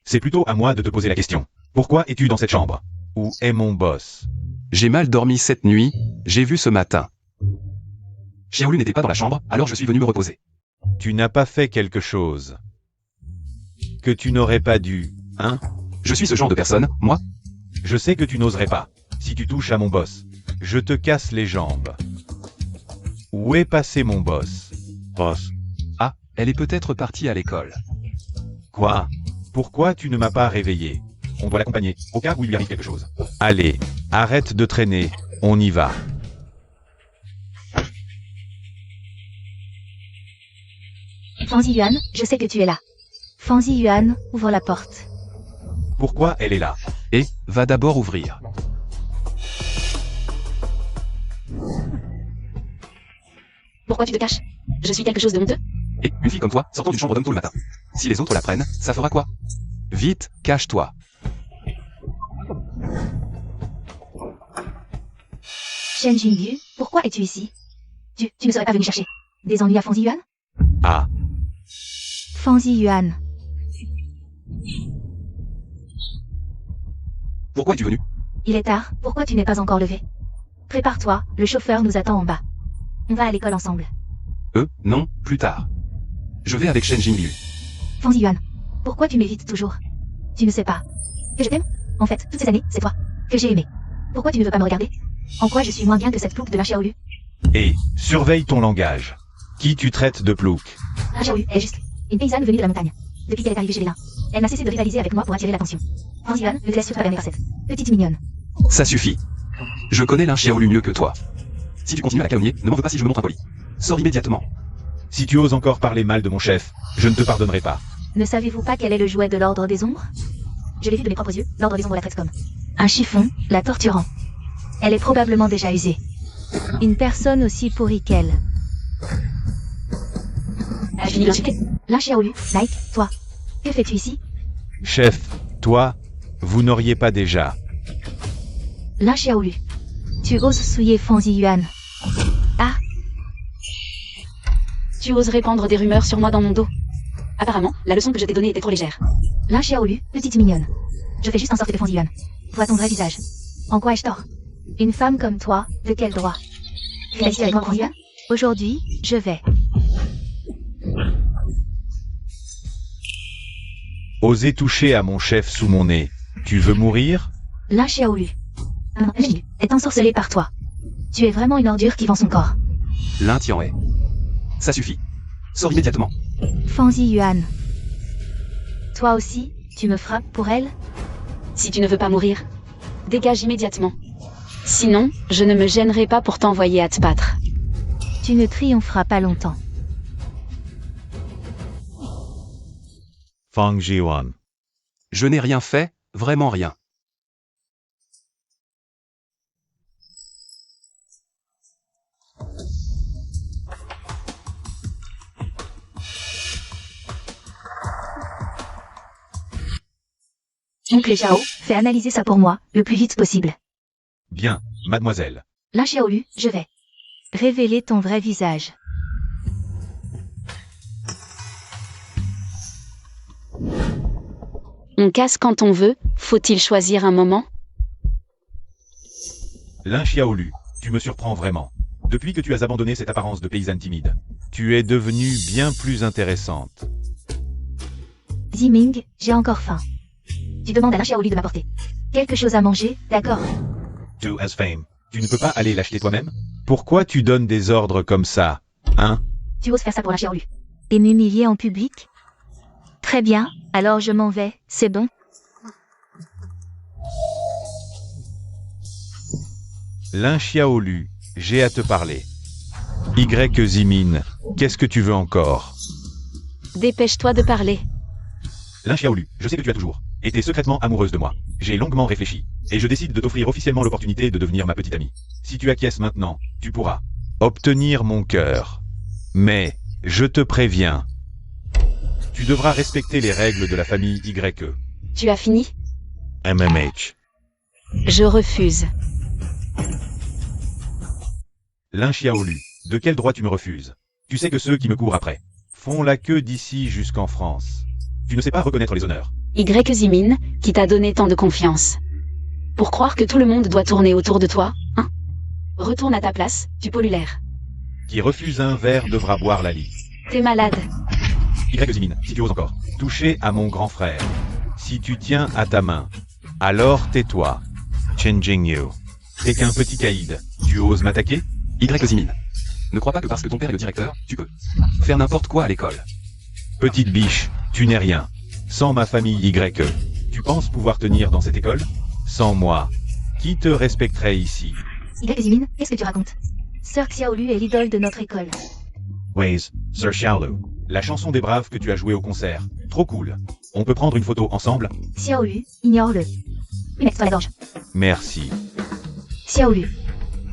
A: C'est plutôt à moi de te poser la question. Pourquoi es-tu dans cette chambre? Où est mon boss?
E: J'ai mal dormi cette nuit, j'ai vu ce matin. Xiaolu n'était pas dans la chambre, alors je suis venu me reposer.
A: Tu n'as pas fait quelque chose que tu n'aurais pas dû, hein?
E: Je suis ce genre de personne, moi?
A: Je sais que tu n'oserais pas. Si tu touches à mon boss, je te casse les jambes. Où est passé mon boss?
F: Boss.
E: Ah, elle est peut-être partie à l'école.
A: Quoi? Pourquoi tu ne m'as pas réveillé? On doit l'accompagner, au cas où il lui arrive quelque chose. Allez, arrête de traîner, on y va.
B: Fanzi Yuan, je sais que tu es là. Fanzi Yuan, ouvre la porte.
A: Pourquoi elle est là?
E: Et, va d'abord ouvrir.
D: Pourquoi tu te caches? Je suis quelque chose de honteux?
E: Et, une fille comme toi, sortant d'une chambre d'homme tôt le matin. Si les autres la prennent, ça fera quoi? Vite, cache-toi.
B: Shen Jingyu, pourquoi es-tu ici? Tu ne serais pas venu chercher des ennuis à Fanzi Yuan?
A: Ah,
B: Fanzi Yuan.
E: Pourquoi es-tu venu?
B: Il est tard, pourquoi tu n'es pas encore levé? Prépare-toi, le chauffeur nous attend en bas. On va à l'école ensemble.
E: Non, plus tard. Je vais avec Shen Jingyu.
B: Fanzi Yuan, pourquoi tu m'évites toujours? Tu ne sais pas que je t'aime? En fait, toutes ces années, c'est toi que j'ai aimé. Pourquoi tu ne veux pas me regarder? En quoi je suis moins bien que cette plouc de la Xiaolu?
A: et surveille ton langage. Qui tu traites de plouc?
B: La Xiaolu est juste une paysanne venue de la montagne. Depuis qu'elle est arrivée chez les nains, Elle n'a cessé de rivaliser avec moi pour attirer l'attention. Fang Yuan, ne te laisse surtout pas gagner par cette petite mignonne.
E: Ça suffit. Je connais Lin Xiaolu mieux que toi. Si tu continues à la calomnier, ne m'en veux pas si je me montre impoli. Sors immédiatement.
A: Si tu oses encore parler mal de mon chef, je ne te pardonnerai pas.
B: Ne savez-vous pas quel est le jouet de l'ordre des ombres? Je l'ai vu de mes propres yeux, l'ordre des ombres la traite comme un chiffon, la torturant. Elle est probablement déjà usée. Une personne aussi pourrie qu'elle.
D: As-tu fini d'insulter?
B: Lin Xiaolu, Nike, toi. Que fais-tu ici?
A: Chef, toi, vous n'auriez pas déjà.
B: Lin Xiaolu. Tu oses souiller Fang Yuan. Ah,
D: Tu oses répandre des rumeurs sur moi dans mon dos. Apparemment, la leçon que je t'ai donnée était trop légère.
B: Lin Xiaolu, petite mignonne. Je fais juste en sorte de Fang Yuan. Vois ton vrai visage. En quoi ai-je tort? Une femme comme toi, de quel droit? Rester avec moi, Fang Yuan? Aujourd'hui, je vais.
A: Oser toucher à mon chef sous mon nez. Tu veux mourir?
B: Lin Xiaolu. Un génie est ensorcelé par toi. Tu es vraiment une ordure qui vend son corps.
E: Lin Tianhe. Ça suffit. Sors immédiatement.
B: Fang Yuan. Toi aussi, tu me frappes pour elle?
D: Si tu ne veux pas mourir, dégage immédiatement. Sinon, je ne me gênerai pas pour t'envoyer à te battre.
B: Tu ne triompheras pas longtemps.
A: Fang Yuan.
E: Je n'ai rien fait, vraiment rien.
B: Oncle Zhao, fais analyser ça pour moi, le plus vite possible.
A: Bien, mademoiselle.
B: Lin Xiaolu, je vais révéler ton vrai visage.
D: On casse quand on veut, faut-il choisir un moment?
A: Lin Xiaolu, tu me surprends vraiment. Depuis que tu as abandonné cette apparence de paysanne timide, tu es devenue bien plus intéressante.
B: Ziming, j'ai encore faim. Tu demandes à Lin Xiaolu de m'apporter quelque chose à manger, d'accord?
A: Tu as fame. Tu ne peux pas aller l'acheter toi-même? Pourquoi tu donnes des ordres comme ça, hein?
B: Tu oses faire ça pour Lin Xiaolu? Et m'humilier en public? Très bien, alors je m'en vais, c'est bon?
A: Lin Xiaolu, j'ai à te parler. Y Zimin, qu'est-ce que tu veux encore?
D: Dépêche-toi de parler.
A: Lin Xiaolu, je sais que tu as toujours été secrètement amoureuse de moi. J'ai longuement réfléchi, et je décide de t'offrir officiellement l'opportunité de devenir ma petite amie. Si tu acquiesces maintenant, tu pourras obtenir mon cœur. Mais, je te préviens, tu devras respecter les règles de la famille YE.
D: Tu as fini?
A: MMH.
D: Je refuse.
A: Lin Xiaolu, de quel droit tu me refuses? Tu sais que ceux qui me courent après font la queue d'ici jusqu'en France. Tu ne sais pas reconnaître les honneurs.
D: Y Zimin, qui t'a donné tant de confiance. Pour croire que tout le monde doit tourner autour de toi, hein? Retourne à ta place, tu pollues l'air.
A: Qui refuse un verre devra boire la lie.
D: T'es malade.
A: Y Zimin, si tu oses encore toucher à mon grand frère, si tu tiens à ta main, alors tais-toi. Chen Jingyu. T'es qu'un petit caïd. Tu oses m'attaquer?
E: Y Zimin. Ne crois pas que parce que ton père est le directeur, tu peux faire n'importe quoi à l'école.
A: Petite biche, tu n'es rien. Sans ma famille YE, tu penses pouvoir tenir dans cette école? Sans moi, qui te respecterait ici?
B: Y Zimin, qu'est-ce que tu racontes? Sœur Xiaolu est l'idole de notre école.
A: Waze, Sir Xiaolu. La chanson des braves que tu as jouée au concert. Trop cool. On peut prendre une photo ensemble?
B: Xiaolu, ignore-le. Oui, mets-toi la gorge.
A: Merci.
B: Xiaolu,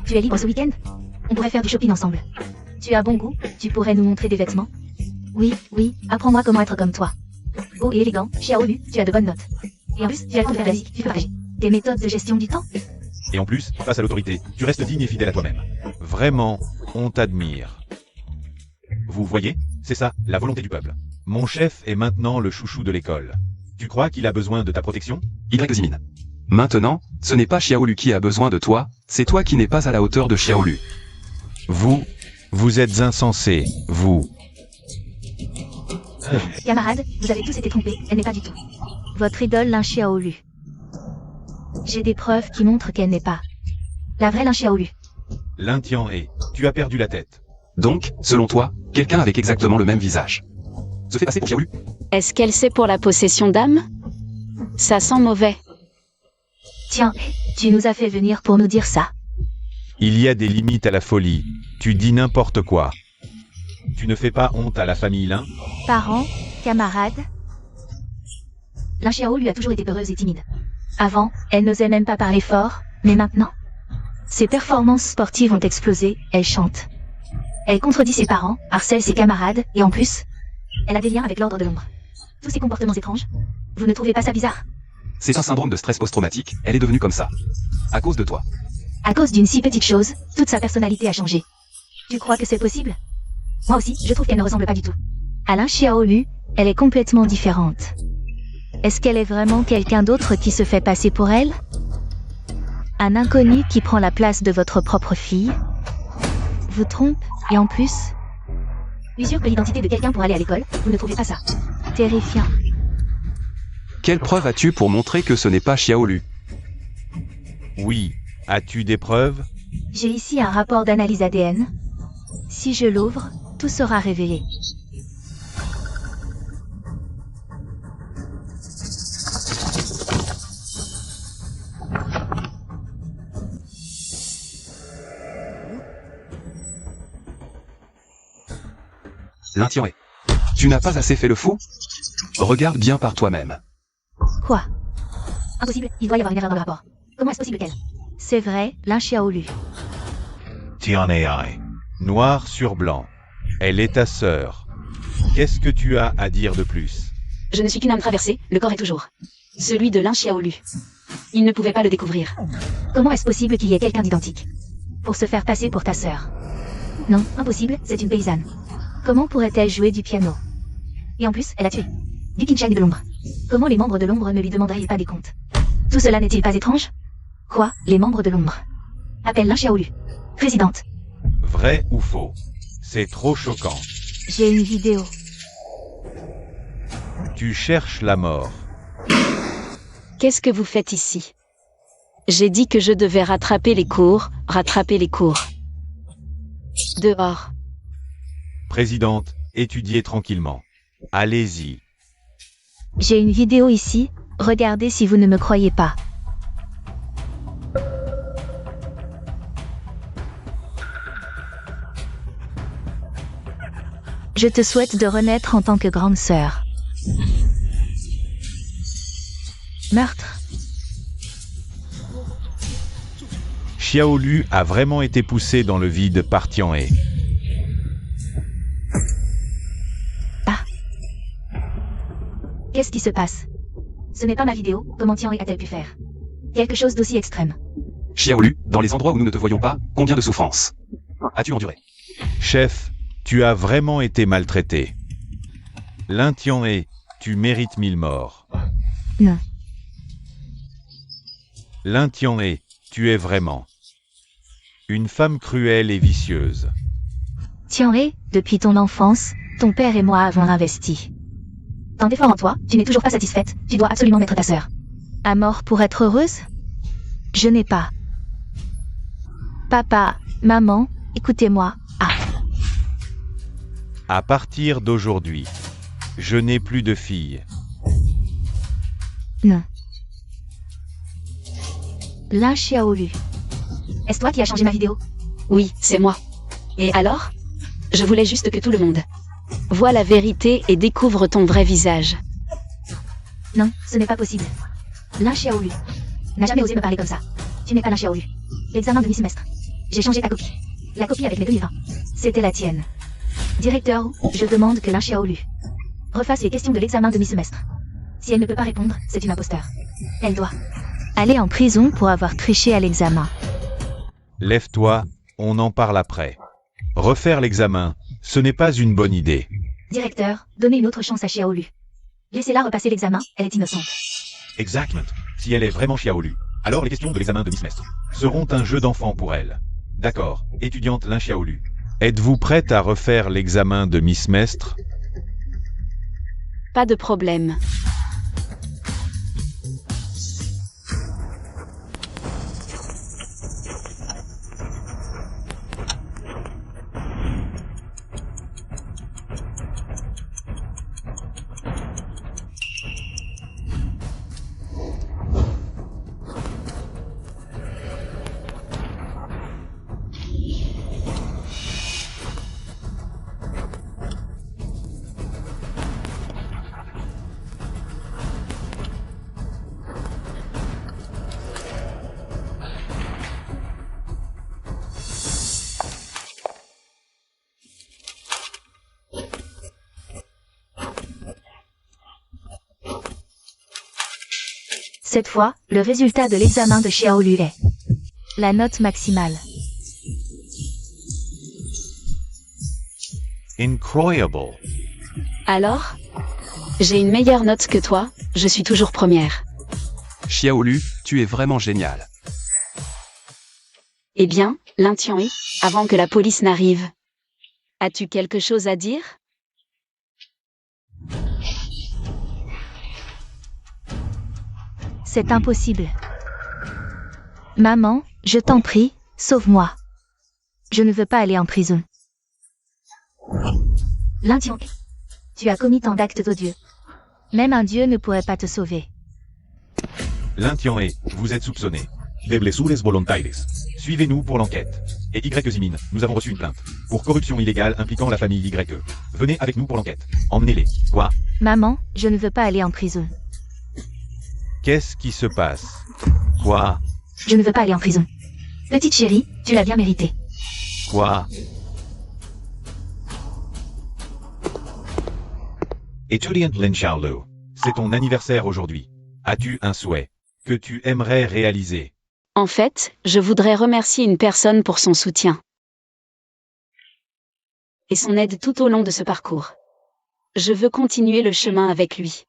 B: tu es libre ce week-end? On pourrait faire du shopping ensemble. Tu as bon goût, tu pourrais nous montrer des vêtements? Oui, oui, apprends-moi comment être comme toi. Beau et élégant, Xiaolu, tu as de bonnes notes. Et en plus, tu as le temps de faire de la musique, tu peux partager tes méthodes de gestion du temps.
A: Et en plus, face à l'autorité, tu restes digne et fidèle à toi-même. Vraiment, on t'admire. Vous voyez, c'est ça, la volonté du peuple. Mon chef est maintenant le chouchou de l'école. Tu crois qu'il a besoin de ta protection?
E: Y Zimin. Maintenant, ce n'est pas Xiaolu qui a besoin de toi, c'est toi qui n'es pas à la hauteur de Xiaolu.
A: Vous êtes insensé, vous.
B: Camarades, vous avez tous été trompés, elle n'est pas du tout votre idole Lin Xiaolu. J'ai des preuves qui montrent qu'elle n'est pas la vraie Lin Xiaolu.
A: Lin Tianhe, tu as perdu la tête.
E: Donc, selon toi, quelqu'un avec exactement le même visage se fait passer pour Xiaolu?
D: Est-ce qu'elle sait pour la possession d'âme? Ça sent mauvais.
B: Tiens, tu nous as fait venir pour nous dire ça.
A: Il y a des limites à la folie. Tu dis n'importe quoi. Tu ne fais pas honte à la famille Lin?
B: Parents, camarades. Lin Xiao lui a toujours été peureuse et timide. Avant, elle n'osait même pas parler fort, mais maintenant, ses performances sportives ont explosé, elle chante. Elle contredit ses parents, harcèle ses camarades, et en plus, elle a des liens avec l'ordre de l'ombre. Tous ces comportements étranges, vous ne trouvez pas ça bizarre?
E: C'est un syndrome de stress post-traumatique, elle est devenue comme ça. À cause de toi.
B: À cause d'une si petite chose, toute sa personnalité a changé. Tu crois que c'est possible? Moi aussi, je trouve qu'elle ne ressemble pas du tout. À Lin Xiaolu, elle est complètement différente. Est-ce qu'elle est vraiment quelqu'un d'autre qui se fait passer pour elle? Un inconnu qui prend la place de votre propre fille? Vous trompe, et en plus... Usurpe l'identité de quelqu'un pour aller à l'école, vous ne trouvez pas ça terrifiant?
E: Quelle preuve as-tu pour montrer que ce n'est pas Xiaolu?
A: Oui. As-tu des preuves?
B: J'ai ici un rapport d'analyse ADN. Si je l'ouvre, tout sera révélé.
E: Lin Tianhe. Tu n'as pas assez fait le fou? Regarde bien par toi-même.
B: Quoi? Impossible, il doit y avoir une erreur dans le rapport. Comment est-ce possible qu'elle... C'est vrai, Lin Xiaolu.
A: Tianhai. Noir sur blanc. Elle est ta sœur. Qu'est-ce que tu as à dire de plus?
D: Je ne suis qu'une âme traversée, le corps est toujours celui de Lin Xiaolu. Il ne pouvait pas le découvrir.
B: Comment est-ce possible qu'il y ait quelqu'un d'identique? Pour se faire passer pour ta sœur. Non, impossible, c'est une paysanne. Comment pourrait-elle jouer du piano? Et en plus, elle a tué du Qinsheng de l'ombre. Comment les membres de l'ombre ne lui demanderaient pas des comptes? Tout cela n'est-il pas étrange? Quoi, les membres de l'ombre? Appelle Lin Xiaolu. Présidente.
A: Vrai ou faux? C'est trop choquant.
B: J'ai une vidéo.
A: Tu cherches la mort.
D: Qu'est-ce que vous faites ici? J'ai dit que je devais rattraper les cours. Dehors.
A: Présidente, étudiez tranquillement. Allez-y.
B: J'ai une vidéo ici, regardez si vous ne me croyez pas. Je te souhaite de renaître en tant que grande sœur. Meurtre.
A: Xiaolu a vraiment été poussé dans le vide par Tianhe.
B: Qu'est-ce qui se passe? Ce n'est pas ma vidéo, comment Tianhe a-t-elle pu faire quelque chose d'aussi extrême?
E: Xiaolu, dans les endroits où nous ne te voyons pas, combien de souffrances as-tu enduré?
A: Chef, tu as vraiment été maltraité. Lin Tianhe, tu mérites 1000 morts.
B: Non.
A: Lin Tianhe, tu es vraiment une femme cruelle et vicieuse.
B: Tianhe, depuis ton enfance, ton père et moi avons investi tant d'efforts en toi, tu n'es toujours pas satisfaite, tu dois absolument mettre ta sœur à mort pour être heureuse? Je n'ai pas. Papa, maman, écoutez-moi.
A: À partir d'aujourd'hui, je n'ai plus de fille.
B: Non. Lin Xiaolu. Est-ce toi qui as changé ma vidéo?
D: Oui, c'est moi. Et alors? Je voulais juste que tout le monde voit la vérité et découvre ton vrai visage.
B: Non, ce n'est pas possible. Lin Xiaolu n'a jamais osé me parler comme ça. Tu n'es pas Lin Xiaolu. L'examen de mi-semestre. J'ai changé ta copie. La copie avec les 2 livres. C'était la tienne. Directeur, je demande que Lin Xiaolu refasse les questions de l'examen de mi-semestre. Si elle ne peut pas répondre, c'est une imposteur. Elle doit aller en prison pour avoir triché à l'examen.
A: Lève-toi, on en parle après. Refaire l'examen, ce n'est pas une bonne idée.
B: Directeur, donnez une autre chance à Xiaolu. Laissez-la repasser l'examen, elle est innocente.
A: Exactement. Si elle est vraiment Xiaolu, alors les questions de l'examen de mi-semestre seront un jeu d'enfant pour elle. D'accord, étudiante Lin Xiaolu. Êtes-vous prête à refaire l'examen de mi-semestre?
D: Pas de problème.
B: Cette fois, le résultat de l'examen de Xiaolu est la note maximale.
F: Incroyable.
D: Alors? J'ai une meilleure note que toi, je suis toujours première.
E: Xiaolu, tu es vraiment génial.
D: Eh bien, Lin Tianhui, avant que la police n'arrive. As-tu quelque chose à dire?
B: C'est impossible. Maman, je t'en prie, sauve-moi. Je ne veux pas aller en prison. Lin Tianhui, tu as commis tant d'actes odieux. Même un dieu ne pourrait pas te sauver.
A: Lin Tianhui, vous êtes soupçonné. De blessures volontaires. Suivez-nous pour l'enquête. Et Y Zimin, nous avons reçu une plainte. Pour corruption illégale impliquant la famille YE. Venez avec nous pour l'enquête. Emmenez-les. Quoi?
B: Maman, je ne veux pas aller en prison.
F: Qu'est-ce qui se passe? Quoi?
B: Je ne veux pas aller en prison. Petite chérie, tu l'as bien mérité.
F: Quoi?
A: Étudiant Lin Xiaolu, c'est ton anniversaire aujourd'hui. As-tu un souhait que tu aimerais réaliser?
D: En fait, je voudrais remercier une personne pour son soutien et son aide tout au long de ce parcours. Je veux continuer le chemin avec lui.